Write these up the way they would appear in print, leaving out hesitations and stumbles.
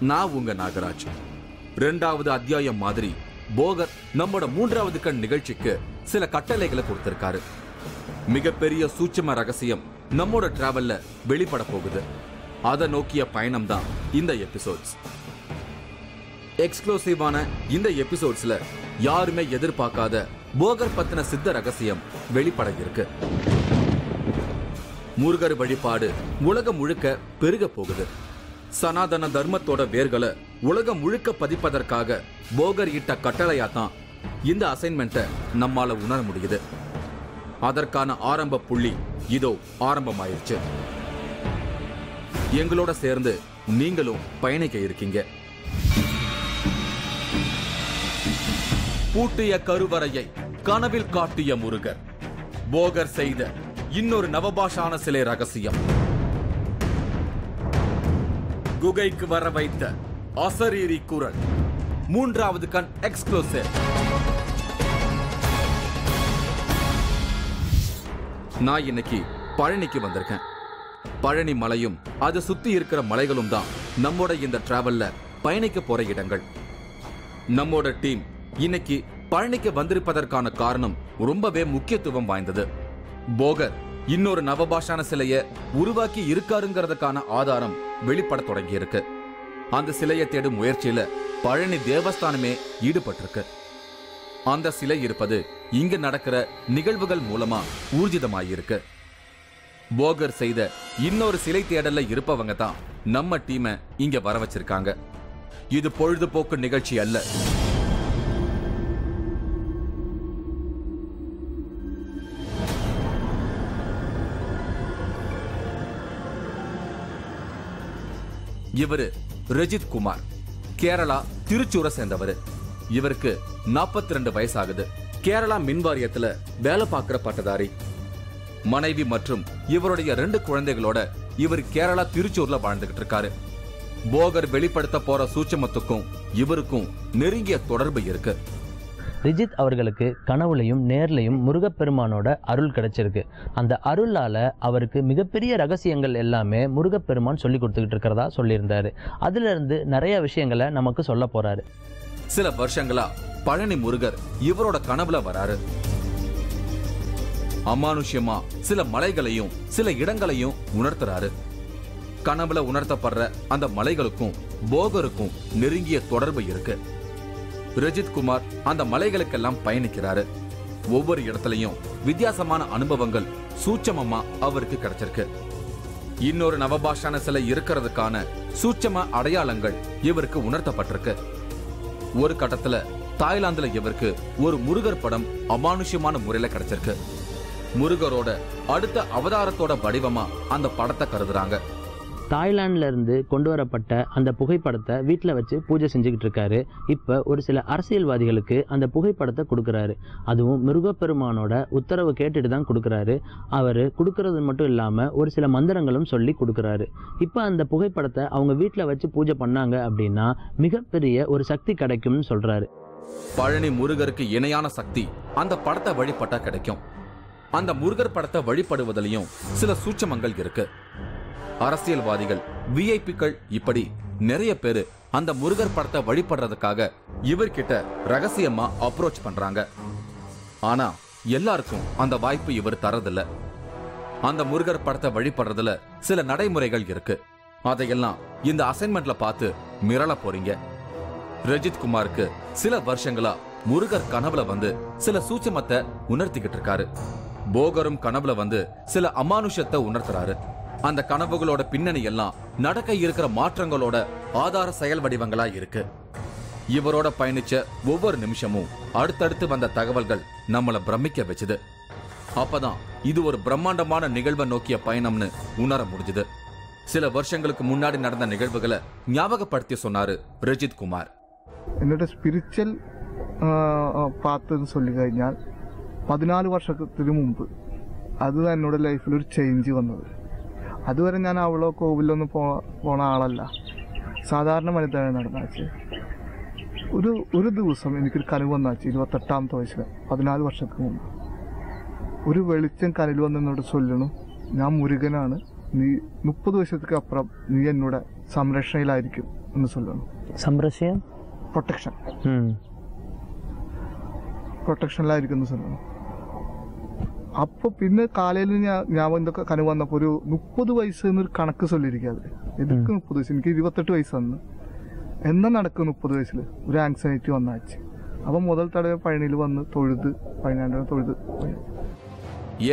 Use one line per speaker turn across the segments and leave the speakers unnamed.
நான் உங்க நாகராஜ். 2வது அத்தியாயம் மாதிரி போகர் நம்மோட 3வது கண் நிகழ்ச்சிக்கு சில கட்டளைகளை கொடுத்திருக்காரு. மிகப்பெரிய சூட்சும ரகசியம் நம்மோட டிராவல்ல வெளிப்பட போகுது. அதை நோக்கிய பயணம் தான் இந்த எபிசோட்ஸ். எக்ஸ்க்ளூசிவான இந்த எபிசோட்ஸ்ல யாருமே எதிர்பார்க்காத போகர் பத்தின சித்த ரகசியம் வெளிப்பட இருக்கு. முருகர் வழிபாடு உலகம் முழுக்க பெருக போகுது. சனாதன தர்மத்தோட வேர்களை உலகம் முழுக்க பதிப்பதற்காக போகர் இட்ட கட்டளையா தான் இந்த அசைன்மெண்ட்டை நம்மால உணர முடியுது. அதற்கான ஆரம்ப புள்ளி இதோ ஆரம்பமாயிருச்சு. எங்களோட சேர்ந்து நீங்களும் பயணிக்க இருக்கீங்க. பூட்டிய கருவறையை கனவில் காட்டிய முருகர், போகர் செய்த இன்னொரு நவபாஷான சிலை ரகசியம், குகைக்கு வர வைத்த அசரீரி குரல், 3வது கண் எக்ஸ்க்ளூசிவ். நான் இன்னைக்கு பழனிக்கு வந்திருக்கேன். பழனி மலையும் அது சுத்தி இருக்கிற மலைகளும் தான் நம்மோட இந்த டிராவல்ல பயணிக்க போற இடங்கள். நம்மோட டீம் இன்னைக்கு பழனிக்கு வந்திருப்பதற்கான காரணம் ரொம்பவே முக்கியத்துவம் வாய்ந்தது. போகர் இன்னொரு நவபாஷான சிலையை உருவாக்கி இருக்காருங்கிறதுக்கான ஆதாரம் வெளிப்பட தொடங்கி இருக்கு. அந்த சிலையை தேடும் முயற்சியில பழனி தேவஸ்தானமே ஈடுபட்டிருக்கு. அந்த சிலை இருப்பது இங்க நடக்கிற நிகழ்வுகள் மூலமா ஊர்ஜிதமாயிருக்கு. போகர் செய்த இன்னொரு சிலை தேடல்ல இருப்பவங்க தான் நம்ம டீமை இங்க வர வச்சிருக்காங்க. இது பொழுதுபோக்கு நிகழ்ச்சி அல்ல. இவரு ரஜித் குமார், கேரளா திருச்சூரை சேர்ந்தவர். இவருக்கு 42 வயசாகுது. கேரளா மின்வாரியத்துல வேலை பார்க்கிற பட்டதாரி. மனைவி மற்றும் இவருடைய 2 குழந்தைகளோட இவர் கேரளா திருச்சூர்ல வாழ்ந்துகிட்டு இருக்காரு. போகர் வெளிப்படுத்த போற சூட்சமத்துக்கும் இவருக்கும் நெருங்கிய தொடர்பு இருக்கு.
ரிஜித் அவர்களுக்கு கனவுலையும் நேர்லையும் முருகப்பெருமானோட அருள் கிடைச்சிருக்கு. அந்த அருளால அவருக்கு மிகப்பெரிய ரகசியங்கள் எல்லாமே முருகப்பெருமான் சொல்லி கொடுத்துக்கிட்டு இருக்கிறதா சொல்லியிருந்தாரு. அதுல இருந்து நிறைய விஷயங்களை நமக்கு சொல்ல போறாரு.
சில வருஷங்களா பழனி முருகர் இவரோட கனவுல வராரு. அமானுஷ்யமா சில மலைகளையும் சில இடங்களையும் உணர்த்துறாரு. கனவுல உணர்த்தப்படுற அந்த மலைகளுக்கும் போகருக்கும் நெருங்கிய தொடர்பு இருக்கு. ரஜித் குமார் அந்த மலைகளுக்கெல்லாம் பயணிக்கிறாரு. ஒவ்வொரு இடத்துலயும் வித்தியாசமான அனுபவங்கள் சூட்சமமா அவருக்கு கிடைச்சிருக்கு. இன்னொரு நவபாஷான சிலை இருக்கிறதுக்கான சூட்சம அடையாளங்கள் இவருக்கு உணர்த்தப்பட்டிருக்கு. ஒரு கட்டத்துல தாய்லாந்துல இவருக்கு ஒரு முருகர் படம் அமானுஷ்யமான முறையில கிடைச்சிருக்கு. முருகரோட அடுத்த அவதாரத்தோட வடிவமா அந்த படத்தை கருதுறாங்க.
தாய்லாந்துல இருந்து கொண்டு வரப்பட்ட அந்த புகைப்படத்தை வீட்டில் வச்சு பூஜை செஞ்சுக்கிட்டு இருக்காரு. இப்போ ஒரு சில அரசியல்வாதிகளுக்கு அந்த புகைப்படத்தை கொடுக்குறாரு. அதுவும் முருகப்பெருமானோட உத்தரவு கேட்டுட்டு தான் கொடுக்குறாரு. அவர் கொடுக்கறது மட்டும் இல்லாமல் ஒரு சில மந்திரங்களும் சொல்லி கொடுக்குறாரு. இப்போ அந்த புகைப்படத்தை அவங்க வீட்டில் வச்சு பூஜை பண்ணாங்க அப்படின்னா மிகப்பெரிய ஒரு சக்தி கிடைக்கும்னு சொல்றாரு.
பழனி முருகருக்கு இணையான சக்தி அந்த படத்தை வழிபட்டா கிடைக்கும். அந்த முருகர் படத்தை வழிபடுவதிலையும் சில சூட்சமங்கள் இருக்கு. அரசியல்வாதிகள், விஐபிக்கள், இப்படி நிறைய பேரு அந்த முருகர் படத்தை வழிபடுறதுக்காக இவர்கிட்ட ரகசியமா அப்ரோச் பண்றாங்க. ஆனா எல்லாருக்கும் அந்த வாய்ப்பு இவர் தரதில்ல. அந்த முருகர் படத்தை வழிபடுறதுல சில நடைமுறைகள் இருக்கு. அதையெல்லாம் இந்த அசைன்மெண்ட்ல பார்த்து மிரள போறீங்க. ரஜித் குமாருக்கு சில வருஷங்களா முருகர் கனவுல வந்து சில சூட்சமத்தை உணர்த்திக்கிட்டு இருக்காரு. போகரும் கனவுல வந்து சில அமானுஷத்தை உணர்த்துறாரு. அந்த கனவுகளோட பின்னணி எல்லாம் நடக்க இருக்கிற மாற்றங்களோட ஆதார செயல் வடிவங்களா இருக்கு. இவரோட பயணிச்ச ஒவ்வொரு நிமிஷமும் அடுத்தடுத்து வந்த தகவல்கள் நம்மள பிரமிக்க வச்சுது. அப்பதான் இது ஒரு பிரம்மாண்டமான நிகழ்வை நோக்கிய பயணம்னு உணர முடிஞ்சுது. சில வருஷங்களுக்கு முன்னாடி நடந்த நிகழ்வுகளை ஞாபகப்படுத்தி சொன்னாரு ரஜித் குமார்.
என்னோட ஸ்பிரிச்சுவல் പാത്തെന്ന് சொல்லி കഴിഞ്ഞാൽ 14 വർഷത്തിന് മുമ്പ് അതുதான் എന്നോട് ലൈഫിൽ ഒരു ചേഞ്ച് വന്നത്. അതുവരെ ഞാൻ അവളോ കോവിലൊന്നും പോണ ആളല്ല, സാധാരണ മനുഷ്യനാണ് നടന്നാച്ച്. ഒരു ദിവസം എനിക്കൊരു കനവ് വന്നാച്ച് 28ാമത്തെ വയസ്സിൽ 14 വർഷത്തിന് മുമ്പ് ഒരു വെളിച്ചം കനൽ വന്ന് എന്നോട് ചൊല്ലണം, ഞാൻ മുരുകനാണ്, നീ 30 വർഷത്തേക്ക് അപ്പുറം നീ എന്നോട് സംരക്ഷണയിലായിരിക്കും சொல்லணும்.
சம்ரசியம்
ப்ரொடெக்ஷன், പ്രൊട്ടക്ഷനിലാണ് ഇരിക്കുന്നത് സ്ഥലമാണ്. അപ്പോൾ പിന്നെ കാലയിൽ ഞാൻ ഇതൊക്കെ കനവ് വന്നപ്പോൾ ഒരു 30 വയസ്സ് എന്നൊരു കണക്ക് ചൊല്ലിയിരിക്കാതെ എനിക്ക് 30 വയസ്സ്, എനിക്ക് 28 വയസ്സ് വന്ന് എന്നാ നടക്കും 30 വയസ്സിൽ ഒരു ആങ്സൈറ്റി വന്നാச்சு. അപ്പം முதல் தடவை பழனியில் வந்து தொழுது 17 தொழுது.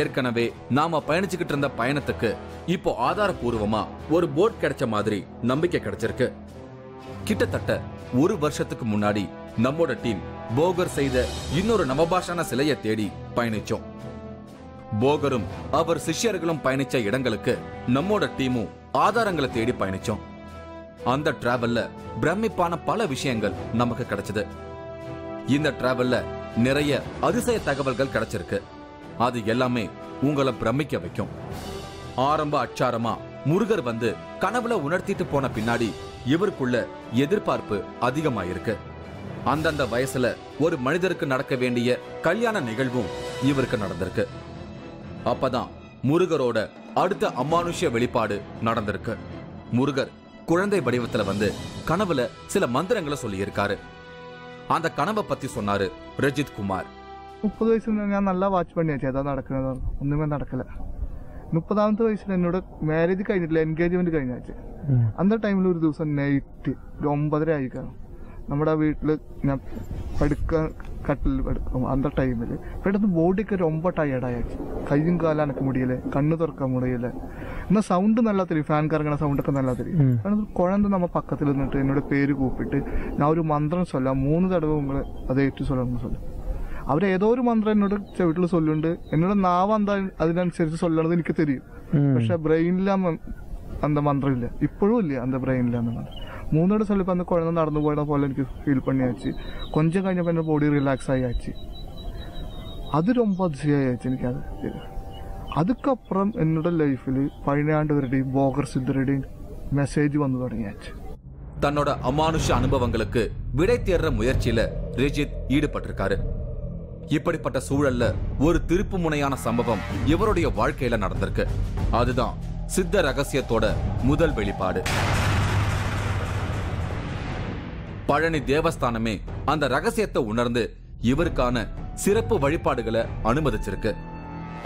ஏற்கனவே நாம பயணிச்சுக்கிட்டு இருந்த பயணத்துக்கு இப்போ ஆதாரபூர்வமா ஒரு போட் கிடைச்ச மாதிரி நம்பிக்கை கிடைச்சிருக்கு. கிட்டத்தட்ட ஒரு வருஷத்துக்கு முன்னாடி நம்மோட டீம் போகர் செய்த இன்னொரு நவபாஷான சிலையை தேடி பயணிச்சோம். போகரும் அவர் சிஷ்யர்களும் பயணிச்ச இடங்களுக்கு நம்மோட டீமும் ஆதாரங்களை தேடி பயணிச்சோம். அந்த டிராவல்ல பிரமிப்பான பல விஷயங்கள் நமக்கு கிடைச்சது. இந்த டிராவல்ல நிறைய அதிசய தகவல்கள் கிடைச்சிருக்கு. அது எல்லாமே உங்களை பிரமிக்க வைக்கும். ஆரம்ப அச்சாரமா முருகர் வந்து கனவுல உணர்த்திட்டு போன பின்னாடி இவருக்குள்ள எதிர்பார்ப்பு அதிகமாயிருக்கு. அந்தந்த வயசுல ஒரு மனிதருக்கு நடக்க வேண்டிய கல்யாண நிகழ்வும் இவருக்கு நடந்திருக்கு. அப்பதான் முருகரோட அடுத்த அமானுஷ்ய வெளிப்பாடு நடந்திருக்கு. முருகர் குழந்தை வடிவத்துல வந்து கனவுல சில மந்திரங்களை சொல்லி இருக்காரு. அந்த கனவை பத்தி சொன்னாரு ரஜித் குமார்.
30 വയസ്സിൽ ഞാൻ നല്ല വാച്ച് പണിയാச்சு, അതാ നടക്കുന്നത്, ഒന്നുമേ നടക്കില്ല. 30ാമത്തെ വയസ്സിൽ എന്നോട് മാരേജ് കഴിഞ്ഞിട്ടില്ല, എൻഗേജ്മെന്റ് കഴിഞ്ഞാச்சு. அந்த ടൈമിൽ ഒരു ദിവസം നൈറ്റ് ഒരു 9:30 ആയിക്കാണ്. നമ്മുടെ വീട്ടിൽ ഞാൻ കട്ടിൽ പടുക്കും. அந்த ടൈമിൽ പെട്ടെന്ന് ബോഡിക്ക് ரொம்ப ടയർഡായാச்சு. കയ്യും കാലും അനക്ക മുടിയല്ലേ, കണ്ണു തുറക്കാൻ മുടിയല്ല. എന്നാൽ സൗണ്ട് നല്ല தெரியும், ഫാൻ കറങ്ങണ സൗണ്ടൊക്കെ നല്ല தெரியும். കുഴന്ത നമ്മ പക്കത്തിൽ നിന്നിട്ട് എന്നോട് പേര് കൂപ്പിട്ട് ഞാൻ ഒരു മന്ത്രം ചൊല്ലാം, 3 തടവ് ഉങ്ങളെ അതേറ്റു ചൊല്ലണമെന്ന് ചൊല്ലും. അവരേതോ ഒരു മന്ത്രം എന്നോട് ചെവിട്ടിൽ ചൊല്ലുണ്ട്. എന്നോട് നാവ് എന്താ അതിനനുസരിച്ച് ചൊല്ലണത് എനിക്ക് தெரியும். പക്ഷെ ബ്രെയിനിലാ அந்த மந்திரம் இல்லை, இப்போழும் இல்லையா அந்த பிரெயினில் அந்த மந்திரம். 3 தடவை சொல்லிப்போ அந்த குழந்தை நடந்து போயிட போல எனக்கு ஃபீல் பண்ணியாச்சு. கொஞ்சம் കഴിഞ്ഞപ്പോൾ എൻ്റെ ബോഡി റിലാക്സ് ആയാச்சு. அது ரொம்ப அதிசயமாச்சு எனக்கு. அதுக்கப்புறம் என்னோட லைஃப்பில் 17 ஆண்டுகளுடையும் போகர் சித்தருடையும் மெசேஜ் வந்து தொடங்கியாச்சு.
தன்னோட அமானுஷ அனுபவங்களுக்கு விடை தேடுற முயற்சியில ரஜித் ஈடுபட்டிருக்காரு. இப்படிப்பட்ட சூழல்ல ஒரு திருப்பு முனையான சம்பவம் இவருடைய வாழ்க்கையில நடந்திருக்கு. அதுதான் சித்த ரகசியத்தோட முதல் வெளிப்பாடு. பழனி தேவஸ்தானமே அந்த ரகசியத்தை உணர்ந்து இவருக்கான சிறப்பு வழிபாடுகளை அனுமதிச்சிருக்கு.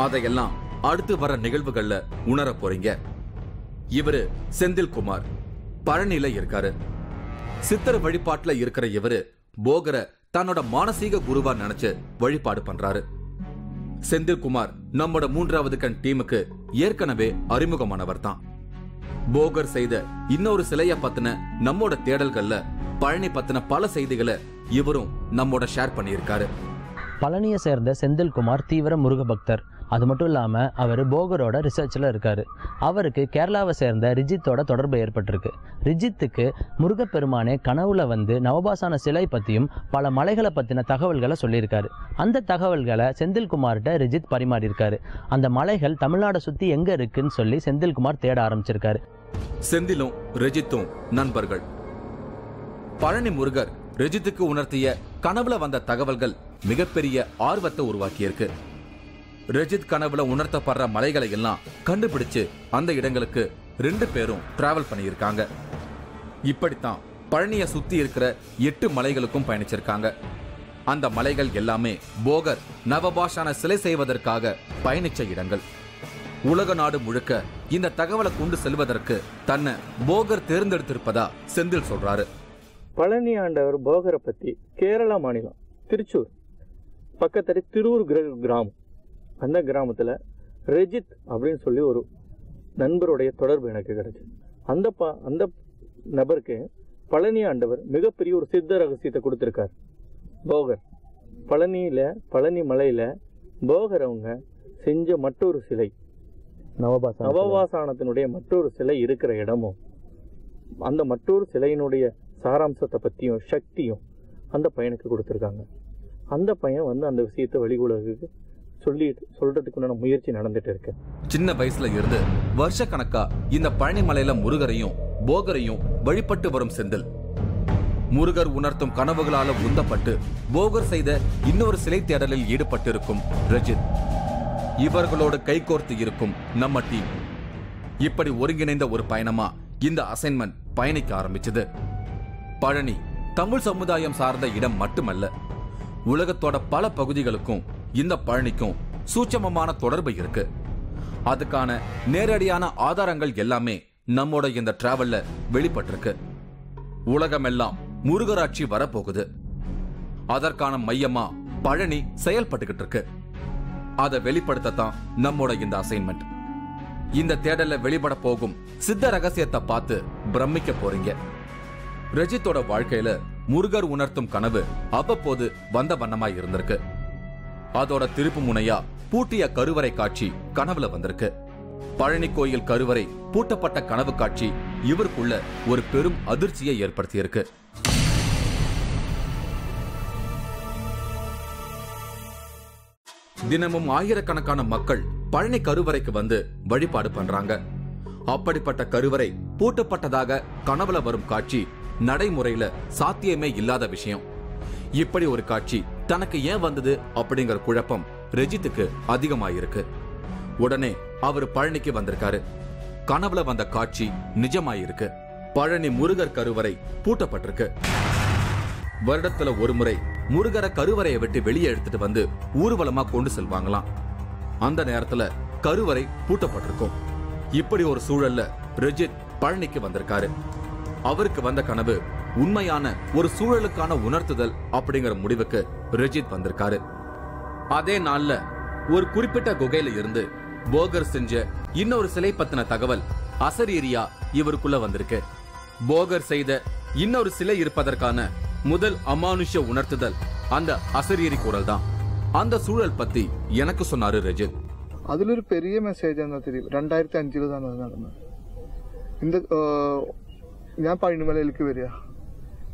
அதையெல்லாம் அடுத்து வர நிகழ்வுகள்ல உணர போறீங்க. இவரு செந்தில்குமார், பழனியில இருக்காரு. சித்தர் வழிபாட்டுல இருக்கிற இவரு போகரை தன்னோட மானசீக குருவா நினைச்சு வழிபாடு பண்றாரு. செந்தில்குமார் நம்மோட 3வது கண் டீமுக்கு ஏற்கனவே அறிமுகமானவர் தான். போகர் செய்த இன்னொரு சிலைய பத்தின நம்மோட தேடல்கள்ல பழனி பத்தின பல செய்திகளை இவரும் நம்மோட ஷேர் பண்ணியிருக்காரு.
பழனியை சேர்ந்த செந்தில்குமார் தீவிர முருக பக்தர். அது மட்டும் இல்லாமல் அவர் போகரோட ரிசர்ச்சில் இருக்கார். அவருக்கு கேரளாவை சேர்ந்த ரிஜித்தோட தொடர்பு ஏற்பட்டிருக்கு. ரிஜித்துக்கு முருகப்பெருமானே கனவுல வந்து நவபாசான சிலை பற்றியும் பல மலைகளை பற்றின தகவல்களை சொல்லியிருக்காரு. அந்த தகவல்களை செந்தில்குமார்கிட்ட ரிஜித் பரிமாறியிருக்காரு. அந்த மலைகள் தமிழ்நாடை சுற்றி எங்கே இருக்குன்னு சொல்லி செந்தில்குமார் தேட ஆரம்பிச்சிருக்காரு.
செந்திலும் ரஜித்தும் நண்பர்கள். பழனி முருகர் ரஜித்துக்கு உணர்த்திய கனவுல வந்த தகவல்கள் மிகப்பெரிய ஆர்வத்தை உருவாக்கியிருக்கு. ரஜித் கனவுல உணர்த்தப்படுற மலைகளை எல்லாம் கண்டுபிடிச்சு அந்த இடங்களுக்கு 2 பேரும் டிராவல் பண்ணியிருக்காங்க. இப்படித்தான் பழனியை சுத்தி இருக்கிற 8 மலைகளுக்கும் பயணிச்சிருக்காங்க. அந்த மலைகள் எல்லாமே போகர் நவபாஷான சிலை செய்வதற்காக பயணிச்ச இடங்கள். உலக நாடு முழுக்க இந்த தகவலை கொண்டு செல்வதற்கு தன்னை போகர் தேர்ந்தெடுத்திருப்பதா செந்தில் சொல்றாரு.
பழனி ஆண்டவர் போகரை பற்றி கேரளா மாநிலம் திருச்சூர் பக்கத்துல திருவூர் கிராமம், அந்த கிராமத்தில் ரஜித் அப்படின்னு சொல்லி ஒரு நண்பருடைய தொடர்பு எனக்கு கிடைச்சது. அந்த நபருக்கு பழனி ஆண்டவர் மிகப்பெரிய ஒரு சித்த ரகசியத்தை கொடுத்துருக்கார். போகர் பழனி மலையில் போகர் அவங்க செஞ்ச மற்றொரு சிலை, நவபாசானத்தினுடைய மற்றொரு சிலை இருக்கிற இடமும், அந்த மற்றொரு சிலையினுடைய சாராம்சத்தை பற்றியும் சக்தியும் அந்த பையனுக்கு கொடுத்துருக்காங்க. அந்த பையன் வந்து அந்த விஷயத்தை வெளியுலகுக்கு சொல்றதுக்குண்டான முயற்சி நடந்துட்டு இருக்கு.
சின்ன வயசுல இருந்து வருஷ கணக்கா இந்த பழனி மலையில முருகரையும் போகரையும் வழிபட்டு வரும் செந்தில், முருகர் உணர்த்தும் கனவுகளால உந்தப்பட்டு போகர் செய்த இன்னொரு சிலை தேடலில் ஈடுபட்டிருக்கும் ரஜித், இவர்களோடு கைகோர்த்து இருக்கும் நம்ம டீம். இப்படி ஒருங்கிணைந்த ஒரு பயணமா இந்த அசைன்மெண்ட் பயணிக்க ஆரம்பிச்சது. பழனி தமிழ் சமுதாயம் சார்ந்த இடம் மட்டுமல்ல, உலகத்தோட பல பகுதிகளுக்கும் இந்த பழனிக்கும் சூட்சமமான தொடர்பு இருக்கு. அதுக்கான நேரடியான ஆதாரங்கள் எல்லாமே நம்மோட இந்த டிராவல்ல வெளிப்பட்டிருக்கு. உலகமெல்லாம் முருகராட்சி வரப்போகுது. அதற்கான மையமா பழனி செயல்பட்டுக்கிட்டு இருக்கு. அதை வெளிப்படுத்தத்தான் நம்மோட இந்த அசைன்மெண்ட். இந்த தேடல்ல வெளிப்பட போகும் சித்த ரகசியத்தை பார்த்து பிரமிக்க போறீங்க. ரஜித்தோட வாழ்க்கையில முருகர் உணர்த்தும் கனவு அவ்வப்போது வந்த வண்ணமாய் இருந்திருக்கு. அதோட திருப்பு முனையா பூட்டிய கருவறை காட்சி கனவுல வந்திருக்கு. பழனி கோயில் கருவறை பூட்டப்பட்ட கனவு காட்சி இவருக்குள்ள ஒரு பெரும் அதிர்ச்சியை ஏற்படுத்தியிருக்கு. தினமும் ஆயிரக்கணக்கான மக்கள் பழனி கருவறைக்கு வந்து வழிபாடு பண்றாங்க. அப்படிப்பட்ட கருவறை பூட்டப்பட்டதாக கனவுல வரும் காட்சி நடைமுறையில சாத்தியமே இல்லாத விஷயம். இப்படி ஒரு காட்சி தனக்கு ஏன் வந்தது அப்படிங்கிற குழப்பம் ரஜித்துக்கு அதிகமாயிருக்கு. உடனே அவர் பழனிக்கு வந்திருக்காரு. கனவுல வந்த காட்சி நிஜமாயிருக்கு. பழனி முருகர் கருவறை பூட்டப்பட்டிருக்கு. வருடத்துல ஒரு முறை முருகரை கருவறையை விட்டு வெளியே எடுத்துட்டு வந்து ஊர்வலமா கொண்டு செல்வாங்களாம். அந்த நேரத்துல கருவறை பூட்டப்பட்டிருக்கும். இப்படி ஒரு சூழல்ல ரஜித் பழனிக்கு வந்திருக்காரு. அவருக்கு வந்த கனவு உண்மையான ஒரு சூழலுக்கான உணர்த்துதல் அப்படிங்கிற முடிவுக்கு ரஜித் வந்திருக்காரு. அதே நாள்ல ஒரு குறிப்பிட்ட குகையில இருந்து போகர் செஞ்ச இன்னொரு சிலை பத்தின தகவல் அசரீரியா இவருக்குள்ள வந்திருக்கு. போகர் செய்த இன்னொரு சிலை இருப்பதற்கான முதல் அமானுஷ உணர்த்துதல் அந்த அசரீரி குரல் தான். அந்த சூழல் பத்தி எனக்கு சொன்னாரு ரஜித்.
அதுல ஒரு பெரிய மெசேஜ் என்ன தெரியும், 2005 தான் அது நடந்தது. இந்த ഞാൻ പഴനിമലയിലേക്ക് വരിക.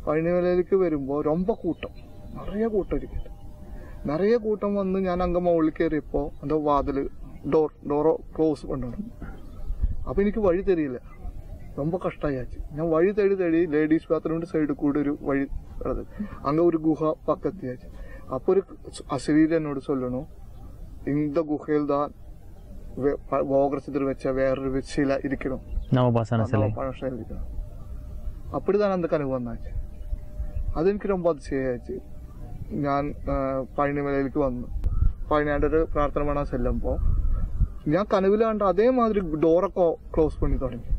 പഴനിമലയിലേക്ക് വരുമ്പോൾ ரொம்ப கூட்டம், நிறைய கூட்டம் இருக்குது. நிறைய கூட்டம் வந்து ഞാൻ அங்கே മുകളിൽ കയറിയപ്പോൾ அந்த വാതിൽ ഡോറോ ക്ലോസ് பண்ணிடும். അപ്പോൾ എനിക്ക് വഴി தெரியல, ரொம்ப கஷ்டமாயாச்சு. ഞാൻ വഴി தேடி லேடிஸ் பாத்ரூமிന്റെ சைடு கூட ஒரு வழி வருது. அங்கே ஒரு குஹா பக்கத்தியாச்சு. அப்போ ஒரு அசரீர் என்னோட சொல்லணும், இந்த குகையில் தான் போகர் சிதர் வச்ச வேறொரு சிலை இருக்கணும்,
நவபாஷான சிலை
இருக்கணும். அப்படிதான் அந்த கனவு வந்தாச்சு. அது எனக்கு ரொம்ப அதிசயாச்சு. ഞാൻ പഴനിമലയിലേക്ക് വന്നു. പഴനിയാണ്ട് ഒരു പ്രാർത്ഥന பண்ண செல்லுമ്പോൾ ഞാൻ കനവിൽ കണ്ട അതേമാതിരി ഡോറൊക്കെ ക്ലോസ് பண்ணி തുടങ്ങി.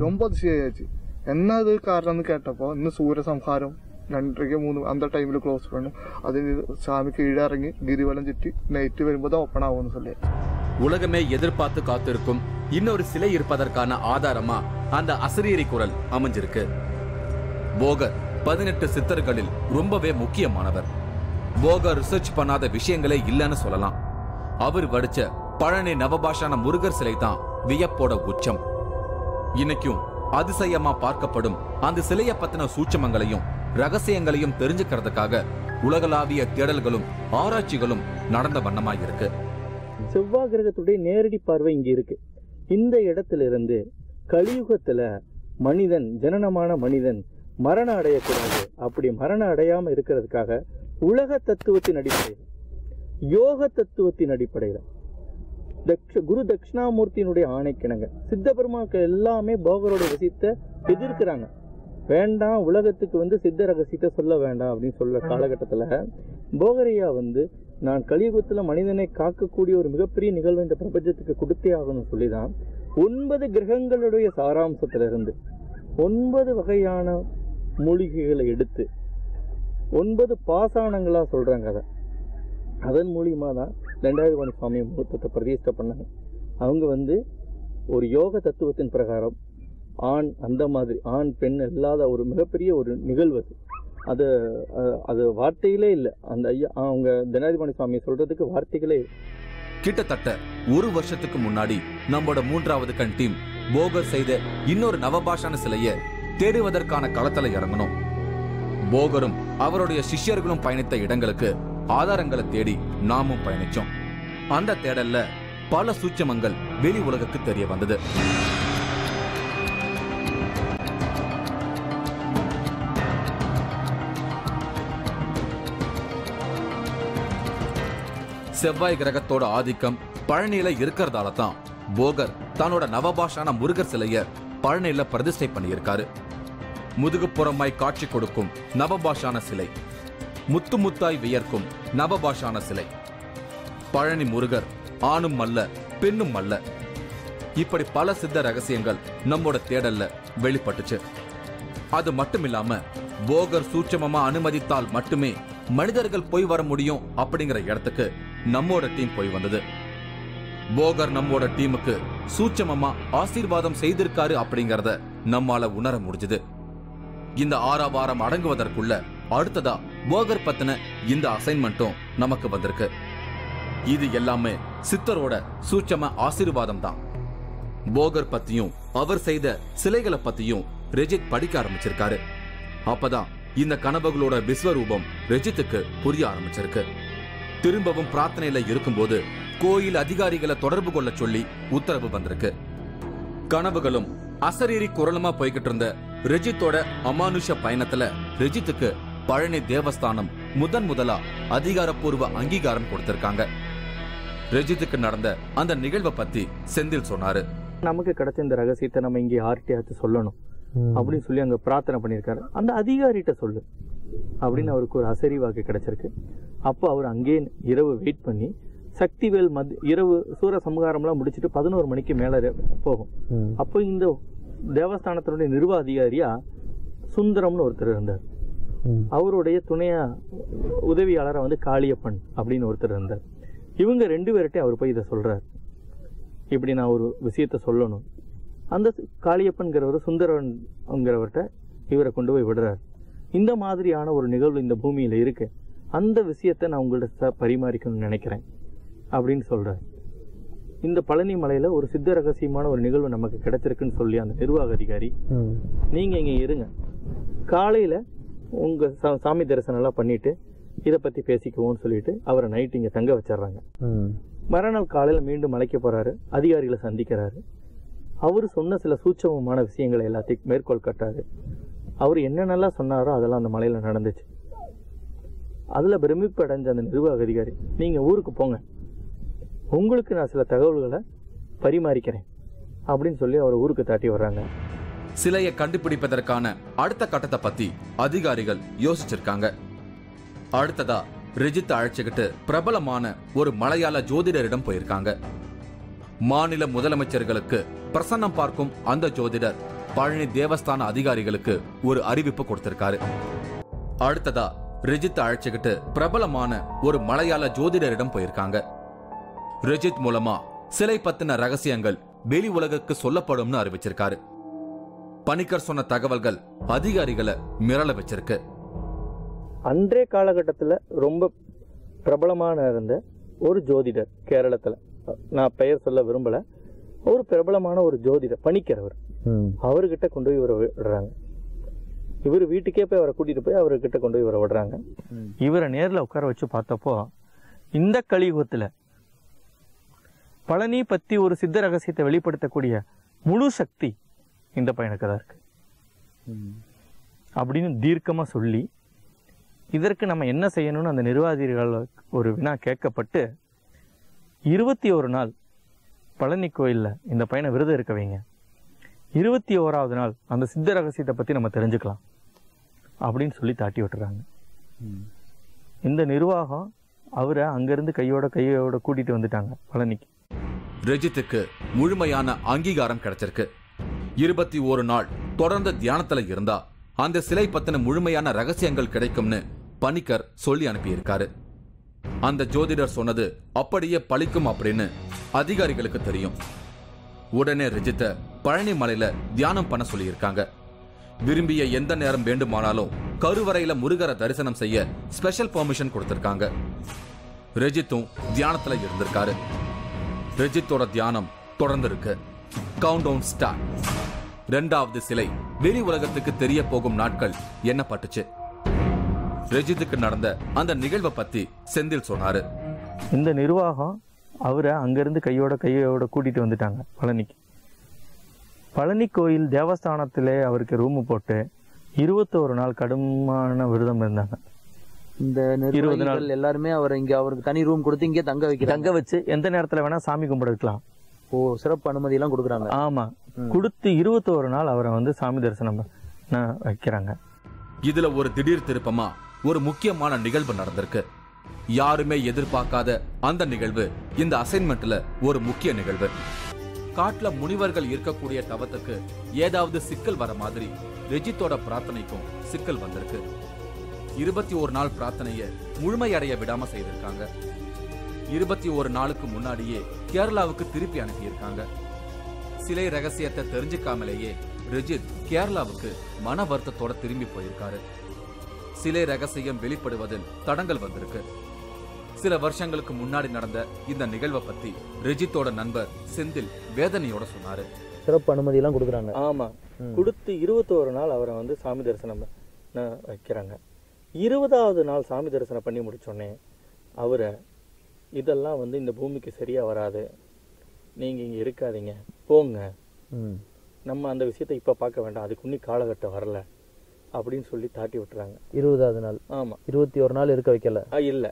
ரொம்ப அதிசயாச்சு. என்ன அது காரணம்னு கேட்டപ്പോൾ ഇന്ന് സൂര്യസംഹാരം 2:30-3 அந்த டைமில் க்ளோஸ் பண்ணும். അതിന് சாமி கீழே இறங்கி கிரிவலம் சுற்றி நைட்டு வரும்போது தான் ஓப்பன் ஆகும்னு சொல்லி.
உலகமே எதிர்பார்த்து காத்திருக்கும் இன்னொரு சிலை இருப்பதற்கான ஆதாரமா அந்த அசரீரி குரல் அமைஞ்சிருக்கு. போகர் 18 சித்தர்களில் ரொம்பவே முக்கியமானவர். போகர் ரிசர்ச் பண்ணாத விஷயங்களே இல்லைன்னு சொல்லலாம். அவர் வடிச்ச பழனி நவபாஷான முருகர் சிலை தான் வியப்போட உச்சம். இன்னைக்கும் அதிசயமா பார்க்கப்படும் அந்த சிலையை பத்தின சூட்சமங்களையும் ரகசியங்களையும் தெரிஞ்சுக்கிறதுக்காக உலகளாவிய தேடல்களும் ஆராய்ச்சிகளும் நடந்த வண்ணமாயிருக்கு.
செவ்வாய் கிரகத்துடைய நேரடி பார்வை இங்க இருக்கு. இந்த இடத்துல இருந்து கலியுகத்துல மனிதன், ஜனனமான மனிதன் மரணம் அடையக்கூடாது. அப்படி மரணம் அடையாம இருக்கிறதுக்காக உலக தத்துவத்தின் அடிப்படையில், யோக தத்துவத்தின் அடிப்படையில் குரு தட்சிணாமூர்த்தியினுடைய ஆணைக்கிணங்க சித்த பெருமாக்கள் எல்லாமே போகரோட விஷயத்தை எதிர்க்கிறாங்க. வேண்டாம், உலகத்துக்கு வந்து சித்த ரகசியத்தை சொல்ல வேண்டாம் அப்படின்னு சொல்ல காலகட்டத்தில் போகரையா வந்து நான் கலியுகத்துல மனிதனை காக்கக்கூடிய ஒரு மிகப்பெரிய நிகழ்வு இந்த பிரபஞ்சத்துக்கு கொடுத்தே ஆகணும்னு சொல்லிதான் 9 கிரகங்களுடைய சாராம்சத்திலிருந்து 9 வகையான மூலிகைகளை எடுத்து 9 பாசானங்களா சொல்றாங்க. அதன் மூலியமா தான் 2000 சுவாமி முகூர்த்தத்தை பிரதிஷ்டை பண்ணாங்க. அவங்க வந்து ஒரு யோக தத்துவத்தின் பிரகாரம் ஆண், அந்த மாதிரி ஆண் பெண் இல்லாத ஒரு மிகப்பெரிய ஒரு நிகழ்வு அது. அது வார்த்தைகளே இல்லை. அந்த ஐயா அவங்க தனாதிபதி சுவாமி சொல்றதுக்கு வார்த்தைகளே.
கிட்டத்தட்ட ஒரு வருஷத்துக்கு முன்னாடி நம்மோட 3வது கண் டீம் போகர் செய்த இன்னொரு நவபாஷான சிலையை தேடுவதற்கான களத்துல இறங்கணும். போகரும் அவருடைய சிஷ்யர்களும் பயணித்த இடங்களுக்கு ஆதாரங்களை தேடி நாமும் பயணிச்சோம். அந்த தேடல்ல பல சூட்சமங்கள் வெளி உலகுக்கு தெரிய வந்தது. செவ்வாய் கிரகத்தோட ஆதிக்கம் பழனியில இருக்கிறதால தான் போகர் தன்னோட நவபாஷான முருகர் சிலைய பழனியில பிரதிஷ்டை பண்ணியிருக்காரு. முதுகுப்புறமாய் காட்சி கொடுக்கும் நவபாஷான சிலை, முத்து முத்தாய் வியர்க்கும் நவபாஷான சிலை. பழனி முருகர் ஆணும் அல்ல பெண்ணும் அல்ல. இப்படி பல சித்த ரகசியங்கள் நம்மோட தேடல்ல வெளிப்பட்டுச்சு. அது மட்டுமில்லாம போகர் சூட்சமமா அனுமதித்தால் மட்டுமே மனிதர்கள் போய் வர முடியும் அப்படிங்கிற இடத்துக்கு நம்மோட டீம் போய் வந்தது. போகர் நம்மோட டீமுக்கு சூட்சமமா ஆசீர்வாதம் செய்திருக்காரு அப்படிங்கறத நம்மால உணர முடிஞ்சது. இந்த 6 வாரம் அடங்குவதற்குள்ள அடுத்ததா போகர் பத்தின இந்த அசைன்மெண்ட்டும் நமக்கு வந்திருக்கு. இது எல்லாமே சித்தரோட சூட்சம ஆசீர்வாதம் தான். போகர் பத்தியும் அவர் செய்த சிலைகளை பத்தியும் ரெஜித் படிக்க ஆரம்பிச்சிருக்காரு. அப்பதான் இந்த கனவுகளோட விஸ்வரூபம் ரெஜித்துக்கு புரிய ஆரம்பிச்சிருக்கு. திரும்பவும் பிரார்த்தனையில இருக்கும்போது கோயில் அதிகாரிகளை தொடர்பு கொள்ள சொல்லி உத்தரவு வந்திருக்கு. கனவுகளும் அசரீரி குரலுமா போய்கிட்டு இருந்த ரெஜித்தோட அமானுஷ பயணத்துல ரெஜித்துக்கு பழனி தேவஸ்தானம் முதலா அதிகாரப்பூர்வ அங்கீகாரம் கொடுத்திருக்காங்க. ரெஜித்துக்கு நடந்த அந்த நிகழ்வை பத்தி செந்தில் சொன்னாரு.
நமக்கு கிடைச்ச இந்த ரகசியத்தை நம்ம இங்கே யார்கிட்டயாச்சு சொல்லணும் அப்படின்னு சொல்லி அங்க பிரார்த்தனை பண்ணியிருக்காரு. அந்த அதிகாரிகிட்ட சொல்லு அப்படின்னு அவருக்கு ஒரு அசரிவாக்கு கிடைச்சிருக்கு. அப்போ அவர் அங்கேயே இரவு வெயிட் பண்ணி சக்திவேல் இரவு சூர சமகாரம்லாம் முடிச்சுட்டு 11 மணிக்கு மேல போகும். அப்போ இந்த தேவஸ்தானத்தினுடைய நிர்வாக அதிகாரியா சுந்தரம்னு ஒருத்தர் இருந்தார். அவருடைய துணையா உதவியாளரை வந்து காளியப்பன் அப்படின்னு ஒருத்தர் இருந்தார். இவங்க 2 பேர்கிட்ட அவர் போய் இதை சொல்றார். இப்படி நான் ஒரு விஷயத்த சொல்லணும். அந்த காளியப்பன்கிறவர் சுந்தரன்கிறவர்கிட்ட இவரை கொண்டு போய் விடுறார். இந்த மாதிரியான ஒரு நிகழ்வு இந்த பூமியில இருக்கு, அந்த விஷயத்த நான் உங்கள்கிட்ட பரிமாறிக்கணும்னு நினைக்கிறேன் அப்படின்னு சொல்றார். இந்த பழனி மலையில ஒரு சித்த ரகசியமான ஒரு நிகழ்வு நமக்கு கிடைச்சிருக்குன்னு சொல்லி அந்த நிர்வாக அதிகாரி, நீங்க இங்க இருங்க, காலையில உங்க சாமி தரிசனம் எல்லாம் பண்ணிட்டு இதை பத்தி பேசிக்குவோம்னு சொல்லிட்டு அவரை நைட் இங்க தங்க வச்சிடறாங்க. மறுநாள் காலையில மீண்டும் மலைக்க போறாரு, அதிகாரிகளை சந்திக்கிறாரு. அவர் சொன்ன சில சூட்சமமான விஷயங்களை எல்லாத்தையும் மேற்கோள் காட்டாரு. அவர் என்னென்னலாம் சொன்னாரோ அதெல்லாம் அந்த மலையில நடந்துச்சு. அதுல பிரமிப்பு அடைஞ்ச அந்த நிர்வாக அதிகாரி, நீங்க ஊருக்கு போங்க, உங்களுக்கு நான் சில தகவல்களை பரிமாறிக்கிறேன் அப்படின்னு சொல்லி அவர் ஊருக்கு தாட்டி வர்றாங்க.
சிலையை கண்டுபிடிப்பதற்கான அடுத்த கட்டத்தை பத்தி அதிகாரிகள் யோசிச்சிருக்காங்க. அடுத்ததா ரெஜித் அழைச்சுக்கிட்டு பிரபலமான ஒரு மலையாள ஜோதிடரிடம் போயிருக்காங்க. மாநில முதலமைச்சர்களுக்கு பிரசன்னம் பார்க்கும் அந்த ஜோதிடர் பழனி தேவஸ்தான அதிகாரிகளுக்கு ஒரு அறிவிப்பு கொடுத்திருக்காரு. அடுத்ததா ரெஜித் அழைச்சுக்கிட்டு பிரபலமான ஒரு மலையாள ஜோதிடரிடம் போயிருக்காங்க. ரெஜித் மூலமா சிலை பத்தின ரகசியங்கள் வெளி உலகுக்கு சொல்லப்படும்னு அறிவிச்சிருக்காரு. பணிக்கர் சொன்ன தகவல்கள் அதிகாரிகளை மிரள வச்சிருக்கு.
அன்றைய காலகட்டத்தில் ரொம்ப பிரபலமான இருந்த ஒரு ஜோதிடர் கேரளத்துல, நான் பெயர் சொல்ல விரும்பல, ஒரு பிரபலமான ஒரு ஜோதிடர் பணிக்கிறவர், அவர்கிட்ட கொண்டு போய் இவரை விடுறாங்க. இவர் வீட்டுக்கே போய் அவரை கூட்டிட்டு போய் அவர்கிட்ட கொண்டு போய் இவரை விடுறாங்க. இவரை நேர்ல உட்கார வச்சு பார்த்தப்போ இந்த கலியுகத்துல பழனி பத்தி ஒரு சித்த ரகசியத்தை வெளிப்படுத்தக்கூடிய முழு சக்தி இந்த பையனுக்கு தான் இருக்கு அப்படின்னு தீர்க்கமா சொல்லி, இதற்கு நம்ம என்ன செய்யணும்னு அந்த நிர்வாகிகள் ஒரு வினா கேட்கப்பட்டு 21 நாள் பழனி கோயில்ல இந்த பையனை விரதம் இருக்க வைங்க, 21வது நாள் அந்த சித்த ரகசியத்தை பத்தி நம்ம தெரிஞ்சுக்கலாம் அப்படின்னு சொல்லி தாட்டி விட்டுறாங்க. இந்த நிர்வாகம் அவரை அங்கிருந்து கையோட கூட்டிட்டு வந்துட்டாங்க பழனிக்கு.
ரெஜித்துக்கு முழுமையான அங்கீகாரம் கிடைச்சிருக்கு. 21 நாள் தொடர்ந்து தியானத்துல இருந்தா அந்த சிலை பத்தின முழுமையான ரகசியங்கள் கிடைக்கும்னு பணிக்கர் சொல்லி அனுப்பியிருக்காரு. அந்த ஜோதிடர் சொன்னது அப்படியே பழிக்கும் அப்படின்னு அதிகாரிகளுக்கு தெரியும். உடனே ரெஜித்த பழனி மலையில தியானம் பண்ண சொல்லியிருக்காங்க. விரும்பிய எந்த நேரம் வேண்டுமானாலும் கருவறையில முருகரை தரிசனம் செய்ய ஸ்பெஷல் பெர்மிஷன் கொடுத்திருக்காங்க. ரெஜித்தும் தியானத்துல இருந்திருக்காரு. ரெஜித்தோட தியானம் தொடர்ந்து இருக்கு. Countdown start. 2வது சிலை வெளி உலகத்துக்கு தெரிய போகும் நாட்கள் எண்ணப்பட்டுச்சு. ரெஜித்துக்கு நடந்த அந்த நிகழ்வை பத்தி செந்தில் சொன்னாரு.
இந்த நிர்வாகம் அவரை அங்கிருந்து கையோட கூட்டிட்டு வந்துட்டாங்க பழனிக்கு. பழனி கோயில் தேவஸ்தானத்திலே அவருக்கு ரூம் போட்டு 21 நாள் கடுமையான விரதம் இருந்தாங்க.
இந்த 20 நாள் எல்லாருமே அவருக்கு தனி ரூம் கொடுத்து இங்கே தங்க
வச்சு எந்த நேரத்துல வேணா சாமி கும்பிடுக்கலாம்.
சிறப்பு அனுமதி எல்லாம் கொடுக்குறாங்க.
ஆமா, கொடுத்து 21 நாள் அவரை வந்து சாமி தரிசனம் வைக்கிறாங்க.
இதுல ஒரு திடீர் திருப்பமா ஒரு முக்கியமான நிகழ்வு நடந்திருக்கு. யாருமே எதிர்பார்க்காத அந்த நிகழ்வு இந்த அசைன்மெண்ட்ல ஒரு முக்கிய நிகழ்வு. காட்டுல முனிவர்கள் இருக்கக்கூடிய தவத்துக்கு ஏதாவது சிக்கல் வர மாதிரி ரெஜித்தோட பிரார்த்தனைக்கும் சிக்கல் வந்திருக்கு. 21 நாள் பிரார்த்தனைய முழுமையடைய விடாம செய்திருக்காங்க. 21 நாளுக்கு முன்னாடியே கேரளாவுக்கு திருப்பி அனுப்பியிருக்காங்க. சிலை ரகசியத்தை தெரிஞ்சுக்காமலேயே ரெஜித் கேரளாவுக்கு மன வருத்தத்தோட திரும்பி போயிருக்காரு. சிலை ரகசியம் வெளிப்படுவதில் தடங்கள் வந்திருக்கு. சில வருஷங்களுக்கு முன்னாடி நடந்த இந்த நிகழ்வை பத்தி ரெஜித்தோட நண்பர் செந்தில் வேதனையோட சொன்னாரு.
சிறப்பு அனுமதி எல்லாம் கொடுக்குறாங்க.
ஆமா, கொடுத்து 21 நாள் அவரை சாமி தரிசனம் வைக்கிறாங்க. 20வது நாள் சாமி தரிசனம் பண்ணி முடிச்சோடனே அவரை இதெல்லாம் இந்த பூமிக்கு சரியா வராது, நீங்க இங்க இருக்காதீங்க, போங்க, நம்ம அந்த விஷயத்தை இப்ப பார்க்க வேண்டாம், அதுக்கு இன்னும் காலகட்டம் வரல அப்படின்னு சொல்லி தாட்டி விட்டுறாங்க.
20வது நாள். ஆமா, 21 நாள் இருக்க வைக்கல.
இல்ல,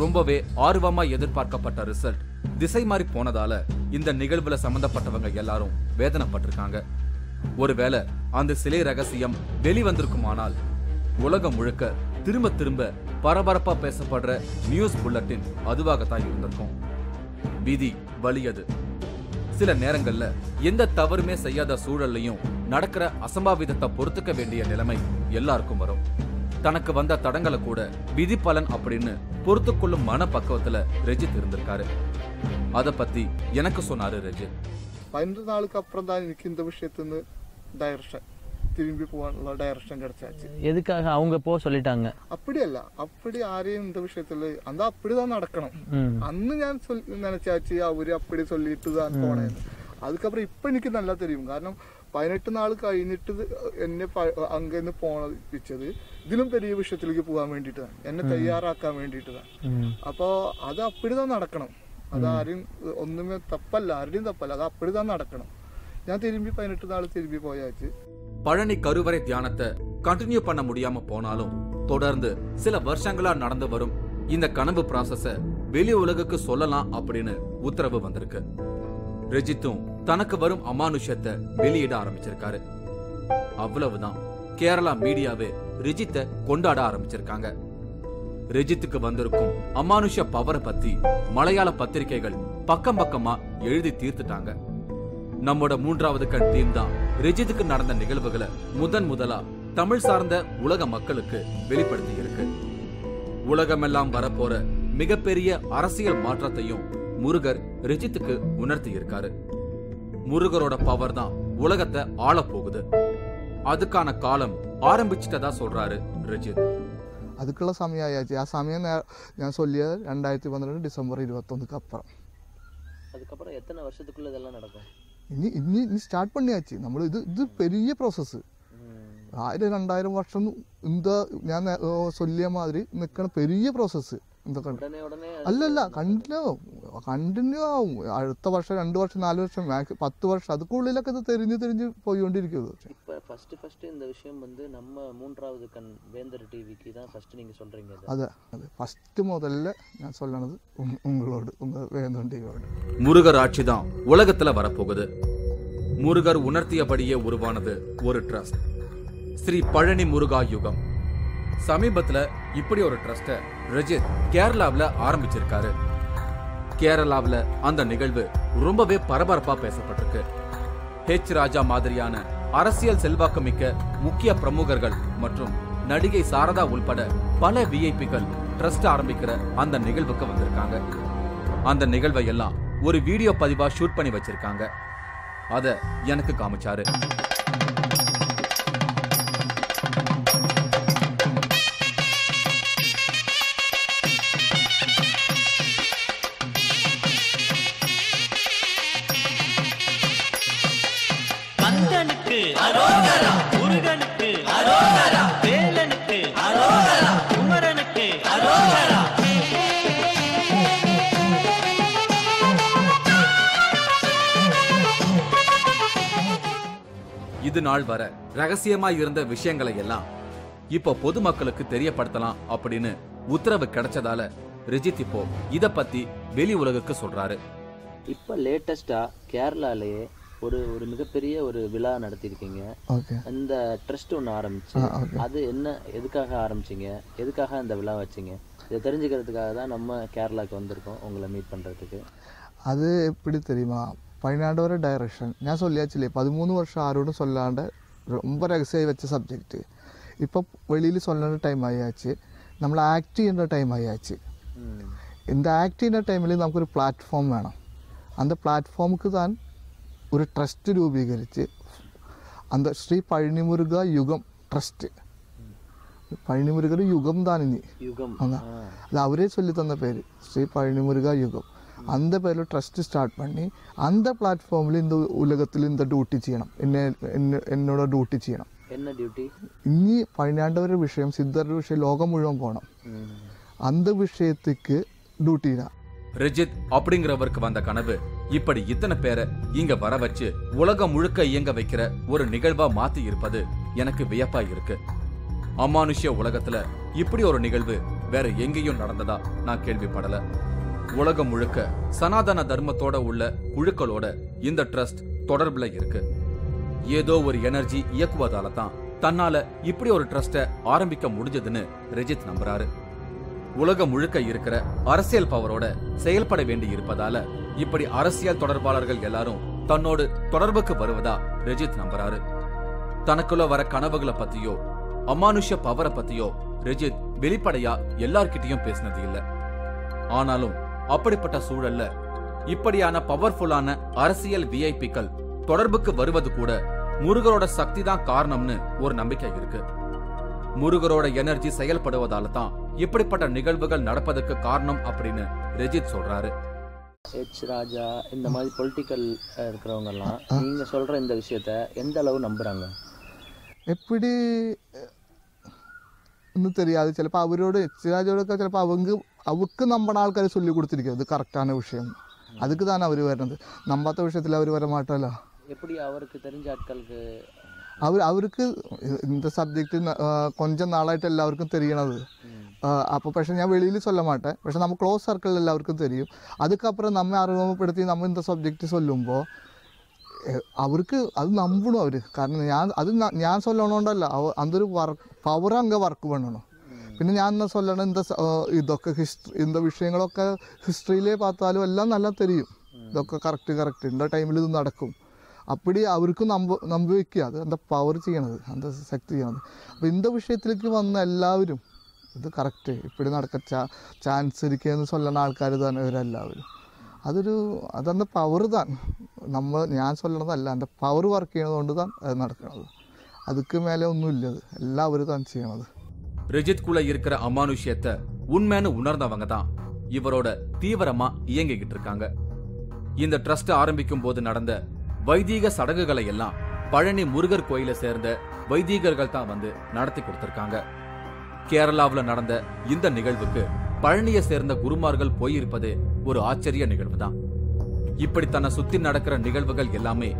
ரொம்பவே ஆர்வமா எதிர்பார்க்கப்பட்ட ரிசல்ட் திசை மாறி போனதால இந்த நிகழ்வுல சம்பந்தப்பட்டவங்க எல்லாரும் வேதனைப்பட்டிருக்காங்க. ஒருவேளை அந்த சிலை ரகசியம் வெளிவந்திருக்குமானால் உலகம் முழுக்க திரும்ப திரும்ப பரபரப்பா பேசப்படுற நியூஸ் புல்லட்டின் அதுவாகத்தான் இருந்திருக்கும். விதி வலியது. சில நேரங்கள்ல எந்த தவறுமே செய்யாத சூழல்லையும் நடக்கிற அசம்பாவிதத்தை பொறுத்துக்க வேண்டிய நிலைமை எல்லாருக்கும் வரும். தனக்கு வந்த தடங்களை கூட விதி பலன் அப்படின்னு பொறுத்துக்கொள்ளும் மன பக்குவத்துல ரெஜித் இருந்திருக்காரு. அத பத்தி எனக்கு சொன்னாரு ரெஜித்.
12 நாளுக்கு அப்புறம் தான் எனக்கு இந்த விஷயத்துல டைரக்ஷன் திரும்பி போவாനുള്ള டைரக்ஷன் கிடைச்சாச்சு.
எதுக்காக அவங்க போ சொல்லிட்டாங்க?
அப்படியல்ல, அப்படி யாரையும் இந்த விஷயத்துல அந்த அப்படிதான் நடக்கணும். அന്ന് ഞാൻ நினைச்சாச்சு அவரு அப்படி சொல்லிட்டு தான் போனேன். அதுக்கப்புறம் இப்ப எனக்கு நல்லா தெரியும். കാരണം 18 നാൾ കഴിഞ്ഞിട്ട് എന്നെ അങ്ങിന്ന് പോണിച്ചത് ഇതിലും പെരിയ വിഷയത്തിലേക്ക് പോകാൻ വേണ്ടിയിട്ടാണ്, എന്നെ തയ്യാറാക്കാൻ വേണ്ടിയിട്ടാണ്. അപ്പോ അത് അപ്പിടിതാ നടക്കണം. അത് ആരും ഒന്നുമേ തപ്പല്ല, ആരുടെയും തപ്പല്ല, அது அப்படிதான் நடக்கணும். ഞാൻ திரும்பி 18 நாள் திரும்பி போயாச்சு.
பழனி கருவறை தியானத்தை கண்டினியூ பண்ண முடியாம போனாலும் தொடர்ந்து சில வருஷங்களா நடந்து வரும் இந்த கனவு ப்ராசஸ வெளி உலகுக்கு சொல்லலாம் அப்படின்னு உத்தரவு வந்திருக்கு. ரெஜித்தும் தனக்கு வரும் அமானுஷத்தை வெளியிட ஆரம்பிச்சிருக்காரு. அவ்வளவுதான், கேரளா மீடியாவே ரெஜித்தை கொண்டாட ஆரம்பிச்சிருக்காங்க. ரெஜித்துக்கு வந்திருக்கும் அமானுஷ பவரை பத்தி மலையாள பத்திரிகைகள் பக்கம் பக்கமா எழுதி தீர்த்துட்டாங்க. நம்மோட 3வது கண் டீம் தான் ரெஜித்துக்கு நடந்த நிகழ்வுகளை முதலா தமிழ் சார்ந்த உலக மக்களுக்கு வெளிப்படுத்தி இருக்கு. உலகமெல்லாம் வரப்போற மிகப்பெரிய அரசியல் மாற்றத்தையும் முருகர் ரெஜித்துக்கு உணர்த்தி இருக்காரு. முருகரோட பவர் தான் உலகத்தை ஆள போகுது. அதுக்கான காலம் ஆரம்பிச்சிட்டதா சொல்றாரு ரெஜித்.
அதுக்குள்ள സമയം ആയാச்சு. ആ സമയം ഞാൻ சொல்லியது 2012 டிசம்பர் 21க்கு அப்புறம்.
அதுக்கப்புறம் எத்தனை வருஷத்துக்குள்ள இதெல்லாம் நடக்கும்?
ഇനി സ്റ്റാർട്ട് பண்ணியாச்சு. നമ്മൾ ഇത് பெரிய പ്രോസസ്. 1000-2000 വർഷം இந்த ഞാൻ சொல்லிய மாதிரி നിൽക്കണ பெரிய പ്രോസസ്. അല്ലല്ല, കണ്ടിന്യൂ ആവും. അടുത്ത വർഷം 2 വർഷം 4 വർഷം 10 വർഷം அதுக்குள்ளிலൊക്കെ ഇത് தெரிஞ்சு போய்കൊണ്ടിരിക്കും.
இப்ப ஃபர்ஸ்ட் இந்த விஷயம் நம்ம 3வது கண் வேந்தர் டிவிக்கு தான் ஃபர்ஸ்ட் நீங்க சொல்றீங்க.
അതെ ഫസ്റ്റ് முதல்ல ഞാൻ சொல்லണது உங்களோட உங்க வேந்தர் டிவியோட.
முருகர் ஆட்சி தான் உலகத்துல வரப்போகுது. முருகர் உணர்த்தியபடியே உருவானது ஒரு ட்ரஸ்ட், ஸ்ரீ பழனி முருகா யுகம். சமீபத்துல இப்படி ஒரு ட்ரஸ்ட ரெஜித் கேரளாவில் ஆரம்பிச்சிருக்காரு. கேரளாவில் அந்த நிகழ்வு ரொம்பவே பரபரப்பா பேசப்பட்டிருக்கு. ஹெச் ராஜா மாதிரியான அரசியல் செல்வாக்கு மிக்க முக்கிய பிரமுகர்கள் மற்றும் நடிகை சாரதா உள்பட பல விஐபிகள் ட்ரஸ்ட் ஆரம்பிக்கிற அந்த நிகழ்வுக்கு வந்திருக்காங்க. அந்த நிகழ்வை எல்லாம் ஒரு வீடியோ பதிவா ஷூட் பண்ணி வச்சிருக்காங்க. அத எனக்கு காமிச்சாரு.
கந்தனுக்கு அரோகரா, முருகனுக்கு அரோகரா, வேலனுக்கு அரோகரா, குமரனுக்கு அரோகரா.
இது நாள் வர ரகசியமா இருந்த விஷயங்களை எல்லாம் இப்ப பொதுமக்களுக்கு தெரியப்படுத்தலாம் அப்படின்னு உத்தரவு கிடைச்சதால ரெஜித் இப்போ இத பத்தி வெளி உலகுக்கு சொல்றாரு.
இப்ப லேட்டஸ்டா கேரளாலேயே ஒரு ஒரு மிகப்பெரிய ஒரு விழா நடத்தியிருக்கீங்க.
ஓகே.
இந்த ட்ரஸ்ட் ஒன்று ஆரம்பிச்சு
ஓகே.
அது எதுக்காக ஆரம்பிச்சிங்க, எதுக்காக அந்த விழா வச்சிங்க, இதை தெரிஞ்சுக்கிறதுக்காக தான் நம்ம கேரளாவுக்கு வந்திருக்கோம் உங்களை மீட் பண்ணுறதுக்கு.
அது எப்படி தெரியுமா, പതിനാണ്ടവരെ ഡയറക്ഷൻ ഞാൻ ചൊല്ലിയാച്ചില്ലേ 13 വർഷം ആരോടും ചൊല്ലാണ്ട് ரொம்ப രഹസ്യമായി വെച്ച സബ്ജക്റ്റ് ഇപ്പോൾ വെളിയിൽ ചൊല്ലേണ്ട ടൈം ആയാച്ച്, നമ്മൾ ആക്ട് ചെയ്യേണ്ട ടൈം ആയാച്ച്. இந்த ஆக்ட் ചെയ്യുന്ന ടൈമിൽ നമുക്കൊരു പ്ലാറ്റ്ഫോം വേണം. அந்த പ്ലാറ്റ്ഫോമുക്ക് താൻ ഒരു ട്രസ്റ്റ് രൂപീകരിച്ച് அந்த ஸ்ரீ பழனிமுருகா யுகம் ட்ரஸ்ட், பழனிமுருகர் யுகம் தான் இனி
யுகம்,
அது அவரே சொல்லி தந்த பேர் ஸ்ரீ பழனிமுருகா யுகம். அந்த பேரில் ட்ரஸ்ட் ஸ்டார்ட் பண்ணி அந்த பிளாட்ஃபார்மில் இந்த உலகத்தில் இந்த டியூட்டி ചെയ്യണം, എന്നോட டியூட்டி ചെയ്യണം.
என்ன டியூட்டி?
இனி പതിനാണ്ടവരുടെ விஷயம், சித்தர் விஷயம் லோகம் முழுவதும் போகணும். அந்த விஷயத்துக்கு டியூட்டி தான்.
ரிஜித் அப்படிங்கிறவருக்கு வந்த கனவு இப்படி இத்தனை பேரை இங்க வர வச்சு உலகம் முழுக்க இயங்க வைக்கிற ஒரு நிகழ்வா மாத்தி இருப்பது எனக்கு வியப்பா இருக்கு. அமானுஷ்ய உலகத்துல இப்படி ஒரு நிகழ்வு வேற எங்கேயும் நடந்ததா நான் கேள்விப்படல. உலகம் முழுக்க சனாதன தர்மத்தோட உள்ள குழுக்களோட இந்த ட்ரஸ்ட் தொடர்புல இருக்கு. ஏதோ ஒரு எனர்ஜி இயக்குவதால தான் தன்னால இப்படி ஒரு ட்ரஸ்ட ஆரம்பிக்க முடிஞ்சதுன்னு ரிஜித் நம்புறாரு. உலகம் முழுக்க இருக்கிற அரசியல் பவரோட செயல்பட வேண்டி இருப்பதால இப்படி அரசியல் தொடர்பாளர்கள் எல்லாரும் தன்னோடு தொடர்புக்கு வருவதா ரிஜித் நம்புறாரு. தனக்குள்ள வர கனவுகளை பத்தியோ அமானுஷ்ய பவரை பத்தியோ ரிஜித் வெளிப்படையா எல்லார்கிட்டையும் பேசினது இல்ல. ஆனாலும் அப்படிப்பட்ட சூழல்ல இப்படியான பவர்ஃபுல்லான அரசியல் விஐபிக்கள் தொடர்புக்கு வருவது கூட முருகரோட சக்தி தான் காரணம்னு ஒரு நம்பிக்கை இருக்கு. முருகரோட எனர்ஜி செயல்படுவதால தான் இப்படிப்பட்ட நிகழ்வுகள் நடப்பதற்கு காரணம் அப்படின்னு ரிஜித் சொல்றாரு.
எச் ராஜா இந்த மாதிரி பொலிட்டிக்கல் இருக்கிறவங்க எல்லாம் நீங்க சொல்ற இந்த விஷயத்த எந்த அளவு நம்புறாங்க?
எப்படி ഒന്നും தெரியாது. ചിലപ്പോൾ അവരോട് എച്ച് രാജയോടൊക്കെ ചിലപ്പോൾ അവർക്ക് നമ്മുടെ ആൾക്കാർ ചൊല്ലി കൊടുത്തിരിക്കും ഇത് കറക്റ്റാன விஷயம், அதுக்கு தான் அவர் വരുന്നത്. நம்பாத விஷயத்தில் அவர் வர மாட்டால.
எப்படி அவருக்கு தெரிஞ்ச ஆட்களுக்கு
അവർക്ക് இந்த സബ്ജക്റ്റ് கொஞ்சம் നാളായിട്ട് എല്ലാവർക്കും தெரியണது. അപ്പോൾ പക്ഷേ ഞാൻ വെളിയിൽ சொல்ல മാட்டேன், പക്ഷേ நம்ம க்ளோஸ் സർക്കിളിൽ എല്ലാവർക്കും தெரியும். அதுக்கப்புறம் நம்ம அறிமுகப்படுத்தி நம்ம இந்த സബ്ജക്റ്റ് சொல்லுമ്പോൾ അവർക്ക് അത് നമ്പണം അവർ. കാരണം ഞാൻ சொல்லணுണ്ടല്ല, അതൊരു പവർ അങ്ങ് വർക്ക് பண்ணணும். പിന്നെ ഞാൻ என்ன சொல்லணும், ഇതൊക്കെ இந்த விஷயങ്ങളൊക്കെ ഹിസ്റ്ററിയിലേ பார்த்தாலும் எல்லாம் நல்லா தெரியும். ഇതൊക്കെ കറക്റ്റ് இந்த டைமில் இது நடக்கும். அப்படி அவருக்கும் நம்ப வைക്കുക, அது அந்த பவர் ചെയ്യണത്, அந்த சக்தி ചെയ്യണത്. അപ്പോൾ இந்த விஷயத்திലേക്ക് വന്ന എല്ലാവരും ഇത് കറക്റ്റ് இப்படி നടക്ക ചാൻസ് ഇരിക്കുകയെന്ന് சொல்லுന്ന ആൾക്കാർ തന്നെ ഇവരെല്ലാവരും. അതந்த பவர் தான். ഞാൻ சொல்லണതല്ല, அந்த பவர் വർക്ക് ചെയ്യണതുകൊണ്ട് தான் அது நடக்கണது. அதுக்கு மேலே ஒன்றும் இல்லை, அது எல்லாம் அவர் தான் செய்யണது.
ரிஜித் குள்ள இருக்கிற அமானுஷ்யத்தை உண்மைன்னு உணர்ந்தவங்க தான் இவரோட தீவிரமா இயங்கிக்கிட்டு இருக்காங்க. இந்த ட்ரஸ்ட் ஆரம்பிக்கும் போது நடந்த வைதீக சடங்குகளை எல்லாம் பழனி முருகர் கோயிலை சேர்ந்த வைதீகர்கள் தான் வந்து நடத்தி கொடுத்திருக்காங்க. கேரளாவில் நடந்த இந்த நிகழ்வுக்கு பழனியை சேர்ந்த குருமார்கள் போயிருப்பதே ஒரு ஆச்சரிய நிகழ்வு தான். இப்படி தன்னை சுத்தி நடக்கிற நிகழ்வுகள் எல்லாமே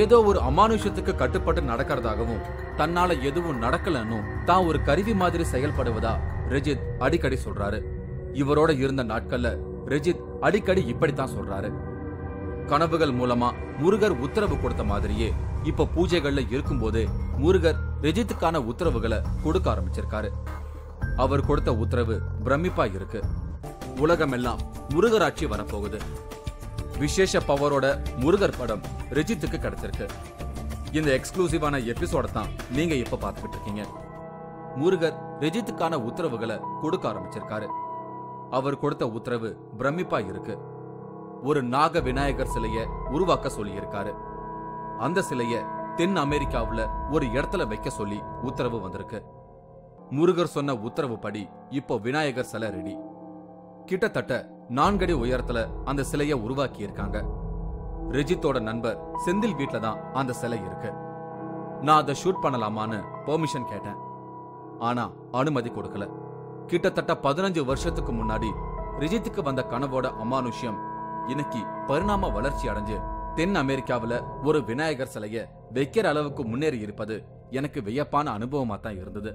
ஏதோ ஒரு அமானுஷ்யத்துக்கு கட்டுப்பட்டு நடக்கிறதாகவும் தன்னால எதுவும் நடக்கலன்னு தான் ஒரு கருவி மாதிரி செயல்படுவதா ரிஜித் அடிக்கடி சொல்றாரு. இவரோட இருந்த நாட்கள்ல ரிஜித் அடிக்கடி இப்படித்தான் சொல்றாரு. கனவுகள் மூலமா முருகர் உத்தரவு கொடுத்த மாதிரியே இப்ப பூஜைகள்ல இருக்கும்போது முருகர் ரிஜித்துக்கான உத்தரவுகளை கொடுக்க ஆரம்பிச்சிருக்காரு. அவர் கொடுத்த உத்தரவு பிரமிப்பா இருக்கு. உலகமெல்லாம் முருகராட்சி வரப்போகுது. விசேஷ பவரோட முருகர் படம் ரிஜித்துக்கு கிடைச்சிருக்கு. இந்த எக்ஸ்க்ளூசிவான எபிசோட தான் நீங்க இப்ப பார்த்துக்கிட்டு இருக்கீங்க. முருகர் ரிஜித்துக்கான உத்தரவுகளை கொடுக்க ஆரம்பிச்சிருக்காரு. அவர் கொடுத்த உத்தரவு பிரமிப்பா இருக்கு. ஒரு நாக விநாயகர் சிலைய உருவாக்க சொல்லி இருக்காரு. அந்த சிலைய தென் அமெரிக்காவுல ஒரு இடத்துல வைக்க சொல்லி உத்தரவு வந்திருக்கு. முருகர் சொன்ன உத்தரவு படி இப்போ விநாயகர் சிலை ரெடி. கிட்டத்தட்ட 4 அடி உயரத்துல அந்த சிலைய உருவாக்கி இருக்காங்க. ரிஜித்தோட நண்பர் செந்தில் வீட்ல தான் அந்த சிலை இருக்கு. நான் அதை ஷூட் பண்ணலாமான்னு பெர்மிஷன் கேட்டேன், ஆனா அனுமதி கொடுக்கல. கிட்டத்தட்ட 15 வருஷத்துக்கு முன்னாடி ரிஜித்துக்கு வந்த கனவோட அமானுஷ்யம் இன்னைக்கு பரிணாம வளர்ச்சி அடைஞ்சு தென் அமெரிக்காவில் ஒரு விநாயகர் சிலைய வைக்கிற அளவுக்கு முன்னேறி இருப்பது எனக்கு வியப்பான அனுபவமா தான் இருந்தது.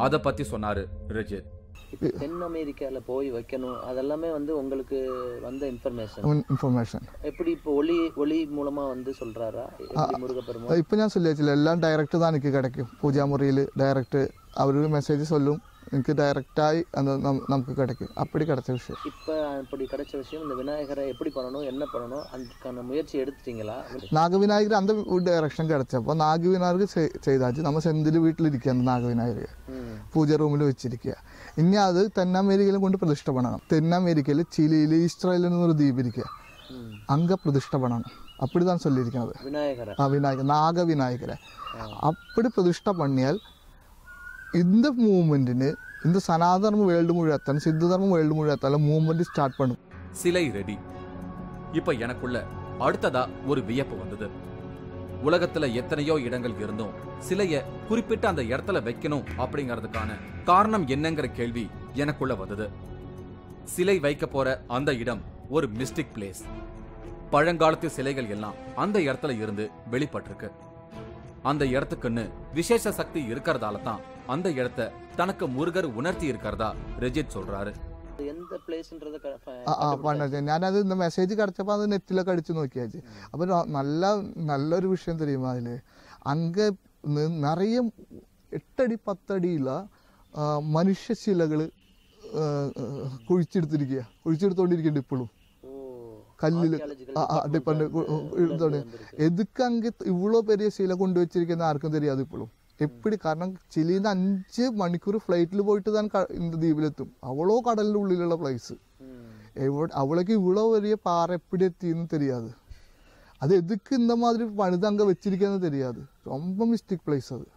அதை பத்தி சொன்னாரு ரிஜித்.
இப்போ தென் அமெரிக்காவில் போய் வைக்கணும் அதெல்லாமே வந்து உங்களுக்கு வந்த இன்ஃபர்மேஷன் எப்படி இப்போ ஒளி மூலமா வந்து சொல்றாரா முருகப்பெருமான்?
இப்போ ഞാൻ சொல்லியாச்சுல எல்லாம் டைரக்ட் தான் எனக்கு கிடைக்கும். பூஜா முறையில் டைரக்ட் அவருக்கு மெசேஜ் சொல்லும், எனக்கு டைரக்டாகி அந்த நமக்கு கிடைக்கும். அப்படி கிடைச்ச விஷயம்.
இப்போ அப்படி கிடைச்ச விஷயம் இந்த விநாயகரை எப்படி பண்ணணும் என்ன பண்ணணும் அதுக்கான முயற்சி எடுத்துட்டீங்களா?
നാഗവിനായകർ அந்த டைரக்ஷன் கிடைச்சപ്പോൾ നാഗവിനായകർ ചെയ്താச்சு. നമ്മൾ സെന്തിൽ വീട്ടിലിരിക്കുക அந்த നാഗവിനായകർ പൂജ റൂമിൽ വെച്ചിരിക്കുക. ഇനി അത് തെന്നമേരിക്കയിലും കൊണ്ട് പ്രതിഷ്ഠ പണണം. തെന്നമേരിക്കയിൽ ചിലിയിൽ ഇസ്രായേലിൽ നിന്നൊരു ദ്വീപ് ഇരിക്കുക, அங்கே பிரதிஷ்டை பண்ணணும். அப்படி தான் சொல்லியிருக்கிறது விநாயகர் நாகவிநாயகரை. அப்படி பிரதிஷ்டை பண்ணியால் இந்த மூவ்மெண்ட்டிന് இந்த சனாதனம் வேர்ல்டு முழுவத்தாலும் சித்த தர்மம் வேர்ல்டு முழுவத்தாலும் மூவ்மெண்ட் ஸ்டார்ட் பண்ணும்.
சிலை ரெடி. இப்ப எனக்குள்ள அடுத்ததா ஒரு வியப்பு வந்தது. உலகத்துல எத்தனையோ இடங்கள் இருந்தும் சிலைய குறிப்பிட்ட அந்த இடத்துல வைக்கணும் அப்படிங்கறதுக்கான காரணம் என்னங்கிற கேள்வி எனக்குள்ள வந்தது. சிலை வைக்க போற அந்த இடம் ஒரு மிஸ்டிக் பிளேஸ். பழங்காலத்து சிலைகள் எல்லாம் அந்த இடத்துல இருந்து வெளிப்பட்டிருக்கு. அந்த இடத்துக்குன்னு விசேஷ சக்தி இருக்கிறதால தான் அந்த இடத்தை தனக்கு முருகர் உணர்த்தி இருக்கிறதா ரெஜித் சொல்றாரு.
எந்த பிளேஸ்ன்றத
பண்ணது ഞാനത് இந்த மெசேஜ் கிடைச்சப்போ அது நெட்டிலൊക്കെ அடிச்சு നോക്കിயாச்சு. அப்போ நல்லொரு விஷயம் தெரியுமா அதில், அங்கே நிறைய 8 അടി 10 അടിയുള്ള മനുഷ്യ ശിലകൾ കുഴിച്ചെടുത്തോണ്ടിരിക്കുന്നുണ്ട് ഇപ്പോഴും കല്ലില് ഡിപ്പെൻഡ്. എതുക്ക് அங்கே இவ்வளோ பெரிய சிலை கொண்டு வச்சிருக்கிறது யாருக்கும் தெரியாது இப்பளும். எப்படி காரணம் சிலின்னு 5 മണിക്കൂർ ഫ്ലൈറ്റിൽ പോയിട്ട് தான் இந்த ദ്വീപിലെത്തും. அவ்வளோ கடலில் உள்ளிലുള്ള பிளேஸ். அவளுக்கு இவ்வளோ பெரிய பாறை எப்படி எத்தின்னு தெரியாது. அது எதுக்கு இந்த மாதிரி பணிது அங்கே வச்சிருக்கிறது தெரியாது. ரொம்ப மிஸ்டிக் பிளேஸ் அது.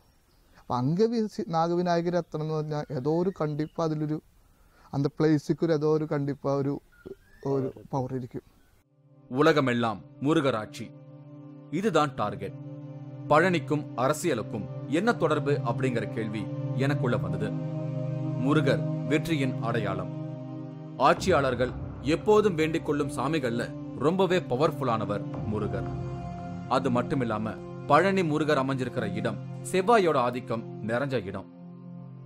അപ്പം அங்கே നാഗവിനായകർ എത്തണം എന്ന് പറഞ്ഞാൽ ഏതോ ഒരു കണ്ടിപ്പാ അതിലൊരു அந்த பிளேஸுக்கு ஏதோ ஒரு கண்டிப்பா ஒரு பவர் இருக்கும்.
உலகமெல்லாம் முருகராட்சி, இதுதான் டார்கெட். பழனிக்கும் அரசியலுக்கும் என்ன தொடர்பு அப்படிங்கிற கேள்வி எனக்குள்ள வந்தது. முருகர் வெற்றியின் அடையாளம். ஆட்சியாளர்கள் எப்போதும் வேண்டிக் கொள்ளும் சாமிகள்ல ரொம்பவே பவர்ஃபுல்லானவர் முருகர். அது மட்டுமில்லாம பழனி முருகர் அமைஞ்சிருக்கிற இடம் செவ்வாயோட ஆதிக்கம் நிறைஞ்ச இடம்.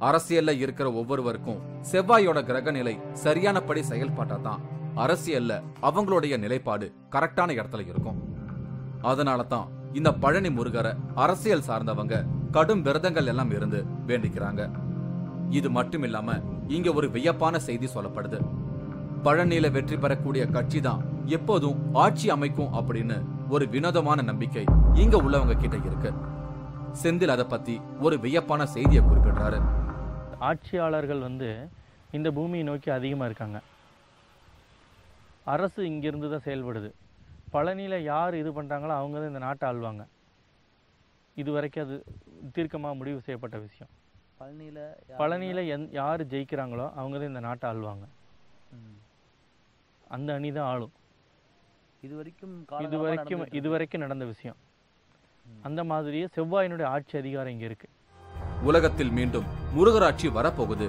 அரசியல்ல இருக்கிற ஒவ்வொருவருக்கும் செவ்வாயோட கிரக நிலை சரியானபடி செயல்பட்டா தான் அரசியல்ல அவங்களுடைய நிலைப்பாடு கரெக்டான இடத்துல இருக்கும். அதனால தான் இந்த பழனி முருகரை அரசியல் சார்ந்தவங்க கடும் விரதங்கள் எல்லாம் இருந்து வேண்டிக்கிறாங்க. இது மட்டும் இல்லாம இங்க ஒரு வியப்பான செய்தி சொல்லப்படுது. பழனியில வெற்றி பெறக்கூடிய கட்சி தான் எப்போதும் ஆட்சி அமைக்கும் அப்படின்னு ஒரு வினோதமான நம்பிக்கை இங்க உள்ளவங்க கிட்ட இருக்கு. செந்தில் அதை பத்தி ஒரு வியப்பான செய்தியை குறிப்பிடுறாரு.
ஆட்சியாளர்கள் இந்த பூமியை நோக்கி அதிகமாக இருக்காங்க. அரசு இங்கிருந்து தான் செயல்படுது. பழனியில் யார் இது பண்ணுறாங்களோ அவங்க தான் இந்த நாட்டை ஆள்வாங்க. இது வரைக்கும் அது தீர்க்கமாக முடிவு செய்யப்பட்ட விஷயம். பழனியில் யார் ஜெயிக்கிறாங்களோ அவங்க தான் இந்த நாட்டை ஆள்வாங்க. அந்த அணி தான் ஆளும். இது வரைக்கும் நடந்த விஷயம். அந்த மாதிரியே செவ்வாயினுடைய ஆட்சி அதிகாரம் இங்கே இருக்கு.
உலகத்தில் மீண்டும் முருகராட்சி வரப்போகுது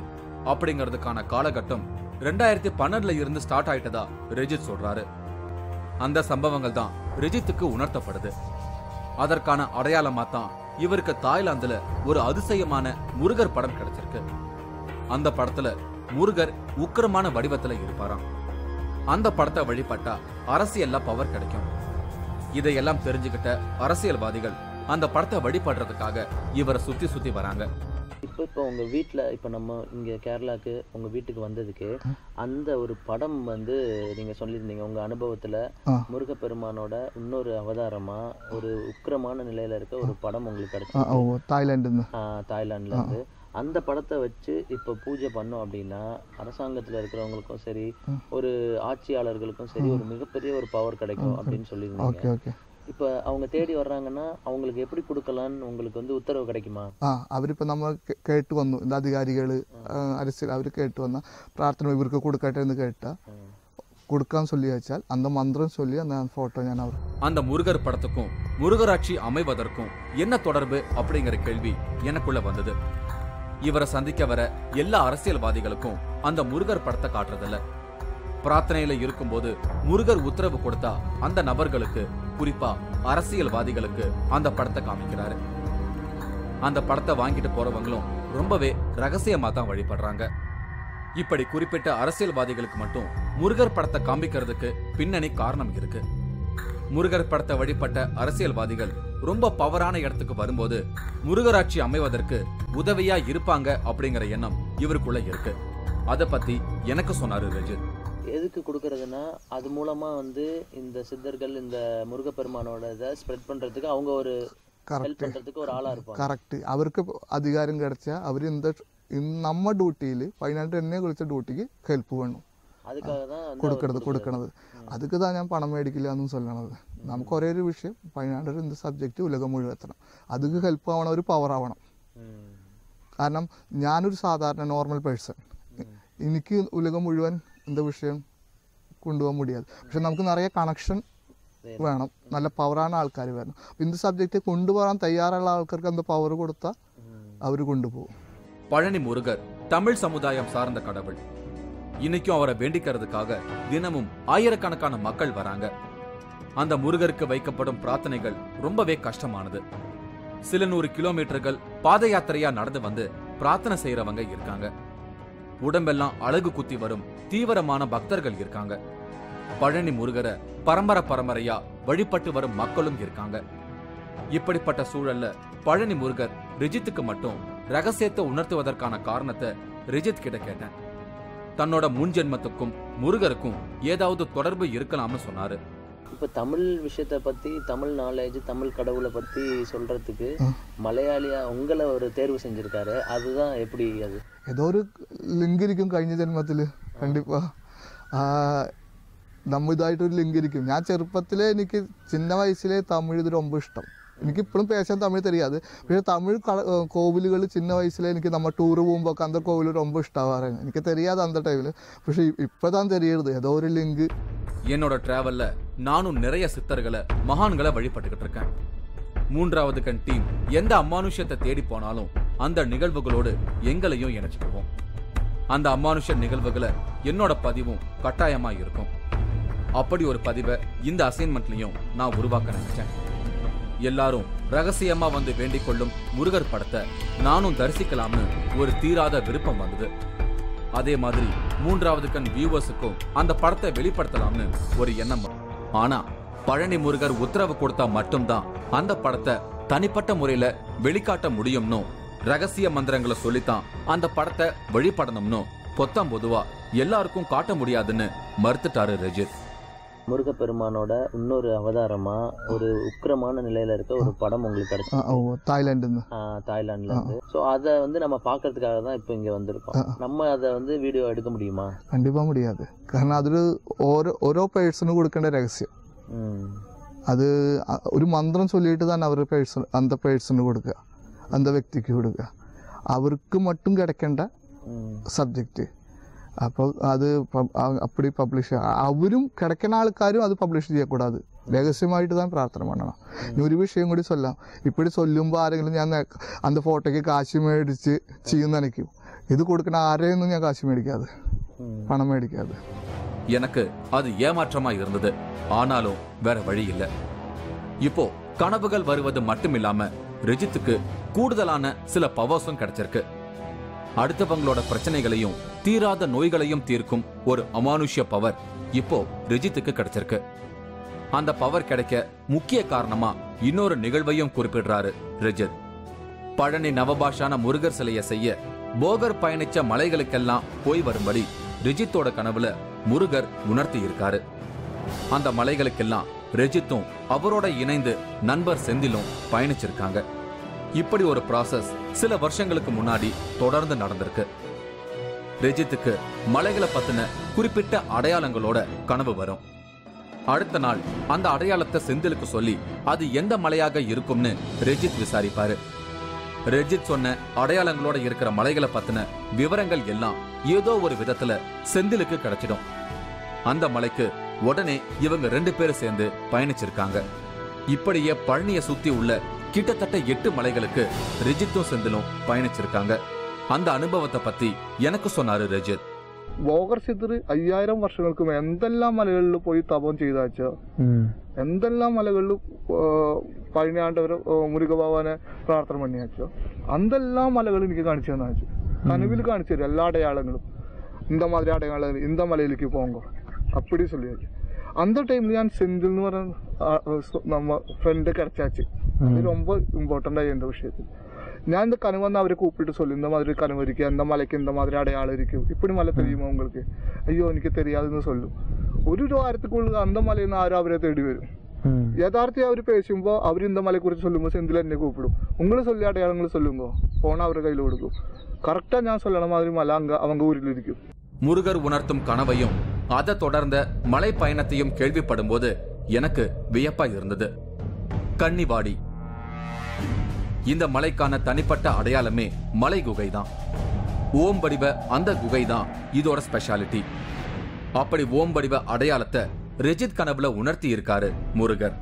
அப்படிங்கிறதுக்கான காலகட்டம் 2012ல இருந்து ஸ்டார்ட் ஆயிட்டதா ரெஜித் சொல்றாரு. அந்த சம்பவங்கள் தான் ரெஜித்துக்கு உணர்த்தப்படுது. அதற்கான அடையாளமா தான் இவருக்கு தாய்லாந்துல ஒரு அதிசயமான முருகர் படம் கிடைச்சிருக்கு. அந்த படத்துல முருகர் உக்கிரமான வடிவத்துல இருப்பாராம். அந்த படத்தை வழிபட்டா அரசியல்ல பவர் கிடைக்கும். இதையெல்லாம் தெரிஞ்சுக்கிட்ட அரசியல்வாதிகள் அந்த படத்தை வழிபடுறதுக்காக இவரை சுத்தி வராங்க.
இப்போ உங்க வீட்டில் இப்போ நம்ம இங்கே கேரளாவுக்கு உங்க வீட்டுக்கு வந்ததுக்கு அந்த ஒரு படம் நீங்க சொல்லியிருந்தீங்க உங்க அனுபவத்துல முருகப்பெருமானோட இன்னொரு அவதாரமா ஒரு உக்கிரமான நிலையில இருக்க ஒரு படம் உங்களுக்கு கிடைச்சு தாய்லாந்துல இருந்து. அந்த படத்தை வச்சு இப்போ பூஜை பண்ணோம் அப்படின்னா அரசாங்கத்தில் இருக்கிறவங்களுக்கும் சரி ஒரு ஆட்சியாளர்களுக்கும் சரி ஒரு மிகப்பெரிய ஒரு பவர் கிடைக்கும் அப்படின்னு சொல்லியிருந்தீங்க. இப்போ அவங்க தேடி வர்றாங்கன்னா அவங்களுக்கு எப்படி கொடுக்கலான்னு உங்களுக்கு உத்தரவு கிடைக்குமா?
അവരിപ്പോൾ നമ്മൾ കേട്ട് വന്നു, இந்த அதிகாரிகள் அரசியல் അവർ கேட்டு வந்தால் പ്രാർത്ഥന ഇവർക്ക് കൊടുക്കട്ടെ എന്ന് கேட்டால் கொடுக்கான்னு சொல்லி வச்சால் அந்த மந்திரம் சொல்லி அந்த ஃபோட்டோ ഞാൻ அவர்.
அந்த முருகர் படத்துக்கும் முருகராட்சி அமைவதற்கும் என்ன தொடர்பு அப்படிங்கிற கேள்வி எனக்குள்ள வந்தது. இவரை சந்திக்க வர எல்லா அரசியல்வாதிகளுக்கும் அந்த முருகர் படத்தை காட்டுறதில்ல. பிரார்த்தனையில இருக்கும்போது முருகர் உத்தரவு கொடுத்தா அந்த நபர்களுக்கு குறிப்பா அரசியல்வாதிகளுக்கு அந்த படத்தை காமிக்கிறாரு. அந்த படத்தை வாங்கிட்டு போறவங்களும் ரொம்பவே ரகசியமா தான் வழிபடுறாங்க. இப்படி குறிப்பிட்ட அரசியல்வாதிகளுக்கு மட்டும் முருகர் படத்தை காண்பிக்கிறதுக்கு பின்னணி காரணம் இருக்கு. முருகர் படத்தை வழிபட்ட அரசியல்வாதிகள் ரொம்ப பவரான இடத்துக்கு வரும்போது முருகராட்சி அமைவதற்கு உதவியா இருப்பாங்க அப்படிங்கிற எண்ணம் இவருக்குள்ள இருக்கு. அத பத்தி எனக்கு சொன்னாரு ரஜித்.
எதுக்கு கொடுக்கறதுன்னா அது மூலமா வந்து இந்த சித்தர்கள் இந்த முருகப்பெருமானோட இதை ஸ்ப்ரெட் பண்றதுக்கு அவங்க ஒரு ஹெல்ப் பண்றதுக்கு ஒரு ஆளா இருப்பாங்க.
കറക്റ്റ് അവർക്ക് അധികാരം കിടച്ചാൽ അവർ നമ്മ ഡ്യൂട്ടിയിൽ വയനാട്ടിൽ എന്നെ കുറിച്ച ഡ്യൂട്ടിക്ക് ഹെൽപ്പ് വേണം കൊടുക്കണത്. அதுக்கு தான் ഞാൻ പണം മേടിക്കില്ല എന്നും சொல்லണത്. നമുക്ക് ഒരേ ഒരു വിഷയം വയനാട്ടിൽ இந்த സബ്ജക്റ്റ് ഉലകം മുഴുവൻ എത്തണം. அதுக்கு ഹെൽപ്പ് ആവണം, ഒരു പവർ ആവണം. കാരണം ഞാനൊരു സാധാരണ നോർമൽ പേഴ്സൺ, എനിക്ക് ഉലകം മുഴുവൻ இந்த விஷயம் കൊണ്ടുപോകാൻ முடியாது. പക്ഷെ നമുക്ക് നിറയെ കണക്ഷൻ വേണം, നല്ല പവറാன ആൾക്കാർ വേണം. இந்த സബ്ജക്റ്റ് കൊണ്ടുപോകാൻ തയ്യാറുള്ള ആൾക്കാർക്ക് அந்த പവർ കൊടുത്താൽ അവർ കൊണ്ടുപോകും.
பழனி முருகர் தமிழ் சமுதாயம் சார்ந்த கடவுள். இன்னைக்கும் அவரை வேண்டிக்கிறதுக்காக தினமும் ஆயிரக்கணக்கான மக்கள் வராங்க. அந்த முருகருக்கு வைக்கப்படும் பிரார்த்தனைகள் ரொம்பவே கஷ்டமானது. சில 100 கிலோமீட்டர்கள் பாத யாத்திரையா நடந்து வந்து பிரார்த்தனை செய்யறவங்க இருக்காங்க. உடம்பெல்லாம் அழகு குத்தி வரும் தீவிரமான பக்தர்கள் இருக்காங்க. பழனி முருகரை பரம்பரையா வழிபட்டு வரும் மக்களும் இருக்காங்க. இப்படிப்பட்ட சூழல்ல பழனி முருகர் ரிஜித்துக்கு மட்டும் ரகசியத்தை உணர்த்துவதற்கான காரணத்தை ரிஜித் கிட்ட கேட்டேன். தன்னோட முன்ஜென்மத்துக்கும் முருகருக்கும் ஏதாவது தொடர்பு இருக்கலாம்னு சொன்னாரு.
இப்ப தமிழ் விஷயத்தை பத்தி, தமிழ் நாலேஜ், தமிழ் கடவுளை பத்தி சொல்றதுக்கு மலையாளியா உங்களை ஒரு தேர்வு செஞ்சிருக்காரு. அதுதான் எப்படி? அது
ஏதோ ஒரு லிங்க் இருக்கும் കഴിഞ്ഞ ജന്മത്തിൽ കണ്ടിപ്പാ നമ്മ ഇതായിട്ടൊരു ലിങ്ക് ഇരിക്കും. ഞാൻ ചെറുപ്പത്തിലെ എനിക്ക് ചിന്ന വയസ്സിലെ തമിഴ് ഇത് ரொம்ப ഇഷ്ടം. എനിക്കിപ്പോഴും പേശാൻ തമിഴ് தெரியாது. പക്ഷേ തമിഴ് കോവിലുകൾ ചിന്ന വയസ്സിലെ എനിക്ക് நம்ம ടൂർ പോകുമ്പോൾ அந்த கோவில் ரொம்ப இஷ்டவாரங்க. எனக்கு தெரியாது அந்த டைமில். പക്ഷേ இப்போதான் தெரியுது ஏதோ ஒரு லிங்க்.
என்னோட டிராவல்ல நானும் நிறைய சித்தர்களை மகான்களை வழிபட்டுக்கிட்டு இருக்கேன். 3வது கண் டீம் எந்த அமானுஷ்யத்தை தேடி போனாலும் அந்த நிகழ்வுகளோடு எங்களையும் இணைச்சிக்குவோம். அந்த அமானுஷ்ய நிகழ்வுகளை என்னோட பதிவும் கட்டாயமா இருக்கும். அப்படி ஒரு பதிவை இந்த அசைன்மெண்ட்லயும் நான் உருவாக்க நினைச்சேன். எல்லாரும் ரகசியமா வந்து வேண்டிக் கொள்ளும் முருகர் படத்தை நானும் தரிசிக்கலாம்னு ஒரு தீராத விருப்பம் வந்தது. அதே மாதிரி 3வது கண் வியூவர்ஸுக்கும் அந்த படத்தை வெளிப்படுத்தலாம்னு ஒரு எண்ணம். ஆனா பழனி முருகர் உத்தரவு கொடுத்தா மட்டும்தான் அந்த படத்தை தனிப்பட்ட முறையில வெளிக்காட்ட முடியும்னு, ரகசிய மந்திரங்களை சொல்லித்தான் அந்த படத்தை வழிபடணும்னு பொத்தாம் பொதுவா எல்லாருக்கும் காட்ட முடியாதுன்னு மறுத்துட்டாரு ரஜித்.
முருகப்பெருமானோட இன்னொரு அவதாரமா ஒரு உக்கிரமான நிலையில இருக்க ஒரு படம் உங்களுக்கு கிடைச்சு தாய்லாந்துல இருந்து. சோ அத வந்து நம்ம பாக்குறதுக்காக தான் இப்ப இங்க வந்திருக்கோம். நம்ம அத வந்து வீடியோ எடுக்க முடியுமா?
கண்டிப்பா முடியாது. കാരണം അതൊരു ഓരോ പേഴ്സണ് കൊടുക്കേണ്ട രഹസ്യം. അത് ഒരു മന്ത്രം ചൊല്ലിയിട്ട് തന്നെ അവർ அந்த പേഴ്സണ് കൊടുക്കുക, அந்த വ്യക്തിക്ക് കൊടുക്കുക. അവർക്ക് மட்டுം കിടക്കേണ്ട സബ്ജക്റ്റ്. അപ്പോൾ അത് அப்படி பப்ளிஷ் அவரும் கிடைக்கிற ஆளுக்காரும் அது பப்ளிஷ் செய்யக்கூடாது. രഹസ്യമായിട്ട് தான் പ്രാർത്ഥന பண்ணணும். ഇനി ഒരു വിഷയം കൂടി ചൊല്ലാം. இப்படி சொல்லுമ്പോൾ ആരെങ്കിലും ഞാൻ அந்த ഫോട്ടോയ്ക്ക് കാശ് മേടിച്ച് ചെയ്യുന്ന നിனைக்கும். ഇത് കൊടുക്കുന്ന ആരെയൊന്നും ഞാൻ കാശ് മേടിക്കാது, பணம் മേടിக்காது.
எனக்கு அது ஏமாற்றமா இருந்தது. ஆனாலும் வேற வழி இல்ல. இப்போ கனவுகள் வருவது மட்டும் இல்லாம ரிஜித்துக்கு கூடுதலான சில பவர்ஸும் கிடைச்சிருக்கு. அடுத்தவங்களோட பிரச்சனைகளையும் தீராத நோய்களையும் தீர்க்கும் ஒரு அமானுஷ்ய பவர் இப்போ ரிஜித்துக்கு கிடைச்சிருக்கு. அந்த பவர் கிடைக்க முக்கிய காரணமா இன்னொரு நிகழ்வையும் குறிப்பிடுறாரு ரிஜித். பழனி நவபாஷான முருகர் சிலையை செய்ய போகர் பயணிச்ச மலைகளுக்கெல்லாம் போய் வரும்படி ரிஜித்தோட கனவுல முருகர் உணர்த்தி இருக்காரு. அந்த மலைகளுக்கெல்லாம் ரிஜித்தும் அவரோட இணைந்து நண்பர் செந்திலும் பயணிச்சிருக்காங்க. இப்படி ஒரு ப்ராசஸ் சில வருஷங்களுக்கு முன்னாடி தொடர்ந்து நடந்திருக்கு. ரிஜித்துக்கு மலைகளை பத்தின குறிப்பிட்ட அடையாளங்களோட கனவு வரும். அடுத்த நாள் அந்த அடையாளத்தை செந்திலுக்கு சொல்லி அது எந்த மலையாக இருக்கும்னு ரிஜித் விசாரிப்பாரு. ரிஜித் சொன்ன அடையாளங்களோட இருக்கிற மலைகளை பத்தின விவரங்கள் எல்லாம் ஏதோ ஒரு விதத்துல செந்திலுக்கு கிடைச்சிடும். அந்த மலைக்கு உடனே இவங்க 2 பேரும் சேர்ந்து பயணிச்சிருக்காங்க. இப்படியே பழனியை சுத்தி உள்ள கிட்டத்தட்ட 8 மலைகளுக்கு ரிஜித்தும் செந்திலும் பயணிச்சிருக்காங்க. அந்த அனுபவத்தை பத்தி எனக்கு சொன்னாரு രജിത്.
ബോഗർ സിദ്ധർ 5000 വർഷങ്ങൾക്ക് മുമ്പ് എന്തെല്ലാം മലകളിൽ പോയി തപം ചെയ്താച്ചോ, എന്തെല്ലാം മലകളിൽ പഴനിയാണ്ടവർ മുരുകഭഗവാനെ പ്രാർത്ഥന പണിയാച്ചോ, അന്തെല്ലാം മലകൾ എനിക്ക് കാണിച്ചു തന്നാച്ചു. കനവിൽ കാണിച്ചു തരും എല്ലാ അടയാളങ്ങളും. இந்த மாதிரி அடையாளம் இந்த மலையிலுக்கு போங்க அப்படி சொல்லியாச்சு. அந்த டைம்ல ഞാൻ செந்தில்னு நம்ம ஃப்ரெண்டு கிடைச்சாச்சு. அது ரொம்ப இம்பார்ட்டண்டா இந்த விஷயத்தில் ഞാൻ இந்த கனவு அவரை கூப்பிட்டு சொல்லி இந்த மாதிரி கனவு இருக்கு, அந்த மலைக்கு இந்த மாதிரி அடையாளம் இருக்கு, இப்படி மலை தெரியுமா உங்களுக்கு? ஐயோ எனக்கு தெரியாதுன்னு சொல்லும். ஒரு வாரத்துக்குள்ள அந்த மலையிന്ന് ആരും അവരെ தேடி வரும். யதார்த்தம் அவர் பேசும்போ அவர் இந்த மலை குறித்து சொல்லும்போது செந்தில் என்னை கூப்பிடும். உங்களை சொல்லி அடையாளங்களை சொல்லுங்க, போனா அவரை கையில் கொடுக்கும். கரெக்டா ഞാൻ சொல்லன மாதிரி மலை அங்க அவங்க ஊரில் இருக்கும்.
முருகர் உணர்த்தும் கனவையும் அதை தொடர்ந்த மலை பயணத்தையும் கேள்விப்படும் போது எனக்கு வியப்பா இருந்தது. கன்னிவாடி, இந்த மலைக்கான தனிப்பட்ட அடையாளமே மலை குகை தான். ஓம் வடிவ அந்த குகை தான் இதோட ஸ்பெஷாலிட்டி. அப்படி ஓம் வடிவ அடையாளத்தை ரெஜித் கனவுல உணர்த்தி இருக்காரு முருகர்.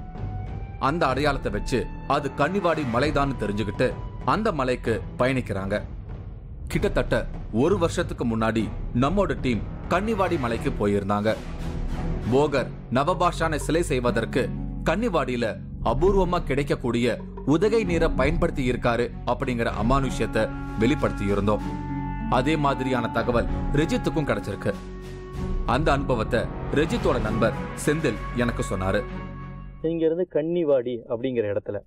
அந்த அடையாளத்தை வச்சு அது கன்னிவாடி மலைதான் தெரிஞ்சுக்கிட்டு அந்த மலைக்கு பயணிக்கிறாங்க. கிட்டத்தட்ட ஒரு வருஷத்துக்கு முன்னாடி நம்மோட டீம் கன்னிவாடி மலைக்கு போயிருந்தாங்க. போகர் நவபாஷான சிலை செய்வதற்கு கன்னிவாடியில அபூர்வமா கிடைக்கக்கூடிய உதகை நீரை பயன்படுத்தி இருக்காரு அப்படிங்கிற அமானுஷ்யத்தை வெளிப்படுத்தி இருந்தோம். அதே மாதிரியான தகவல் ரெஜித்துக்கும் கிடைச்சிருக்கு. அந்த அனுபவத்தை ரெஜித்தோட நண்பர் செந்தில் எனக்கு சொன்னாரு.
இங்க இருந்து கன்னிவாடி அப்படிங்கிற இடத்துல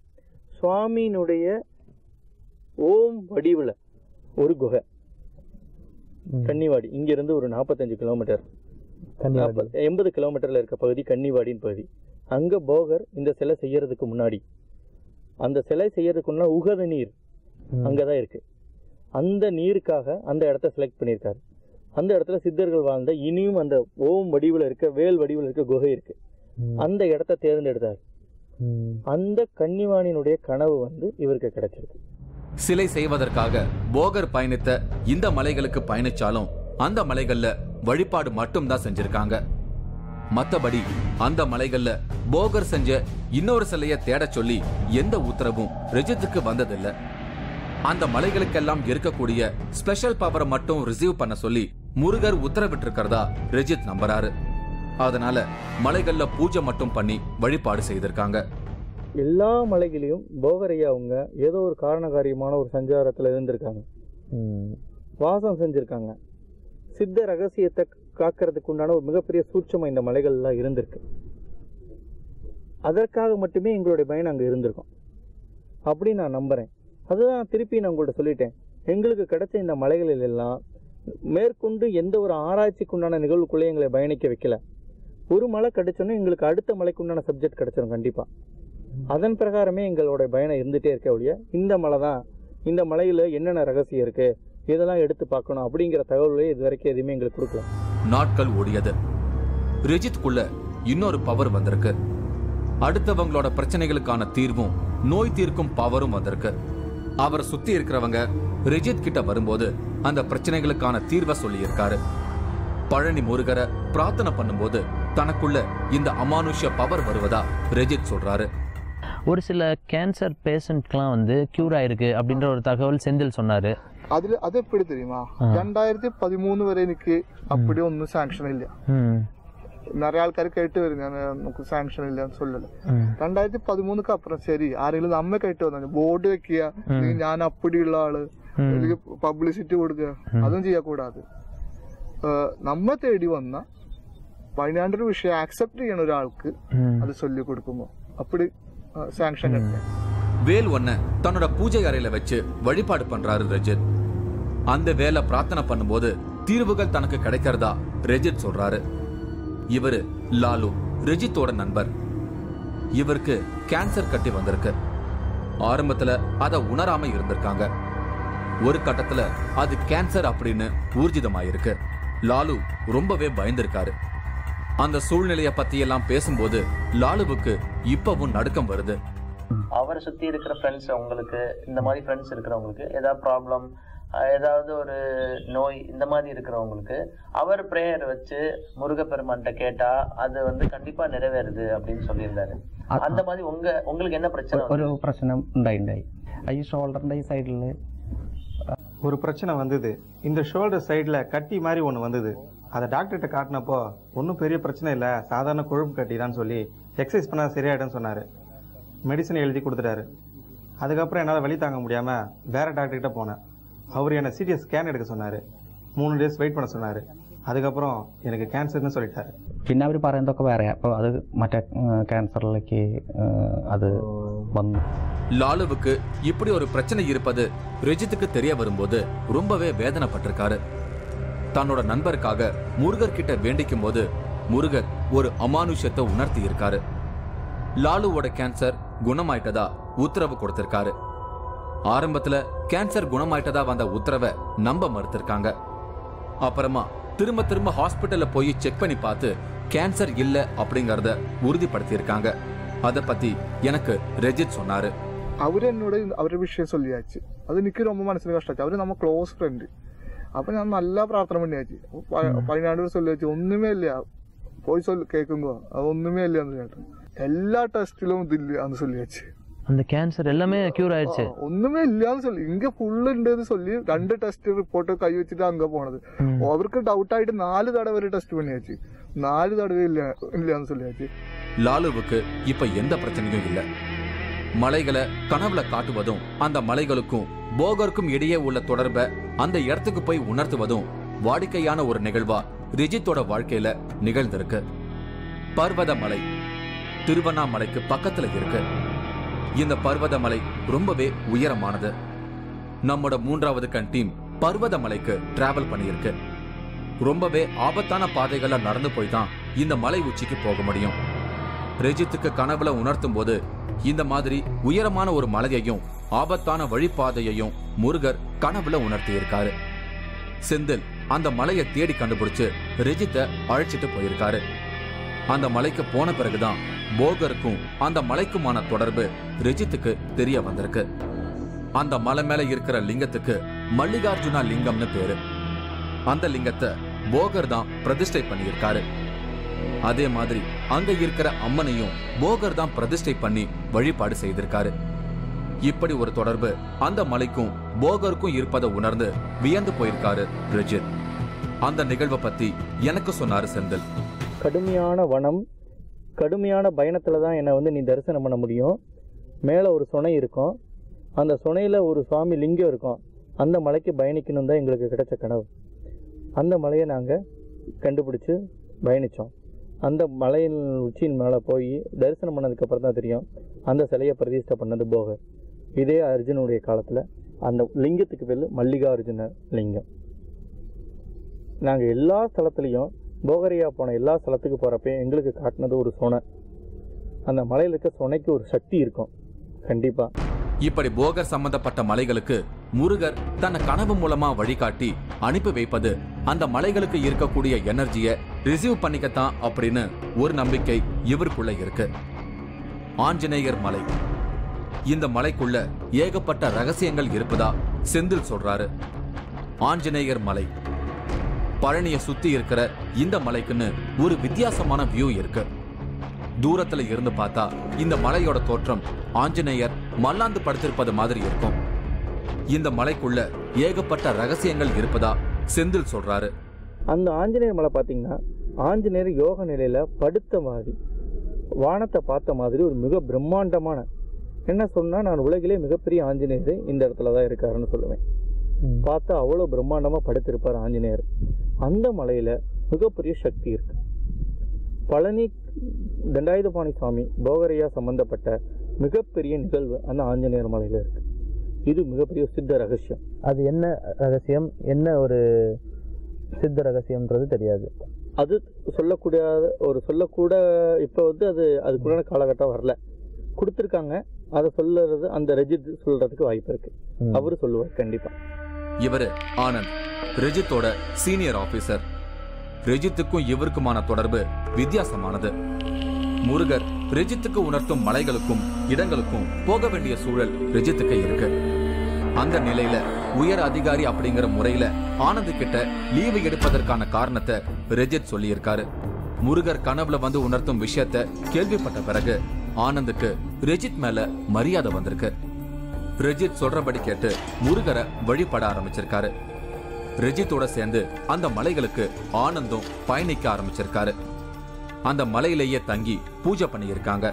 சுவாமியினுடைய ஓம் வடிவுல ஒரு குகை. கன்னிவாடி இங்க இருந்து ஒரு 45 கிலோமீட்டர் 80 கிலோமீட்டர்ல இருக்க பகுதி கன்னிவாடின்னு பகுதி. அங்க போகர் இந்த சிலை செய்யறதுக்கு முன்னாடி, அந்த சிலை செய்யறதுக்கு முன்னாடி உகத நீர் அங்கதான் இருக்கு. அந்த நீருக்காக அந்த இடத்த செலக்ட் பண்ணியிருக்காரு. அந்த இடத்துல சித்தர்கள் வாழ்ந்த இனியும் அந்த ஓம் வடிவில் இருக்க வேல் வடிவில் இருக்க குகை இருக்கு. அந்த இடத்த தேர்ந்தெடுத்தார். அந்த கன்னிவாணியினுடைய கனவு இவருக்கு கிடைச்சிருக்கு.
சிலை செய்வதற்காக போகர் பயணித்த இந்த மலைகளுக்கு பயணிச்சாலும் அந்த மலைகள்ல வழிபாடு மட்டும் தான் செஞ்சிருக்காங்க. மத்தபடி அந்த மலைகள்ல போகர் செஞ்ச இன்னொரு சிலையை தேட சொல்லி எந்த உத்தரவும் ரெஜித்துக்கு வந்ததில்லை. அந்த மலைகளுக்கெல்லாம் இருக்கக்கூடிய ஸ்பெஷல் பவரை மட்டும் ரிசீவ் பண்ண சொல்லி முருகர் உத்தரவிட்டு இருக்கிறதா ரெஜித் நம்புறாரு. அதனால மலைகள்ல பூஜை மட்டும் பண்ணி வழிபாடு செய்திருக்காங்க.
எல்லா மலைகளையும் போகரையா அவங்க ஏதோ ஒரு காரணகாரியமான ஒரு சஞ்சாரத்துல இருந்திருக்காங்க, வாசம் செஞ்சிருக்காங்க. சித்த ரகசியத்தை காக்கிறதுக்கு உண்டான ஒரு மிகப்பெரிய சூட்சமா இந்த மலைகள்லாம் இருந்திருக்கு. அதற்காக மட்டுமே எங்களுடைய பயன் அங்க இருந்திருக்கும் அப்படின்னு நான் நம்புறேன். அதுதான் திருப்பி நான் உங்கள்கிட்ட சொல்லிட்டேன். எங்களுக்கு கிடைச்ச இந்த மலைகளில் எல்லாம் மேற்கொண்டு எந்த ஒரு ஆராய்ச்சிக்குண்டான நிகழ்வுக்குள்ளே எங்களை பயணிக்க வைக்கல. ஒரு மலை கிடைச்சோன்னா எங்களுக்கு அடுத்த மலைக்குண்டான சப்ஜெக்ட் கிடைச்சிடும் கண்டிப்பா. அதன் பிரகாரமே எங்களோட பயணம் இருந்துட்டே இருக்க ஒழிய இந்த மலை தான், இந்த மலையில என்னென்ன ரகசியம் இருக்கு, இதெல்லாம் எடுத்து பார்க்கணும் அப்படிங்கிற தகவல்களே இது வரைக்கும் எதுவுமே எங்களுக்கு கொடுக்கல.
நாட்கள் ஓடியது. ரெஜித்குள்ள இன்னொரு பவர் வந்திருக்கு. அடுத்தவங்களோட பிரச்சனைகளுக்கான தீர்வும் நோய் தீர்க்கும் பவரும் வந்திருக்கு. அவரை சுத்தி இருக்கிறவங்க ரெஜித் கிட்ட வரும்போது அந்த பிரச்சனைகளுக்கான தீர்வை சொல்லி இருக்காரு. பழனி முருகரை பிரார்த்தனை பண்ணும்போது தனக்குள்ள இந்த அமானுஷ்ய பவர் வருவதா ரெஜித் சொல்றாரு.
ஒரு சில கேன்சர் பேஷண்ட்லாம் கியூர் ஆயிருக்கு அப்படின்ற ஒரு தகவல் செந்தில் சொன்னாரு.
அது எப்படி தெரியுமா, 2013 வரை எனக்கு அப்படி ஒன்றும் சாங்ஷன் இல்ல. நிறைய ആൾക്കാർ കേട്ട് വരും ഞാൻ നമുക്ക് സാങ്ഷൻ ഇല്ലെന്ന് சொல்லல. 2013 അപ്പുറം ശരി ആരെങ്കിലും നമ്മെ കേട്ട് വന്നു ബോർഡ് വെക്കുക, ഞാൻ അപ്പടിയുള്ള ആള്, പബ്ലിസിറ്റി കൊടുക്കുക, അതും ചെയ്യக்கூடாது. നമ്മെ തേടി വന്ന വയനാട് വിഷയം ആക്സെപ്റ്റ് ചെയ്യണ ഒരാൾക്ക് അത് சொல்லி கொடுக்குமோ அப்படி சாங்ஷன் கிடைக்கும்.
வேல் ஒன்ன தன்னோட பூஜை அறையில வச்சு வழிபாடு பண்றாரு ரெஜித். அந்த வேலை பிரார்த்தனை பண்ணும்போது தீர்வுகள் தனக்கு கிடைக்கிறதா ரெஜித் சொல்றாரு. இவரு லாலு, ரெஜித்தோட நண்பர். இவருக்கு கேன்சர் கட்டி வந்திருக்கு. ஆரம்பத்துல அத உணராம இருந்திருக்காங்க. ஒரு கட்டத்துல அது கேன்சர் அப்படின்னு ஊர்ஜிதமாயிருக்கு. லாலு ரொம்பவே பயந்திருக்காரு. அந்த சூழ்நிலைய பத்தி எல்லாம் பேசும்போது லாலுவுக்கு இப்பவும் நடுக்கம் வருது.
அவரை சுத்தி இருக்கிற ஃப்ரெண்ட்ஸ், அவங்களுக்கு இந்த மாதிரி ஃப்ரெண்ட்ஸ் இருக்கிறவங்களுக்கு ஏதாவது ப்ராப்ளம், ஏதாவது ஒரு நோய் இந்த மாதிரி இருக்கிறவங்களுக்கு அவர் பிரேயர் வச்சு முருகப்பெருமான்கிட்ட கேட்டா அது கண்டிப்பா நிறைவேறுது அப்படின்னு சொல்லியிருந்தாரு. அந்த மாதிரி உங்களுக்கு என்ன பிரச்சனை?
ஒரு பிரச்சனை உண்டாയി ഈ ഷോൾഡറിന്റെ ഈ സൈഡിൽ
ஒரு பிரச்சனை வந்தது. இந்த ஷோல்டர் சைடில் கட்டி மாதிரி ஒன்று வந்தது. அதை டாக்டர்கிட்ட காட்டினப்போ ஒன்றும் பெரிய பிரச்சனை இல்லை, சாதாரண கொழுப்பு கட்டி தான் சொல்லி எக்ஸசைஸ் பண்ணால் சரியாயிடும்னு சொன்னார். மெடிசன் எழுதி கொடுத்துட்டாரு. அதுக்கப்புறம் என்னால் வலி தாங்க முடியாமல் வேறு டாக்டர்கிட்ட போனேன். அவர் என்னை சிடிஎஸ் ஸ்கேன் எடுக்க சொன்னார். 3 days வெயிட் பண்ண சொன்னார். அதுக்கப்புறம் எனக்கு கேன்சர்னு சொல்லிட்டாரு.
പിന്നെ അവർ പറയുന്നതൊക്കെ വേറെ. അപ്പോൾ അത് മറ്റേ ക്യാൻസറിലേക്ക് அது வந்து
லாலுவுக்கு இப்படி ஒரு பிரச்சனை இருப்பது ரெஜித்துக்கு தெரிய வரும்போது ரொம்பவே வேதனைப்பட்டிருக்காரு. தன்னோட நண்பருக்காக முருகர் கிட்ட வேண்டிக்கும் போது முருகர் ஒரு அமானுஷ்யத்தை உணர்த்தி இருக்காரு. லாலுவோட கேன்சர் குணமாயிட்டதா உத்தரவு கொடுத்திருக்காரு. ஆரம்பத்துல கேன்சர் குணமாயிட்டதா வந்த உத்தரவை நம்ப மறுத்திருக்காங்க. அப்புறமா திரும்ப திரும்ப ஹாஸ்பிட்டல்ல போய் செக் பண்ணி பார்த்து கேன்சர் இல்ல அப்படிங்கறத உறுதிப்படுத்தி இருக்காங்க. அத பத்தி எனக்கு ரெஜித் சொன்னாரு.
അവരെന്നോട് അവരുടെ വിഷയം ചൊല്ലിയാச்சு. അത് എനിക്ക് ரொம்ப മനസ്സിന് കഷ്ടാச்சு. അവര് നമ്മ ക്ലോസ് ഫ്രണ്ട്. അപ്പൊ ഞാൻ നല്ല പ്രാർത്ഥന பண்ணியாச்சு. 14 சொல்லியாச்சு. ഒന്നുമേ ഇല്ല. പോയി കേൾക്കുമ്പോ അതൊന്നുമേ ഇല്ല എന്ന് കേട്ടു. எல்லா டெஸ்டிலும் ഇതില്ല എന്ന് சொல்லியாச்சு.
அந்த கேன்சர் எல்லாமே கியூர் ஆயிடுச்சு.
ஒண்ணுமே இல்லன்னு சொல்லி இங்க ஃபுல்லு ഉണ്ടെന്ന് சொல்லி 2 ടെസ്റ്റ് റിപ്പോർട്ട് കൈ വെച്ചിട്ട് അങ്ക പോണത്. അവർക്ക് ഡൗട്ട് ആയിട്ട് 4 தடவை വരെ ടെസ്റ്റ് பண்ணியாச்சு. 4 தடவை இல்லன்னு சொல்லியாச்சு.
லாலுவுக்கு இப்ப எந்த பிரச்சனையும் இல்ல. மலைகளை கனவுல காட்டுவதும் அந்த மலைகளுக்கும் போகருக்கும் இடையே உள்ள தொடர்பை அந்த இடத்துக்கு போய் உணர்த்துவதும் வாடிக்கையான ஒரு நிகழ்வா ரிஜித்தோட வாழ்க்கையில நிகழ்ந்திருக்கு. பர்வத மலை திருவண்ணாமலைக்கு பக்கத்துல இருக்கு. இந்த பர்வத மலை ரொம்பவே உயரமானது. நம்மோட 3வது கண் டீம் பர்வத மலைக்கு டிராவல் பண்ணியிருக்கு. ரொம்பவே ஆபத்தான பாதைகளை நடந்து போய் தான் இந்த மலை உச்சிக்கு போக முடியும். ரெஜித்துக்கு கனவுல உணர்த்தும் போது இந்த மாதிரி உயரமான ஒரு மலையையும் ஆபத்தான வழிபாதையையும் முருகர் கனவுல உணர்த்தி இருக்காரு. செந்தில் அந்த மலையை தேடி கண்டுபிடிச்சு ரெஜித்தை அழைச்சிட்டு போயிருக்காரு. அந்த மலைக்கு போன பிறகுதான் போகருக்கும் அந்த மலைக்குமான தொடர்பு ரெஜித்துக்கு தெரிய வந்திருக்கு. அந்த மலை மேல இருக்கிற லிங்கத்துக்கு மல்லிகார்ஜுனா லிங்கம்னு பேரு. அந்த லிங்கத்தை போகர் தான் பிரதிஷ்டை பண்ணியிருக்காரு. அதே மாதிரி அங்க இருக்கிற அம்மனையும் போகர் தான் பிரதிஷ்டை பண்ணி வழிபாடு செய்திருக்காரு. இப்படி ஒரு தொடர்பு அந்த மலைக்கும் போகருக்கும் இருப்பதை உணர்ந்து வியந்து போயிருக்காரு ரெஜித். அந்த நிகழ்வை பத்தி எனக்கு சொன்னாரு செந்தில்.
கடுமையான வனம், கடுமையான பயணத்துல தான் என்னை நீ தரிசனம் பண்ண முடியும். மேலே ஒரு சுனை இருக்கும். அந்த சுனையில் ஒரு சுவாமி லிங்கம் இருக்கும். அந்த மலைக்கு பயணிக்கணும் தான் எங்களுக்கு கிடைச்ச கனவு. அந்த மலையை நாங்கள் கண்டுபிடிச்சி பயணித்தோம். அந்த மலையின் உச்சியின் மேலே போய் தரிசனம் பண்ணதுக்கப்புறம் தான் தெரியும் அந்த சிலையை பிரதிஷ்டை பண்ணது போகர். இதே அர்ஜுனுடைய காலத்தில் அந்த லிங்கத்துக்கு பேர் மல்லிகார்ஜுன லிங்கம். நாங்கள் எல்லா ஸ்தலத்துலேயும் போகரையா போன எல்லா ஸ்தலத்துக்கு போகிறப்ப எங்களுக்கு காட்டினது ஒரு சொனை. அந்த மலையில் இருக்க சொனைக்கு ஒரு சக்தி இருக்கும் கண்டிப்பாக.
இப்படி போகர் சம்பந்தப்பட்ட மலைகளுக்கு முருகர் தன்னை கனவு மூலமா வழிகாட்டி அனுப்பி வைப்பது அந்த மலைகளுக்கு இருக்கக்கூடிய எனர்ஜியை ரிசீவ் பண்ணிக்கத்தான் அப்படின்னு ஒரு நம்பிக்கை இவருக்குள்ள இருக்கு. ஆஞ்சநேயர் மலை, இந்த மலைக்குள்ள ஏகப்பட்ட ரகசியங்கள் இருப்பதா செந்தில் சொல்றாரு. ஆஞ்சநேயர் மலை, பழனியை சுத்தி இருக்கிற இந்த மலைக்குன்னு ஒரு வித்தியாசமான வியூ இருக்கு. தூரத்துல இருந்து பார்த்தா இந்த மலையோட தோற்றம் ஆஞ்சநேயர் மல்லாந்து படுத்திருப்பது மாதிரி இருக்கும். இந்த மலைக்குள்ள ஏகப்பட்ட ரகசியங்கள் இருப்பதா செந்தில் சொல்றாரு.
அந்த ஆஞ்சநேயர் மலை பார்த்தீங்கன்னா ஆஞ்சநேயர் யோக நிலையில படுத்த மாதிரி வானத்தை பார்த்த மாதிரி ஒரு மிக பிரம்மாண்டமான, என்ன சொன்னா நான் உலகிலே மிகப்பெரிய ஆஞ்சநேயர் இந்த இடத்துல தான் இருக்காருன்னு சொல்லுவேன். பார்த்தா அவ்வளோ பிரம்மாண்டமா படுத்திருப்பார் ஆஞ்சநேயர். அந்த மலையில மிகப்பெரிய சக்தி இருக்கு. பழனி தண்டாயுதபாணி சுவாமி போகரையா சம்பந்தப்பட்ட மிகப்பெரிய நிகழ்வு அந்த ஆஞ்சநேயர் மலையில இருக்கு. இது மிகப்பெரிய சித்த ரகசியம்.
அது என்ன ரகசியம், என்ன ஒரு சித்த ரகசியம்ன்றது தெரியாது.
அது சொல்லக்கூட இப்போ அதுக்குள்ளான காலகட்டம் வரல, கொடுத்துருக்காங்க. அதை சொல்லுறது அந்த ரெஜித் சொல்றதுக்கு வாய்ப்பு இருக்கு. அவரு சொல்லுவார் கண்டிப்பா.
இவரு ஆனந்த், ரெஜித்தோட சீனியர் ஆபீசர். ரெஜித்துக்கும் இவருக்குமான தொடர்பு வித்தியாசமானது. முருகர் ரெஜித்துக்கு உணர்த்தும் மலைகளுக்கும் இடங்களுக்கும் போக வேண்டிய சூழல் ரெஜித்துக்கு இருக்கு. அந்த நிலையில உயர் அதிகாரி அப்படிங்கிற முறையில ஆனந்த் கிட்ட லீவு எடுப்பதற்கான காரணத்தை ரெஜித் சொல்லி இருக்காரு. முருகர் கனவுல வந்து உணர்த்தும் விஷயத்தை கேள்விப்பட்ட பிறகு ஆனந்துக்கு ரெஜித் மேல மரியாதை வந்திருக்கு. ரெஜித் சொல்றபடி கேட்டு முருகரை வழிபட ஆரம்பிச்சிருக்காரு. ரெஜித்தோட சேர்ந்து அந்த மலைகளுக்கு ஆனந்தும் பயணிக்க ஆரம்பிச்சிருக்காரு. அந்த மலையிலேயே தங்கி பூஜை பண்ணியிருக்காங்க.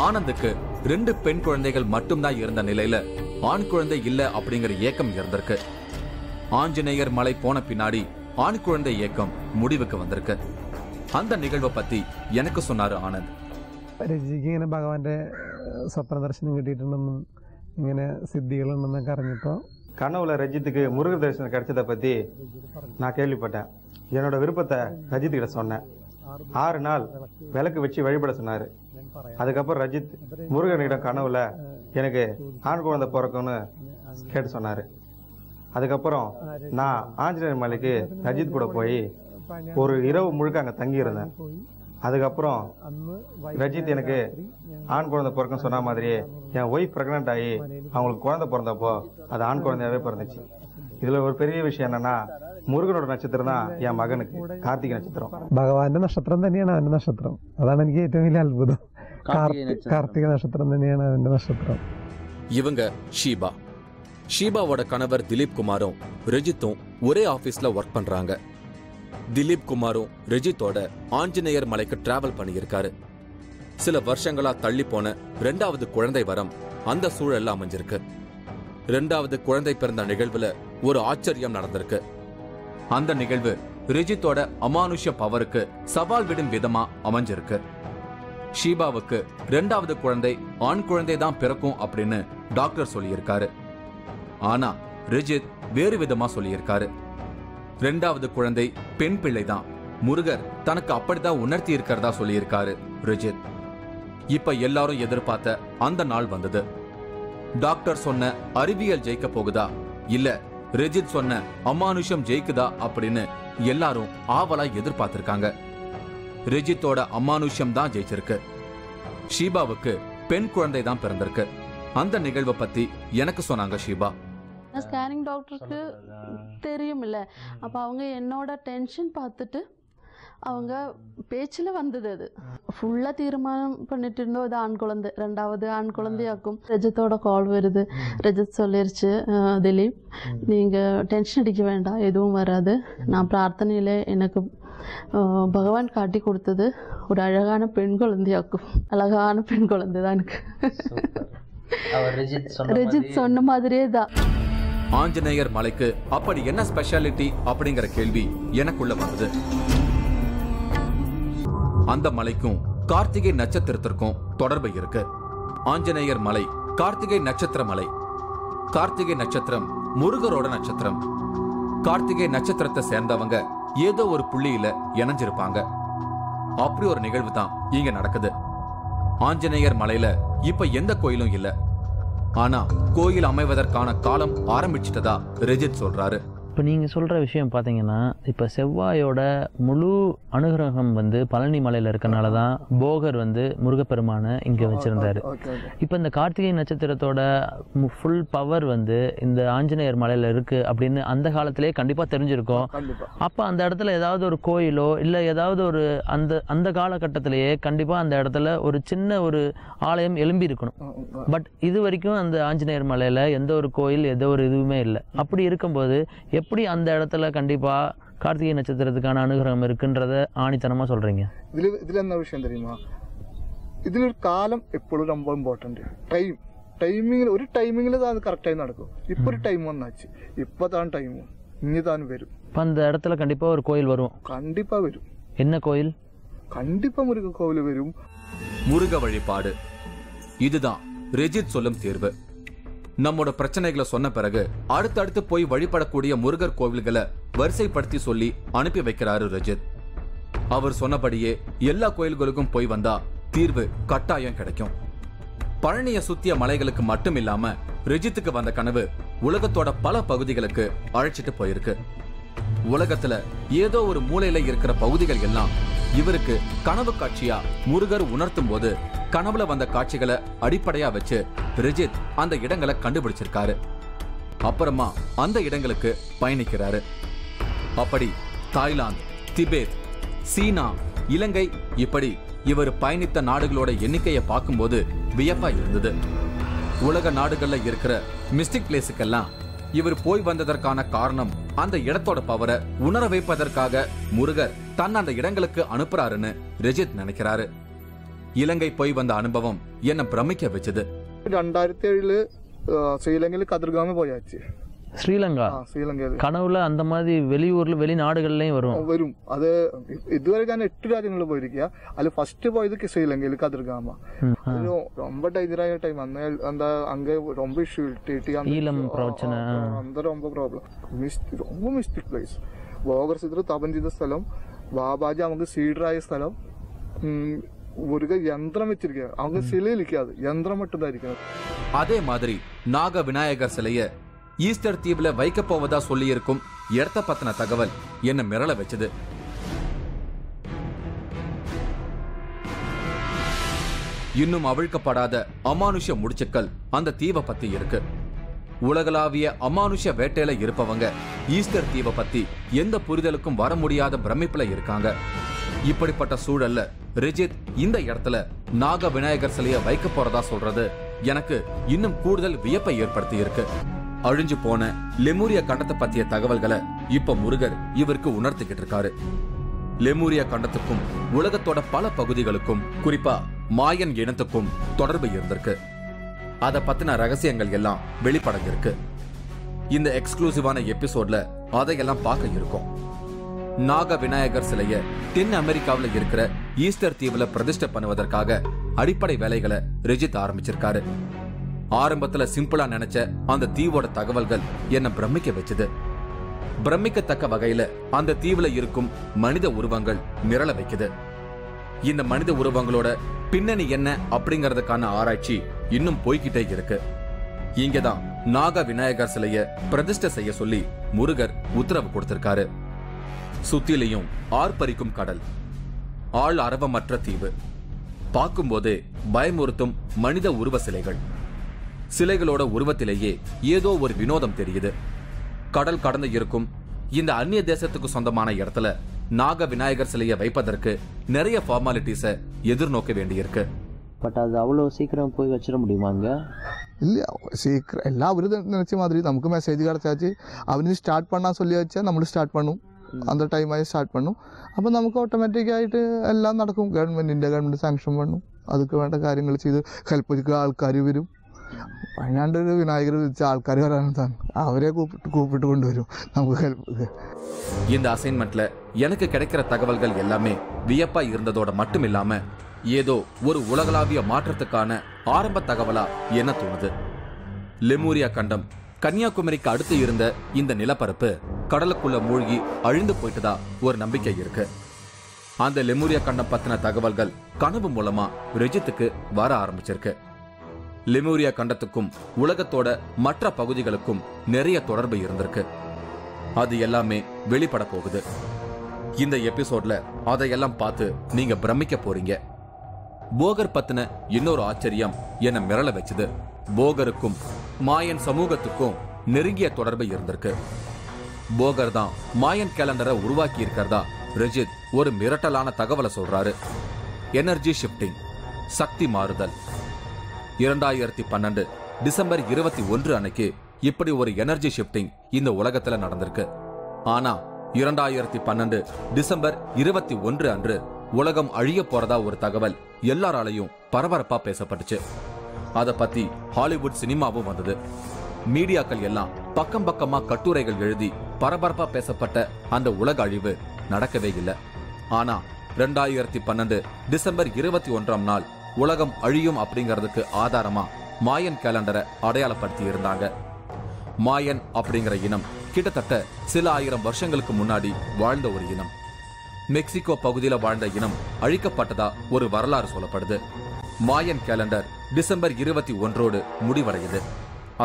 ஆனந்துக்கு 2 பெண் குழந்தைகள் மட்டும்தான் இருந்த நிலையில ஆண் குழந்தை இல்ல அப்படிங்கிற ஏக்கம் இருந்திருக்கு. ஆஞ்சநேயர் மலை போன பின்னாடி ஆண் குழந்தை இயக்கம் முடிவுக்கு வந்திருக்கு. அந்த நிகழ்வை பத்தி எனக்கு சொன்னாரு ஆனந்த்.
രജിക്ക് ഇങ്ങനെ ഭഗവാന്റെ സ്വപ്ന ദർശനം കിട്ടിയിട്ടുണ്ടെന്നും ഇങ്ങനെ സിദ്ധികളുണ്ടെന്നൊക്കെ അറിഞ്ഞപ്പോൾ
கனவுல ரஜித்துக்கு முருகர் தரிசனம் கிடைச்சதை பற்றி நான் கேள்விப்பட்டேன். என்னோட விருப்பத்தை ரஜித் கிட்ட சொன்னேன். 6 நாள் விளக்கு வச்சு வழிபட சொன்னார். அதுக்கப்புறம் ரஜித் முருகனிடம் கனவுல எனக்கு ஆண் குழந்தை பிறக்கும்னு கேட்டு சொன்னார். அதுக்கப்புறம் நான் ஆஞ்சநேயர் மலைக்கு ரஜித் கூட போய் ஒரு இரவு முழுக்க அங்கே தங்கியிருந்தேன். அதுக்கப்புறம் ரஜித் எனக்கு ஆண் குழந்தை பிறக்குன்னு சொன்ன மாதிரியே என் ஒய்ஃப் ப்ரெக்னென்ட் ஆகி அவங்களுக்கு குழந்தை பிறந்தப்போ அது ஆண் குழந்தையாவே பிறந்துச்சு. இதுல ஒரு பெரிய விஷயம் என்னன்னா മുരുകനോட നക്ഷത്രം தான் என் மகனுக்கு கார்த்திகை நட்சத்திரம்.
ഭഗവാന്റെ നക്ഷത്രം തന്നെയാണ് അവന്റെ നക്ഷത്രം. അതാണ് എനിക്ക് ഏറ്റവും വലിയ അത്ഭുതം. കാർത്തിക നക്ഷത്രം തന്നെയാണ് അവന്റെ നക്ഷത്രം.
இவங்க ஷீபா. ஷீபாவோட கணவர் திலீப் குமாரும் ரஜித்தும் ஒரே ஆபீஸ்ல ஒர்க் பண்றாங்க. திலீப் குமாரும் ரஜித்தோட ஆஞ்சநேயர் மலைக்கு டிராவல் பண்ணியிருக்காரு. சில வருஷங்களா தள்ளி போன 2வது குழந்தை வரம் அந்த சூழல்ல அமைஞ்சிருக்கு. 2வது குழந்தை பிறந்த நிகழ்வுல ஒரு ஆச்சரியம் நடந்திருக்கு. அந்த நிகழ்வு ரஜித்தோட அமானுஷ பவருக்கு சவால் விடும் விதமா அமைஞ்சிருக்கு. ஷீபாவுக்கு 2வது குழந்தை ஆண் குழந்தை தான் பிறக்கும் அப்படின்னு டாக்டர் சொல்லியிருக்காரு. ஆனா ரஜித் வேறு விதமா சொல்லியிருக்காரு. 2வது குழந்தை பெண் பிள்ளைதான். முருகர் தனக்கு அப்படித்தான் உணர்த்தி இருக்கிறதா சொல்லியிருக்காரு ரஜித். இப்ப எல்லாரும் எதிர்பார்த்த அந்த நாள் வந்தது. டாக்டர் சொன்ன அறிவியல் ஜெயிக்க போகுதா இல்ல ரஜித் சொன்ன அமானுஷம் ஜெயிக்குதா அப்படின்னு எல்லாரும் ஆவலா எதிர்பார்த்திருக்காங்க. ரஜித்தோட அமானுஷம் தான் ஜெயிச்சிருக்கு. ஷீபாவுக்கு பெண் குழந்தை தான் பிறந்திருக்கு. அந்த நிகழ்வை பத்தி எனக்கு சொன்னாங்க ஷீபா.
ஸ்கேனிங் டாக்டருக்கு தெரியும் இல்லை. அப்போ அவங்க என்னோட டென்ஷன் பார்த்துட்டு அவங்க பேச்சில் வந்தது. அது ஃபுல்லாக தீர்மானம் பண்ணிட்டு இருந்தோம் இது ஆண் குழந்தை 2வது ஆண் குழந்தையாக்கும். ரஜித்தோட கால் வருது. ரஜித் சொல்லிருச்சு, திலீப் நீங்கள் டென்ஷன் அடிக்க வேண்டாம், எதுவும் வராது. நான் பிரார்த்தனையில் எனக்கு பகவான் காட்டி கொடுத்தது ஒரு அழகான பெண் குழந்தையாக்கும். அழகான பெண் குழந்தை தான் எனக்கு. ரஜித் சொன்ன மாதிரியே தான்.
ஆஞ்சநேயர் மலைக்கு அப்படி என்ன ஸ்பெஷாலிட்டி அப்படிங்கிற கேள்வி எனக்குள்ள வந்தது. அந்த மலைக்கும் கார்த்திகை நட்சத்திரத்திற்கும் தொடர்பு இருக்கு. ஆஞ்சநேயர் மலை கார்த்திகை நட்சத்திர மலை. கார்த்திகை நட்சத்திரம் முருகரோட நட்சத்திரம். கார்த்திகை நட்சத்திரத்தை சேர்ந்தவங்க ஏதோ ஒரு புள்ளியில இணைஞ்சிருப்பாங்க. அப்படி ஒரு நிகழ்வு தான் இங்க நடக்குது. ஆஞ்சநேயர் மலையில இப்ப எந்த கோயிலும் இல்ல. ஆனா கோயில் அமைவதற்கான காலம் ஆரம்பிச்சிட்டதா ரஜித் சொல்றாரு.
இப்போ நீங்கள் சொல்கிற விஷயம் பார்த்தீங்கன்னா, இப்போ செவ்வாயோட முழு அனுகிரகம் வந்து பழனி மலையில் இருக்கனால தான் போகர் வந்து முருகப்பெருமானை இங்கே வச்சுருந்தாரு. இப்போ இந்த கார்த்திகை நட்சத்திரத்தோட ஃபுல் பவர் வந்து இந்த ஆஞ்சநேயர் மலையில் இருக்குது அப்படின்னு அந்த காலத்திலே கண்டிப்பாக தெரிஞ்சிருக்கும். அப்போ அந்த இடத்துல ஏதாவது ஒரு கோயிலோ இல்லை ஏதாவது ஒரு அந்த காலகட்டத்திலேயே கண்டிப்பாக அந்த இடத்துல ஒரு சின்ன ஒரு ஆலயம் எழும்பி இருக்கணும். பட் இது வரைக்கும் அந்த ஆஞ்சநேயர் மலையில் எந்த ஒரு கோயில் எந்த ஒரு இதுவுமே இல்லை. அப்படி இருக்கும்போது எப்படி அந்த இடத்துல கண்டிப்பா கார்த்திகை நட்சத்திரத்துக்கான அனுகிரகம் இருக்குன்றத ஆணித்தனமா சொல்றீங்க?
இதுல என்ன விஷயம் தெரியுமா, ഇതിൽ ഒരു കാലം എപ്പോഴും ரொம்ப ഇമ്പോർട്ടന്റ്. ടൈമിങ്ങിൽ ഒരു ടൈമിങ്ങിൽ അത് കറക്റ്റായി നടക്കും. ഇപ്പൊ ഒരു ടൈം വന്നാச்சு, இப்பதான் டைம் இனிதான் வரும்.
அந்த இடத்துல கண்டிப்பா ஒரு கோயில் வரும்.
கண்டிப்பா வரும்.
என்ன கோயில்?
கண்டிப்பா முருக கோவில் வரும்.
முருக வழிபாடு இதுதான் ரஜித் சொல்லும் தேர்வு. நம்மோட பிரச்சனைகளை சொன்ன பிறகு அடுத்தடுத்து போய் வழிபடக்கூடிய முருகர் கோவில்களை வரிசைப்படுத்தி சொல்லி அனுப்பி வைக்கிறாரு ரஜித். அவர் சொன்னபடியே எல்லா கோயில்களுக்கும் போய் வந்தா தீர்வு கட்டாயம் கிடைக்கும். பழனியை சுத்திய மலைகளுக்கு மட்டும் இல்லாம ரஜித்துக்கு வந்த கனவு உலகத்தோட பல பகுதிகளுக்கு அழைச்சிட்டு போயிருக்கு. உலகத்துல ஏதோ ஒரு மூலையில இருக்கிற பகுதிகள் எல்லாம் இவருக்கு கனவு காட்சியா முருகர் உணர்த்தும் போது கனவுல வந்த காட்சிகளை அடிப்படையா வச்சு ரஜித் அந்த இடங்களை கண்டுபிடிச்சிருக்காரு. அப்புறமா அந்த இடங்களுக்கு பயணிக்கிறாரு. அப்படி தாய்லாந்து, திபெத், சீனா, இலங்கை இப்படி இவர் பயணித்த நாடுகளோட எண்ணிக்கையை பார்க்கும்போது வியப்பா இருந்தது. உலக நாடுகள்ல இருக்கிற மிஸ்டிக் பிளேஸுக்கெல்லாம் இவர் போய் வந்ததற்கான காரணம் அந்த இடத்தோட பவரை உணர வைப்பதற்காக முருகர் தன் அந்த இடங்களுக்கு அனுப்புறாருன்னு ரஜித் நினைக்கிறாரு. இலங்கை போய் வந்த அனுபவம் என்ன பிரமிக்க வச்சது.
2007 ശ്രീലങ്കയിൽ കതിർഗാമ പോയാச்சு.
ஸ்ரீலங்கா
ശ്രീലങ്കയിൽ
கனவுல அந்த மாதிரி வெளியூர்ல வெளிநாடுகள்லயும்
വരും. അത് ഇതുവരെ ഞാൻ 8 രാജ്യങ്ങളിൽ പോയിരിക്കുക. അതിൽ ഫസ്റ്റ് പോയത് ശ്രീലങ്കയിൽ കതിർഗാമ. அது ரொம்ப டேஞ்சரான டைம். அந்த அங்க ரொம்ப இஷ்யூ
ஈழம் பிரச்சனை
அந்த ரொம்ப ப்ராப்ளம். ரொம்ப மிஸ்டிக் பிளேஸ். ബോഗർ സിദ്ര തപം ചെയ്ത സ്ഥലം, ബാബാജി അവർക്ക് സീഡറായ സ്ഥലം, ஒரு யந்திரம் வச்சிருக்காரு. அவங்க சிலையில் இருக்காது, யந்திரம் மட்டும் தான் இருக்கிறது.
அதே மாதிரி நாக விநாயகர் சிலைய ஈஸ்டர் தீவுல வைக்க போவதா சொல்லி இருக்கும் இடத்த பத்தின தகவல் என்ன மிரள வச்சது. இன்னும் அவிழ்க்கப்படாத அமானுஷ்ய முடிச்சுக்கள் அந்த தீவை பத்தி இருக்கு. உலகளாவிய அமானுஷ வேட்டையில இருப்பவங்க ஈஸ்டர் தீவை பத்தி எந்த புரிதலுக்கும் வர முடியாத பிரமிப்புல இருக்காங்க. இப்படிப்பட்ட சூழல்ல ரிஜித் இந்த இடத்துல நாக விநாயகர் சிலைய வைக்க போறதா சொல்றது எனக்கு இன்னும் கூடுதல் வியப்பை ஏற்படுத்தி இருக்கு. அழிஞ்சு போன லெமூரிய கண்டத்தை பத்திய தகவல்களை இப்ப முருகர் இவருக்கு உணர்த்திக்கிட்டு இருக்காரு. லெமூரிய கண்டத்துக்கும் உலகத்தோட பல பகுதிகளுக்கும் குறிப்பா மாயன் இனத்துக்கும் தொடர்பு இருந்திருக்கு. அத பத்தின ரகசியங்கள் எல்லாம் வெளிப்படங்க இருக்கு. இந்த எக்ஸ்க்ளூசிவான எபிசோட்ல அதையெல்லாம் பார்க்க இருக்கும். நாக விநாயகர் சிலைய தென் அமெரிக்காவில் இருக்கிற ஈஸ்டர் தீவுல பிரதிஷ்டை பண்ணுவதற்காக அடிப்படை வேலைகளை ரிஜித் ஆரம்பிச்சிருக்காரு. ஆரம்பத்துல சிம்பிளா நினைச்ச அந்த தீவோட தகவல்கள் என்ன பிரமிக்க வச்சது. பிரமிக்கத்தக்க வகையில அந்த தீவுல இருக்கும் மனித உருவங்கள் மிரள வைக்குது. இந்த மனித உருவங்களோட பின்னணி என்ன அப்படிங்கறதுக்கான ஆராய்ச்சி இன்னும் போய்கிட்டே இருக்கு. இங்கதான் நாக விநாயகர் சிலைய பிரதிஷ்டை செய்ய சொல்லி முருகர் உத்தரவு கொடுத்திருக்காரு. சுத்திலையும் ஆர்ப்பரிக்கும் கடல், ஆள் அரவமற்ற தீவு, பார்க்கும்போதே பயமுறுத்தும் மனித உருவ சிலைகள். சிலைகளோட உருவத்திலேயே ஏதோ ஒரு வினோதம் தெரியுது. கடல் கடந்து இருக்கும் இந்த அந்நிய தேசத்துக்கு சொந்தமான இடத்துல நாக விநாயகர் சிலையை வைப்பதற்கு நிறைய ஃபார்மாலிட்டிஸ எதிர்நோக்க வேண்டியிருக்கு.
பட் அது அவ்வளவு சீக்கிரம் போய் வச்சிட முடியுமாங்க?
இல்ல, சீக்கிரம் எல்லாம் அவரு நினைச்ச மாதிரி நமக்கு மெசேஜ் கிடைச்சாச்சு. அவரு ஸ்டார்ட் பண்ணா சொல்லி வச்சா நம்மளும் ஸ்டார்ட் பண்ணும். அந்த டைമായി സ്റ്റാർട്ട് பண்ணுം. അപ്പോൾ നമുക്ക് ഓട്ടോമാറ്റിക്കായിട്ട് എല്ലാം നടക്കും. ഗവൺമെന്റ് സാങ്ഷൻ பண்ணும். அதுக்கு വേണ്ട കാര്യങ്ങൾ ചെയ്ത് ഹെൽപ്പ് ചെയ്യുക. ആൾക്കാർ വരും. വയനാട് ഒരു വിനായകർ വെച്ച ആൾക്കാർ വരാനാണ്. അവരെ കൂപ്പിട്ട് കൊണ്ടുവരും നമുക്ക് ഹെൽപ്പ്.
இந்த அசைன்மெண்ட்ல எனக்கு கிடைக்கிற தகவல்கள் எல்லாமே வியப்பா இருந்ததோட மட்டும் இல்லாம ஏதோ ஒரு உலகளாவிய மாற்றத்துக்கான ஆரம்ப தகவலா என்ன தோணுது. லெமூரியா கண்டம் கன்னியாகுமரிக்கு அடுத்து இருந்த இந்த நிலப்பரப்பு கடலுக்குள்ள மூழ்கி அழிந்து போயிட்டதா ஒரு நம்பிக்கை இருக்கு. அந்த லெமூரியா கண்டம் பத்தின தகவல்கள் கனவு மூலமா ரிஜித்துக்கு வர ஆரம்பிச்சிருக்கு. லெமூரியா கண்டத்துக்கும் உலகத்தோட மற்ற பகுதிகளுக்கும் நிறைய தொடர்பு இருந்திருக்கு. அது எல்லாமே வெளிப்பட போகுது. இந்த எபிசோட்ல அதையெல்லாம் பார்த்து நீங்க பிரமிக்க போறீங்க. போகர் பத்தின இன்னொரு ஆச்சரியம் என்ன மிரள வச்சது. போகருக்கும் மாயன் சமூகத்துக்கும் நெருங்கிய தொடர்பு இருந்திருக்கு. போகர் தான் மாயன் கேலண்டரை உருவாக்கி இருக்கிறதா ரிஜித் ஒரு மிரட்டலான தகவலை சொல்றாரு. எனர்ஜி ஷிஃப்டிங், சக்தி மாறுதல். 2012 டிசம்பர் 21 அன்னைக்கு இப்படி ஒரு எனர்ஜி ஷிஃப்டிங் இந்த உலகத்துல நடந்திருக்கு. ஆனா 2012 டிசம்பர் 21 அன்று உலகம் அழிய போறதா ஒரு தகவல் எல்லாராலையும் பரபரப்பா பேசப்பட்டுச்சு. அத பத்தி ஹாலிவுட் சினிமாவும் வந்தது. மீடியாக்கள் எல்லாம் பக்கம் பக்கமா கட்டுரைகள் எழுதி பரபரப்பா பேசப்பட்ட அந்த உலக அழிவு நடக்கவே இல்லை. ஆனா 2012 டிசம்பர் 21 நாள் உலகம் அழியும் அப்படிங்கிறதுக்கு ஆதாரமா மாயன் கேலண்டரை அடையாளப்படுத்தி இருந்தாங்க. மாயன் அப்படிங்கிற இனம் கிட்டத்தட்ட சில ஆயிரம் வருஷங்களுக்கு முன்னாடி வாழ்ந்த ஒரு இனம். மெக்சிகோ பகுதியில வாழ்ந்த இனம் அழிக்கப்பட்டதா ஒரு வரலாறு சொல்லப்படுது. மாயன் கேலண்டர் டிசம்பர் 21 முடிவடையுது.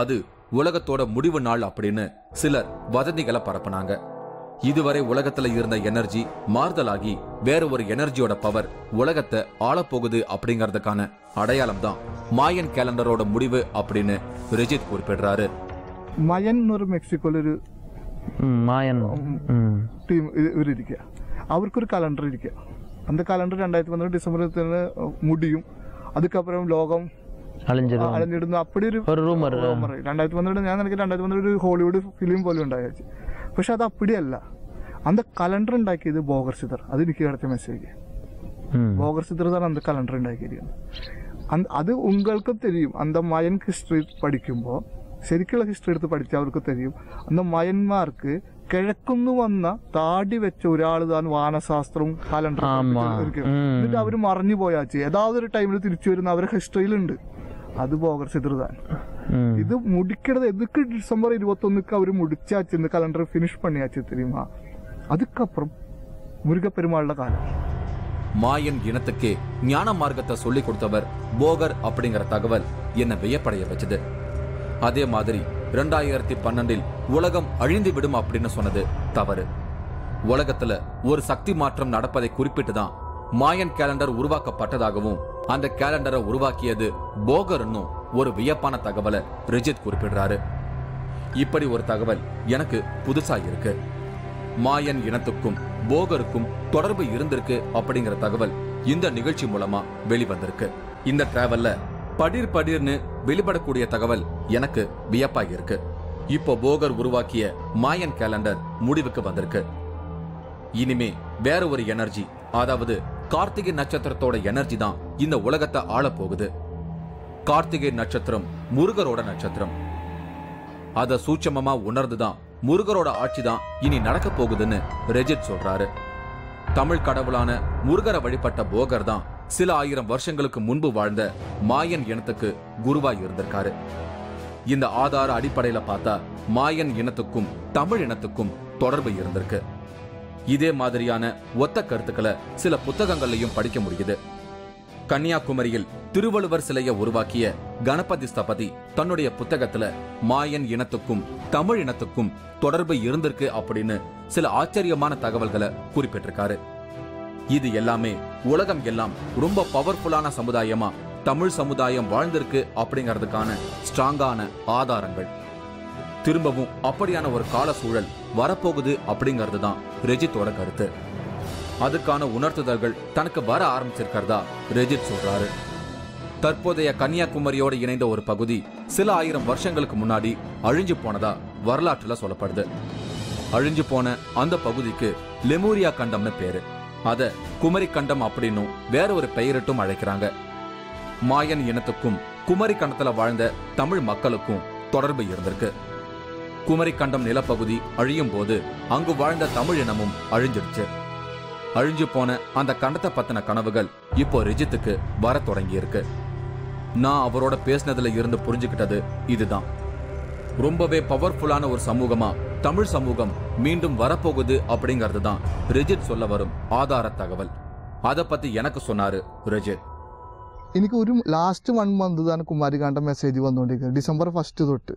அது உலகத்தோட முடிவு நாள் அப்படின்னு சிலர் வதந்திகளை பரப்புனாங்க. இதுவரை உலகத்துல இருந்த எனர்ஜி மாறுதலாகி வேற ஒரு எனர்ஜியோட பவர் உலகத்தை ஆளப்போகுது அப்படிங்கறதுக்கான அடையாளம் தான் மாயன் கேலண்டரோட முடிவு அப்படின்னு ரிஜித் குறிப்பிடுறாரு.
മയൻ ഒരു മെക്സിക്കോയിലൊരു ടീം ഇവരിരിക്കുക. അവർക്കൊരു കലണ്ടർ ഇരിക്കുക. அந்த கலண்டர் 2012 டிசம்பர் முடியும். அதுக்கப்புறம் லோகம் അലഞ്ഞിടുന്നു. അപ്പടി ഒരു 2012 ഞാൻ നിനക്ക് 2012 ഒരു ഹോളിവുഡ് ഫിലിം പോലെ ഉണ്ടായിരുന്നു. പക്ഷെ അത് അപ്പടിയല്ല. அந்த கலண்டர் ഉണ്ടാക്കിയത് போகர் சிதர். அது എനിക്ക് கிடைச்ச மெசேஜ். போகர் சிதர் தான் அந்த கலண்டர் ഉണ്ടാക്കിയിരിക്കുന്നത്. அது உங்களுக்கும் தெரியும். அந்த மயன் ஹிஸ்டரி படிக்குമ്പോൾ ശരിക്കുള്ള ഹിസ്റ്ററി എടുത്ത് പഠിച്ചാൽ അവർക്ക് தெரியும் അന്ന മയന്മാർക്ക് കിഴക്കുന്ന് വന്ന താടി വെച്ച ഒരാൾ താൻ വാനശാസ്ത്രവും കലണ്ടറും എന്നിട്ട് അവർ മറിഞ്ഞു പോയാച്ച് ഏതാவது ഒരു ടൈമിൽ തിരിച്ചു വരുന്ന അവരുടെ ഹിസ്റ്ററിയിലുണ്ട്. അത് ബോഗർ സിദ്ധാൻ ഇത് முடிக்கிறது எதுக்கு டிசம்பர் 21க்கு அவர் முடிச்சாச்சு இந்த கலண்டர் ஃபினிஷ் பண்ணியாச்சு தெரியுமா? அதுக்கப்புறம் முருகப்பெருமாளோட காலம்.
மாயன் இனத்துக்கே ஞான மார்க்கத்தை சொல்லிக் கொடுத்தவர் போகர் அப்படிங்கிற தகவல் என்ன வியப்படைய வச்சது. அதே மாதிரி 2012 உலகம் அழிந்து விடும் அப்படின்னு சொன்னது தவறு. உலகத்துல ஒரு சக்தி மாற்றம் நடப்பதை குறிப்பிட்டுதான் மாயன் கேலண்டர் உருவாக்கப்பட்டதாகவும் அந்த கேலண்டரை உருவாக்கியது போகர்னும் ஒரு வியப்பான தகவலை ரிஜித் குறிப்பிடுறாரு. இப்படி ஒரு தகவல் எனக்கு புதுசா இருக்கு. மாயன் இனத்துக்கும் போகருக்கும் தொடர்பு இருந்திருக்கு அப்படிங்கிற தகவல் இந்த நிகழ்ச்சி மூலமா வெளிவந்திருக்கு. இந்த டிராவல்ல படிர் படிர்னு வெளிப்படக்கூடிய தகவல் எனக்கு வியப்பாக இருக்கு. இப்போ போகர் உருவாக்கிய மாயன் கேலண்டர் முடிவுக்கு வந்திருக்கு. இனிமே வேற ஒரு எனர்ஜி, அதாவது கார்த்திகை நட்சத்திரத்தோட எனர்ஜி தான் இந்த உலகத்தை ஆள போகுது. கார்த்திகை நட்சத்திரம் முருகரோட நட்சத்திரம். அத சூட்சமமா உணர்ந்துதான் முருகரோட ஆட்சி தான் இனி நடக்க போகுதுன்னு ரெஜித் சொல்றாரு. தமிழ் கடவுளான முருகரை வழிபட்ட போகர் தான் சில 1000 வருஷங்களுக்கு முன்பு வாழ்ந்த மாயன் இனத்துக்கு குருவாய் இருந்திருக்காரு. இந்த ஆதார அடிப்படையில பார்த்தா மாயன் இனத்துக்கும் தமிழ் இனத்துக்கும் தொடர்பு இருந்திருக்கு. இதே மாதிரியான ஒத்த கருத்துக்களை சில புத்தகங்கள்லையும் படிக்க முடியுது. கன்னியாகுமரியில் திருவள்ளுவர் சிலையை உருவாக்கிய கணபதி ஸ்தபதி தன்னுடைய புத்தகத்துல மாயன் இனத்துக்கும் தமிழ் இனத்துக்கும் தொடர்பு இருந்திருக்கு அப்படின்னு சில ஆச்சரியமான தகவல்களை குறிப்பிட்டிருக்காரு. இது எல்லாமே உலகம் எல்லாம் ரொம்ப பவர்ஃபுல்லான சமுதாயமா தமிழ் சமுதாயம் வாழ்ந்திருக்கு அப்படிங்கிறதுக்கான ஸ்ட்ராங்கான ஆதாரங்கள். திரும்பவும் அப்படியான ஒரு கால சூழல் வரப்போகுது அப்படிங்கிறது தான் ரெஜித்தோட கருத்து. அதுக்கான உணர்த்துதல்கள் தனக்கு வர ஆரம்பிச்சிருக்கிறதா ரெஜித் சொல்றாரு. தற்போதைய கன்னியாகுமரியோடு இணைந்த ஒரு பகுதி சில 1000 வருஷங்களுக்கு முன்னாடி அழிஞ்சு போனதா வரலாற்றுல சொல்லப்படுது. அழிஞ்சு போன அந்த பகுதிக்கு லெமூரியா கண்டம்னு பேரு. அத குமரி கண்டம் அப்படின்னும் வேற ஒரு பெயரிட்டும் அழைக்கிறாங்க. மாயன் இனத்துக்கும் குமரி கண்டத்துல வாழ்ந்த தமிழ் மக்களுக்கும் தொடர்பு இருந்திருக்கு. குமரி கண்டம் நிலப்பகுதி அழியும் போது அங்கு வாழ்ந்த தமிழ் இனமும் அழிஞ்சிருச்சு. அழிஞ்சு போன அந்த கண்டத்தை பத்தின கனவுகள் இப்போ ரிஜித்துக்கு வர தொடங்கி இருக்கு. நான் அவரோட பேசினதுல இருந்து புரிஞ்சுக்கிட்டது இதுதான். ரொம்பவே பவர்ஃபுல்லான ஒரு சமூகமா தமிழ் சமூகம் மீண்டும் வரப்போகுது அப்படிங்கிறது தான் ரிஜித் சொல்ல வரும் ஆதார தகவல். அதை பத்தி எனக்கு சொன்னாரு ரிஜித்.
എനിക്ക് ഒരു ലാസ്റ്റ് 1 മന്ത് தான் കുമാരികാണ്ഡം മെസ്സേജ് വന്നുകൊണ്ടിരിക്കുന്നത്. ഡിസംബർ 1 തൊട്ട്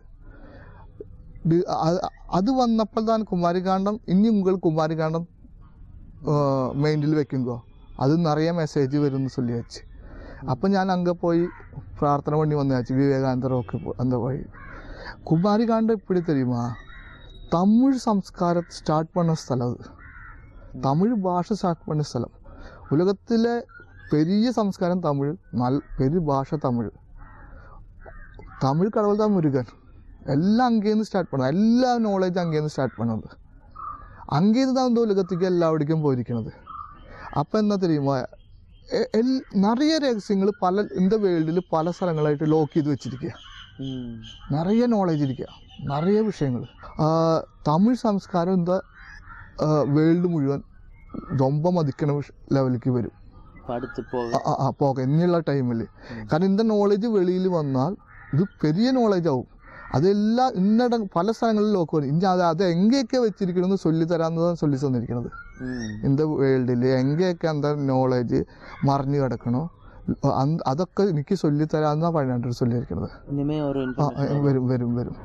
அது വന്നപ്പോൾ தான் കുമാരികാണ്ഡം ഇനി ഉங்கள் കുമാരികാണ്ഡം மெயின்டில் வைக்குங்கோ அது நிறைய மெசேஜ் வரும்னு சொல்லியாச்சு. அப்போ நான் அங்கே போய் பிரார்த்தனை பண்ணி வந்தாச்சு விவேகானந்தர் ரோக்கு அந்த வழி. குமாரிகாண்டம் எப்படி தெரியுமா? தமிழ் சம்ஸ்காரத்தை ஸ்டார்ட் பண்ண ஸ்தலம் அது. தமிழ் பாஷை ஸ்டார்ட் பண்ண ஸ்தலம். உலகத்தில் பெரிய சம்ஸ்காரம் தமிழ், பெரிய பாஷை தமிழ். தமிழ் கடவுள் தான் முருகன். எல்லாம் அங்கேருந்து ஸ்டார்ட் பண்ணது, எல்லா நாலேஜும் அங்கேருந்து ஸ்டார்ட் பண்ணது. அங்கேருந்து தான் வந்து உலகத்துக்கு எல்லாவடிக்கும் போயிருக்கிறது. அப்போ என்ன தெரியுமா, நிறைய ரகசியங்கள் பல இந்த வேர்ல்டில் பல സ്ഥലങ്ങളായിട്ട് ലോക്ക് ചെയ്ത് വെച്ചിരിക്കുക. நிறைய நாலேஜ் இருக்கு, நிறைய விஷயங்கள். தமிழ் சம்ஸ்காரம் இந்த வேர்ல்டு മുഴുവൻ ரொம்ப മതിക്കണ ലെവലിലേക്ക് വരും പോക ഇനിയുള്ള ടൈമിൽ. കാരണം இந்த நாலேஜ் வெளியில் വന്നാൽ ഇത് பெரிய நாலேஜ் ആവും. അതെല്ലാം ഇന്നട പല സ്ഥലങ്ങളിൽ ലോക്ക് വരും. ഇനി അത് എങ്ങനെയൊക്കെ വെച്ചിരിക്കണമെന്ന് ചൊല്ലിത്തരാമെന്നതാണ് சொல்லி തന്നിരിക്കുന്നത്. இந்த വേൾഡിൽ എങ്ങനെയൊക്കെ அந்த நாலேஜ் മറിഞ്ഞു കിടക്കണോ അതൊക്കെ എനിക്ക് ചൊല്ലിത്തരാമെന്നാണ് പഴനാട്ടിൽ ചൊല്ലിയിരിക്കുന്നത്. വരും വരും വരും.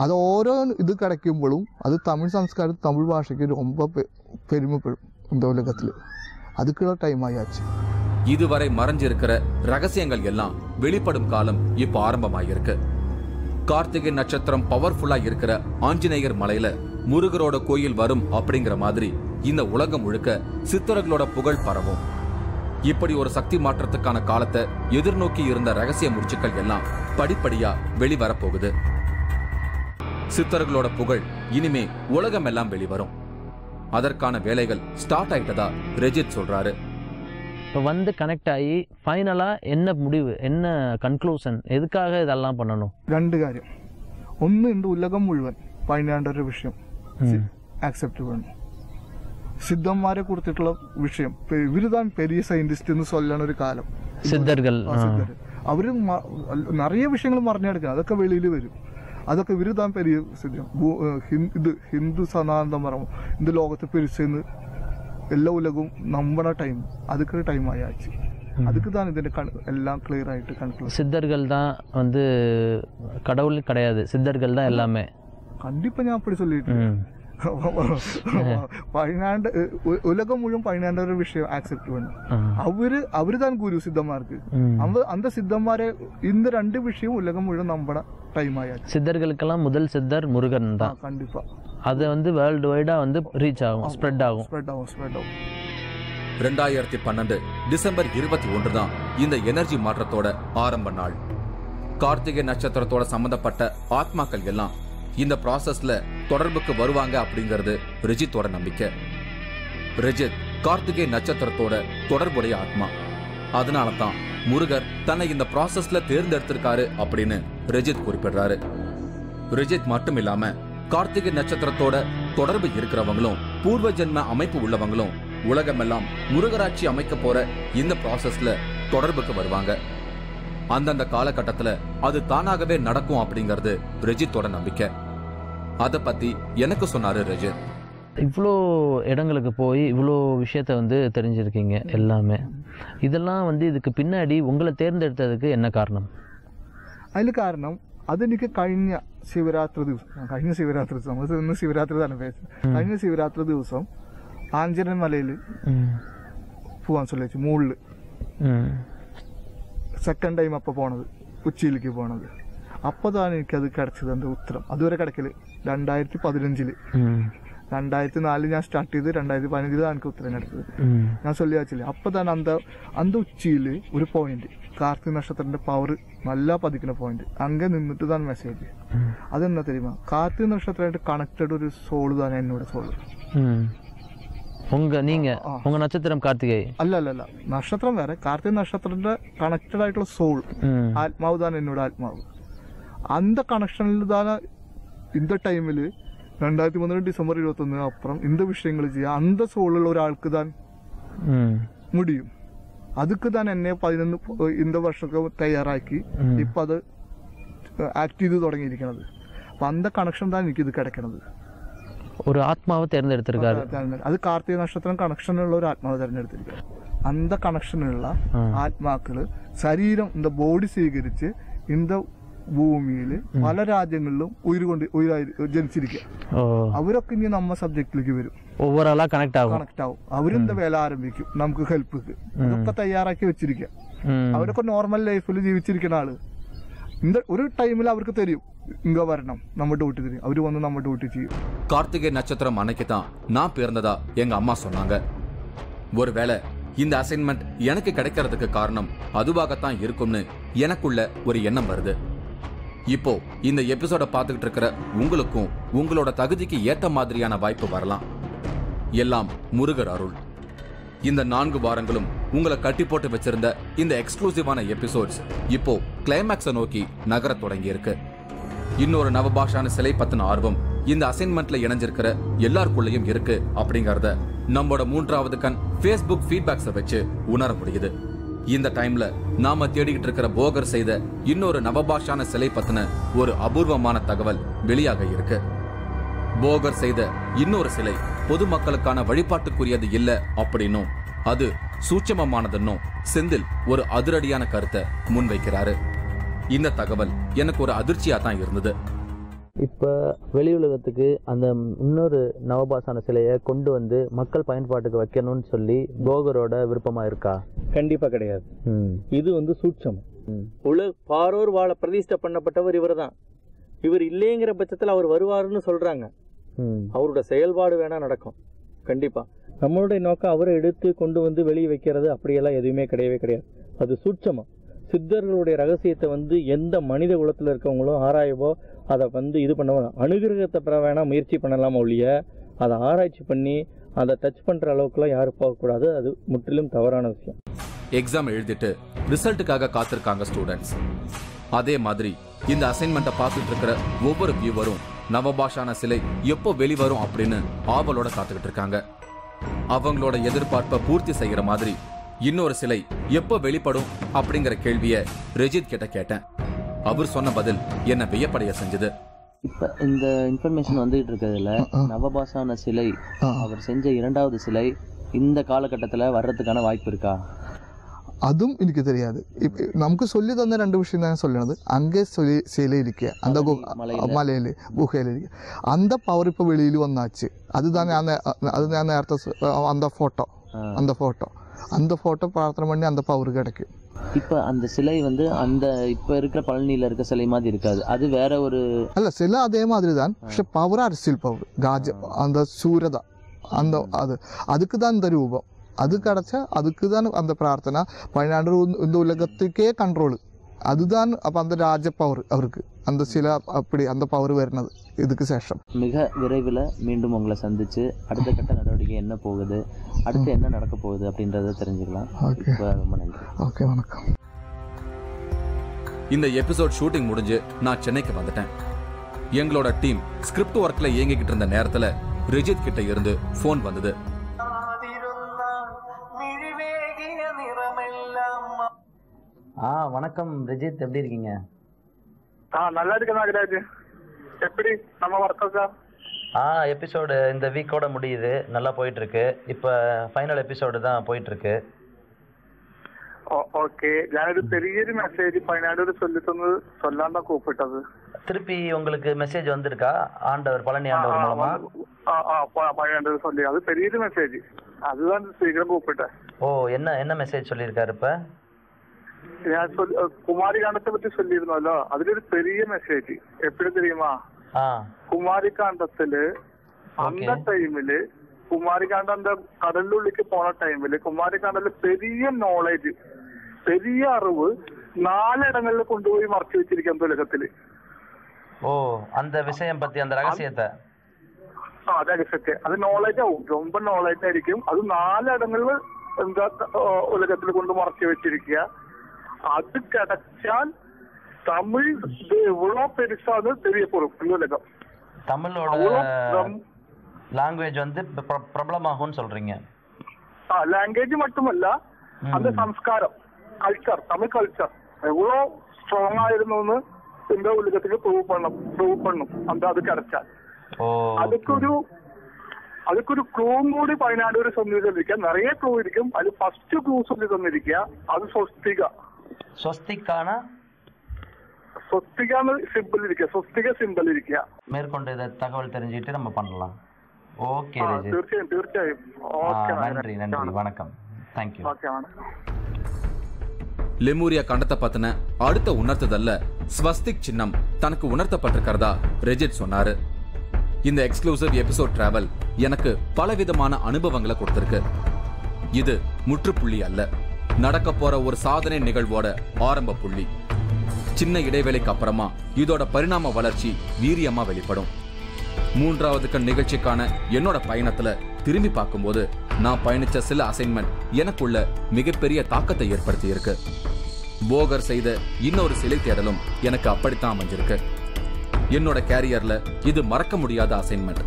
അത് ഓരോ ഇത് കിടക്കുമ്പോഴും അത് തമിഴ് സംസ്കാരം തമിഴ് ഭാഷയ്ക്ക് ரொம்ப பெருமைப்படும் இந்த உலகத்தில். அதுக்குள்ள டைம் ஆயாச்சு.
இதுவரை மறைஞ்சிருக்கிற ரகசியங்கள் எல்லாம் வெளிப்படும் காலம் இப்போ ஆரம்பமாயிருக்கு. கார்த்திகை நட்சத்திரம் பவர்ஃபுல்லா இருக்கிற ஆஞ்சநேயர் மலையில முருகரோட கோயில் வரும் அப்படிங்கிற மாதிரி இந்த உலகம் முழுக்க சித்தர்களோட புகழ் பரவும். இப்படி ஒரு சக்தி மாற்றத்துக்கான காலத்தை எதிர்நோக்கி இருந்த ரகசிய முடிச்சுக்கள் எல்லாம் படிப்படியா வெளிவரப்போகுது. சித்தர்களோட புகழ் இனிமே உலகம் எல்லாம் வெளிவரும். அதற்கான வேலைகள் ஸ்டார்ட் ஆயிட்டதா ரெஜித் சொல்றாரு.
இப்போ வந்து கனெக்ட் ஆகி ஃபைனலாக என்ன முடிவு, என்ன கன்க்ளூஷன், எதுக்காக இதெல்லாம் பண்ணணும்?
2 കാര്യം. ഒന്ന് இந்த உலகம் முழுவன் 12 விஷயம் ஆக்செப்ட் பண்ணணும். சித்தന്മാരെ കുറിച്ചിട്ടുള്ള விஷயம் ഇവരുதான் பெரிய சயின்டிஸ்ட் എന്ന് சொல்லன ഒരു കാലം.
സിദ്ധர்கள்
അവര് நிறைய விஷயങ്ങൾ മറിഞ്ഞെടുക്കണം. അതൊക്കെ വെളിയിൽ വരും. അതൊക്കെ ഇവരുதான் பெரிய സിദ്ധം. ഇത് ഹിന്ദു സനാതനപരം இந்த ലോകത്തെ பெருசுன்னு எல்லா உலகവും நம்பன டைம் அதுக்கு டைம் ஆயாச்சு. அதுக்கு தான் ഇതിന്റെ எல்லாம் கிளியர் ஆயிட்டு கணக்கு.
சித்தர்கள் தான் வந்து கடவுள் கிடையாது, சித்தர்கள் தான் எல்லாமே.
கண்டிப்பா நான் அப்படி சொல்லிட்டு உலகம் முழுவதும் 12 விஷயம் ஆக்செப்ட் பண்ணும். அவருதான் குரு சித்தமாருக்கு. அந்த சித்தமாரே இந்த 2 விஷயம் உலகம் முழுவதும் நம்பன டைம் ஆயாச்சு.
சித்தர்களுக்கெல்லாம் முதல் சித்தர் முருகன் தான்.
கண்டிப்பா
அது வந்து வேர்ல்டு வைடா வந்து ரீச் ஆகும், ஸ்ப்ரெட் ஆகும்.
2012 டிசம்பர் 21 தான் இந்த எனர்ஜி மாற்றத்தோட ஆரம்ப நாள். கார்த்திகை நட்சத்திரத்தோட சம்பந்தப்பட்ட ஆத்மாக்கள் எல்லாம் இந்த ப்ராசஸ்ல தொடர்புக்கு வருவாங்க அப்படிங்கிறது ரிஜித்தோட நம்பிக்கை. ரிஜித் கார்த்திகை நட்சத்திரத்தோட தொடர்புடைய ஆத்மா. அதனால தான் முருகர் தன்னை இந்த ப்ராசஸ்ல தேர்ந்தெடுத்திருக்காரு அப்படின்னு ரிஜித் குறிப்பிடுறாரு. ரிஜித் மட்டும் இல்லாம கார்த்திகை நட்சத்திரத்தோட தொடர்பு இருக்கிறவங்களும் பூர்வ ஜென்ம அமைப்பு உள்ளவங்களும் உலகமெல்லாம் முருகராட்சி அமைக்க போற இந்த ப்ராசஸ்ல தொடர்புக்கு வருவாங்க. அந்தந்த காலகட்டத்துல அது தானாகவே நடக்கும் அப்படிங்கிறது ரிஜித்தோட நம்பிக்கை. அத பத்தி எனக்கு சொன்னாரு ரிஜித்.
இவ்வளோ இடங்களுக்கு போய் இவ்வளோ விஷயத்த வந்து தெரிஞ்சிருக்கீங்க எல்லாமே. இதெல்லாம் வந்து இதுக்கு பின்னாடி உங்களை தேர்ந்தெடுத்ததுக்கு என்ன காரணம்?
അതിന് കാരണം അതെനിക്ക് കഴിഞ്ഞ ശിവരാത്രി ദിവസം ഇന്ന് ശിവരാത്രി തന്നെ പേര്. കഴിഞ്ഞ ശിവരാത്രി ദിവസം ആഞ്ചനൻ മലയിൽ പോവാൻ சொல்லிச்சு മുകളിൽ സെക്കൻഡ് ടൈം അപ്പം പോണത്, ഉച്ചിയിലേക്ക് പോണത്. അപ്പോഴാണ് എനിക്കത് കിടച്ചത്. എൻ്റെ ഉത്തരം അതുവരെ കിടക്കല് 2015 2004 ഞാൻ സ്റ്റാർട്ട് ചെയ്ത് 2015 എനിക്ക് ഉത്തരം കിടച്ചത്. ഞാൻ சொல்லியாச்சு. அப்போதான் அந்த உச்சியில் ஒரு பாயிண்ட் கார்த்திகை நட்சத்திரത്തിന്റെ பவர் நல்லா பதிக்கிற பாயிண்ட் அங்கே நின்றுட்டு தான் மெசேஜ். அது என்ன தெரியுமா? கார்த்திகை நட்சத்திரமாയിട്ട് கனெக்டட் ஒரு சோல் தான் என்னோட சோல்.
உங்க நட்சத்திரம் கார்த்திகை
അല്ല നക്ഷത്രം വേറെ. കാർത്തിക നക്ഷത്രത്തിന്റെ കണക്റ്റഡ് ആയിട്ടുള്ള സോൾ ആത്മാവ് താൻ എന്നോട് ആത്മാവ്. அந்த கனெக்ஷனில் தானே இந்த டைமில் 2013 டிசம்பர் 21 அப்புறம் இந்த விஷயங்கள் செய்ய அந்த சோழில் ஒராளுக்கு தான் முடியும். அதுக்கு தான் എന്നെ 11 இந்த வருஷத்துக்கு തയ്യാറാക്കി ഇപ്പം അത് ആക്ട് ചെയ്ത് തുടങ്ങിയിരിക്കുന്നത്. അപ്പം அந்த கனெக்ஷன் தான் എനിക്ക് ഇത് கிடைக்கிறது.
ஒரு ஆத்மாவை தேர்ந்தெடுத்திருக்காரு.
அது கார்த்திகை நட்சத்திரம் கனெக்ஷனுள்ள ஒரு ஆத்மாவை தேர்ந்தெடுத்திருக்காரு. அந்த கனெக்ஷനുള്ള ആത്മാക്കള് ശരീരം இந்த ബോഡി സ്വീകരിച്ച് இந்த ഭൂമിയിൽ പല രാജ്യങ്ങളിലും ഉയരായി ജനിച്ചിരിക്കുക. അവരൊക്കെ ഇനി നമ്മ സബ്ജക്റ്റിലേക്ക് വരും.
കണക്ട്
ആവും. അവരെന്താ വേല ആരംഭിക്കും നമുക്ക് ഹെൽപ്പ്. അതൊക്കെ തയ്യാറാക്കി വെച്ചിരിക്കുക. അവരൊക്കെ നോർമൽ ലൈഫിൽ ജീവിച്ചിരിക്കുന്ന ആള് இந்த ஒரு டைம்ல அவருக்கு தெரியும் இங்க வரணும், நம்ம டியூட்டி தெரியும். அவரு வந்து நம்ம டியூட்டி செய்யும்.
கார்த்திகை நட்சத்திரம் அன்னைக்கு தான் நான் பிறந்ததா எங்க அம்மா சொன்னாங்க. ஒருவேளை இந்த அசைன்மெண்ட் எனக்கு கிடைக்கிறதுக்கு காரணம் அதுவாகத்தான் இருக்கும்னு எனக்குள்ள ஒரு எண்ணம் வருது. இப்போ இந்த எபிசோட பார்த்துக்கிட்டு இருக்கிற உங்களுக்கும் உங்களோட தகுதிக்கு ஏற்ற மாதிரியான வாய்ப்பு வரலாம். எல்லாம் முருகர் அருள். இந்த 4 வாரங்களும் உங்களை கட்டி போட்டு வச்சிருந்த இந்த எக்ஸ்க்ளூசிவான எபிசோட்ஸ் இப்போ கிளைமேக்ஸை நோக்கி நகர தொடங்கி இருக்கு. இன்னொரு நவபாஷான சிலை பத்தின ஆர்வம் இந்த அசைன்மெண்ட்ல இணைஞ்சிருக்கிற எல்லாருக்குள்ளயும் இருக்கு அப்படிங்கறத நம்மளோட 3வது கண் ஃபேஸ்புக் ஃபீட்பேக்ஸை வச்சு உணர முடியுது. இந்த டைம்ல நாம தேடிக்கிட்டு இருக்கிற போகர் செய்த இன்னொரு நவபாஷான சிலை பத்தின ஒரு அபூர்வமான தகவல் வெளியாக இருக்கு. போகர் செய்த இன்னொரு சிலை பொதுமக்களுக்கான வழிபாட்டுக்குரியது இல்ல அப்படின்னும் அது சூட்சமமானதுன்னும் செந்தில் ஒரு அதிரடியான கருத்தை முன்வைக்கிறாரு. இந்த தகவல் எனக்கு ஒரு அதிர்ச்சியா தான் இருந்தது.
இப்போ வெளி உலகத்துக்கு அந்த இன்னொரு நவபாசான சிலையை கொண்டு வந்து மக்கள் பயன்பாட்டுக்கு வைக்கணும்னு சொல்லி போகரோட விருப்பமா இருக்கா?
கண்டிப்பா கிடையாது. இது வந்து சூட்சம். பாரோர் வாழ பிரதிஷ்டை பண்ணப்பட்டவர் இவர் தான். இவர் இல்லைங்கிற பட்சத்தில் அவர் வருவாருன்னு சொல்றாங்க. அவரோட செயல்பாடு வேணா நடக்கும் கண்டிப்பா. நம்மளுடைய நோக்கம் அவரை எடுத்து கொண்டு வந்து வெளியே வைக்கிறது அப்படியெல்லாம் எதுவுமே கிடையவே கிடையாது. அது சூட்சமா. சித்தர்களுடைய ரகசியத்தை வந்து எந்த மனித குலத்தில் இருக்கவங்களும் ஆராயவோ அதை வந்து இது பண்ணவோ அனுகிரகத்தை பெற வேணா முயற்சி பண்ணலாமா ஒழிய அதை ஆராய்ச்சி பண்ணி அதை டச் பண்ற அளவுக்குலாம் யாரும் போகக்கூடாது. அது முற்றிலும் தவறான விஷயம்.
எக்ஸாம் எழுதிட்டு ரிசல்ட்டுக்காக காத்திருக்காங்க ஸ்டூடெண்ட்ஸ். அதே மாதிரி இந்த அசைன்மெண்ட்டை பார்த்துட்டு இருக்கிற ஒவ்வொரு வியூவரும் நவபாஷான சிலை எப்போ வெளிவரும் அப்படின்னு ஆவலோட காத்துக்கிட்டு இருக்காங்க. அவங்களோட எதிர்பார்ப்பை பூர்த்தி செய்யற மாதிரி இன்னொரு சிலை எப்போ வெளிப்படும் அப்படிங்கிற கேள்வியை ரெஜித் கிட்ட கேட்டேன். அவர் சொன்ன பதில் என்ன வியப்படைய செஞ்சது.
இப்ப இந்த இன்ஃபர்மேஷன் வந்துட்டு இருக்கிறதுல நவபாஷான சிலை அவர் செஞ்ச 2வது சிலை இந்த காலகட்டத்துல வர்றதுக்கான வாய்ப்பு இருக்கா?
അതും എനിക്ക് தெரியாது. നമുക്ക് சொல்லி തന്ന 2 விஷயம் தான் சொல்லണது. அங்கே சிலைയിരിക്കുക அந்த மலையில் குகையிலிരിക്കുക. அந்த பவர் இப்போ வெளியில் வந்தாச்சு. அதுதான் ഞാൻ നേരത്തെ அந்த ஃபோட்டோ பிரார்த்தனை பண்ணி அந்த பவர் கிடைக்கும்.
இப்ப அந்த சிலை வந்து அந்த இப்ப இருக்கிற பழனியில இருக்க சிலை மாதிரி இருக்காது, அது வேற ஒரு
அல்ல சிலை அதே மாதிரி தான். പക്ഷെ பவர் அரசியல் பவர் காஜ அந்த சூரத அந்த அதுக்கு தான் இந்த ரூபம். அது கிடைச்சா அதுக்கு தான் அந்த பிரார்த்தனை. പതിനാണ്ട് இந்த உலகத்துக்கே கண்ட்ரோல் அதுதான். அப்போ அந்த ராஜ பவர் அவருக்கு அந்த சில அப்படி அந்த பவர் வருന്നത് இதுக்கு சேஷம்.
மிக விரைவில் மீண்டும் உங்களை சந்திச்சு அடுத்த கட்ட நடவடிக்கை என்ன போகுது, அடுத்து என்ன நடக்க போகுது அப்படின்றத தெரிஞ்சுக்கலாம். ரொம்ப நன்றி.
ஓகே, வணக்கம்.
இந்த எபிசோட் ஷூட்டிங் முடிஞ்சு நான் சென்னைக்கு வந்துட்டேன். எங்களோட டீம் ஸ்கிரிப்ட் ஒர்க்ல இயங்கிக்கிட்டு இருந்த நேரத்துல ரிஜித் கிட்ட இருந்து போன் வந்தது.
வணக்கம் ரிஜித், எப்படி இருக்கீங்க?
நல்லா இருக்கேன் நாகராஜ். எப்படி நம்ம வர்க்கா?
எபிசோடு இந்த வீக்கோட முடியுது, நல்லா போயிட்டு இருக்கு. இப்போ ஃபைனல் எபிசோடு தான் போயிட்டு இருக்கு.
ஓகே, ഞാനൊരു பெரிய மெசேஜ் പതിനാട് சொல்லாம கூப்பிட்டது.
திருப்பி உங்களுக்கு மெசேஜ் வந்திருக்கா ஆண்டவர் பழனி ஆண்டவர் மூலமா?
പതിനാട് சொல்லி அது பெரிய மெசேஜ், அதுதான் சீக்கிரம் கூப்பிட்டேன்.
ஓ, என்ன மெசேஜ் சொல்லியிருக்காரு? இப்ப
குமாரி காண்டத்தை பத்தி சொல்லியிருந்தோம்ல, அதுல ஒரு பெரிய மெசேஜ். எப்படி தெரியுமா? குமாரி காண்டத்துல அந்த டைம்ல குமாரிகாண்டம் அந்த கடலுள்ളിക്ക് போன டைம்ல குமாரிகாண்டத்துல பெரிய நாலேஜ், பெரிய அறிவு 4 இடங்கள்ல கொண்டு போய் மறைச்சு வச்சிருக்கேன் உலகத்துல.
ஓ, அந்த விஷயம் பத்தி அந்த ரகசியத்தை
ரகசியத்தை அது நாலேஜ் ஆகும், ரொம்ப நாலேஜ் ஆയിരിക്കും. அது 4 இடங்கள்ல എന്താ உலகத்துல கொண்டு மறைச்சு வச்சிருக்க. அது கிடைச்சால் தமிழ் எவ்வளவு பெருசாக தெரிய போறோம். உலகம்
தமிழோட லாங்குவேஜ் வந்து பிரபலமாகும்னு சொல்றீங்க?
லாங்குவேஜ் மட்டுமல்ல, அந்த சம்ஸ்காரம், கல்ச்சர், தமிழ் கல்ச்சர் எவ்வளவு ஸ்ட்ராங் ஆയിരുന്നു இந்த உலகத்துக்கு ப்ரூவ் பண்ணும் அந்த அது கிடைச்சால். அதுக்கு க்ளூவும் കൂടി പതിനാട് சொல்லி തന്നിരിക്കുക. நிறைய க்ளூ இருக்கும். அது ஃபர்ஸ்ட் க்ளூ சொல்லி தந்திருக்க, அது സ്വസ്തിക. സ്വസ്തികാന്ന് சிம்பிள் இருக்கு, സ്വസ്തിക சிம்பிள் இருக்கு.
மேற்கொண்டு இத தகவல் தெரிஞ்சிட்டு நம்ம பண்ணலாம். ஓகே,
തീർച്ചയായും.
நன்றி, வணக்கம். Thank you.
ஓகே, வணக்கம்.
லெமூரியா கண்டத்தை பத்தின அடுத்த உணர்த்துதல்ல ஸ்வஸ்திக் சின்னம் தனக்கு உணர்த்தப்பட்டிருக்கிறதா ரெஜித் சொன்னாரு. இந்த எக்ஸ்க்ளூசிவ் எபிசோட் டிராவல் எனக்கு பலவிதமான அனுபவங்களை கொடுத்திருக்கு. இது முற்றுப்புள்ளி அல்ல, நடக்க போற ஒரு சாதனை நிகழ்வோட ஆரம்ப புள்ளி. சின்ன இடைவேளைக்கு அப்புறமா இதோட பரிணாம வளர்ச்சி வீரியமா வெளிப்படும். 3வது கண் நிகழ்ச்சிக்கான என்னோட பயணத்துல திரும்பி பார்க்கும்போது நான் பயணிச்ச சில அசைன்மெண்ட் எனக்குள்ள மிகப்பெரிய தாக்கத்தை ஏற்படுத்தி இருக்கு. போகர் செய்த இன்னொரு சிலை தேடலும் எனக்கு அப்படித்தான் அமைஞ்சிருக்கு. என்னோட கேரியர்ல இது மறக்க முடியாத அசைன்மெண்ட்.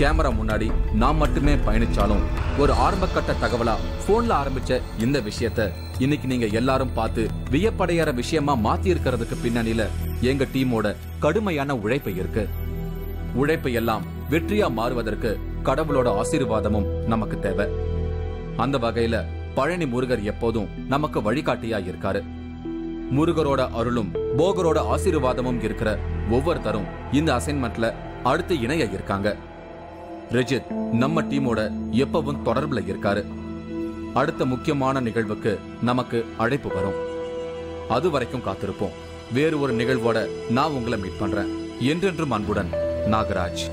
கேமரா முன்னாடி நான் மட்டுமே பயணிச்சாலும் ஒரு ஆரம்ப கட்ட தகவலா போன்ல ஆரம்பிச்ச இந்த விஷயத்த இன்னைக்கு நீங்க எல்லாரும் பார்த்து வியப்படையாத விஷயமா மாத்தி இருக்கிறதுக்கு பின்னணியில எங்க டீமோட கடுமையான உழைப்பு இருக்கு. உழைப்பு எல்லாம் வெற்றியா மாறுவதற்கு கடவுளோட ஆசீர்வாதமும் நமக்கு தேவை. அந்த வகையில பழனி முருகர் எப்போதும் நமக்கு வழிகாட்டியா இருக்காரு. முருகரோட அருளும் போகரோட ஆசீர்வாதமும் இருக்கிற ஒவ்வொருத்தரும் இந்த அசைன்மெண்ட்ல அடுத்து இணைய இருக்காங்க. ரெஜித் நம்ம டீமோட எப்பவும் தொடர்புல இருக்காரு. அடுத்த முக்கியமான நிகழ்வுக்கு நமக்கு அழைப்பு வரும். அது வரைக்கும் காத்திருப்போம். வேறு ஒரு நிகழ்வோட நான் உங்களை மீட் பண்றேன். என்றென்றும் அன்புடன் நாகராஜ்.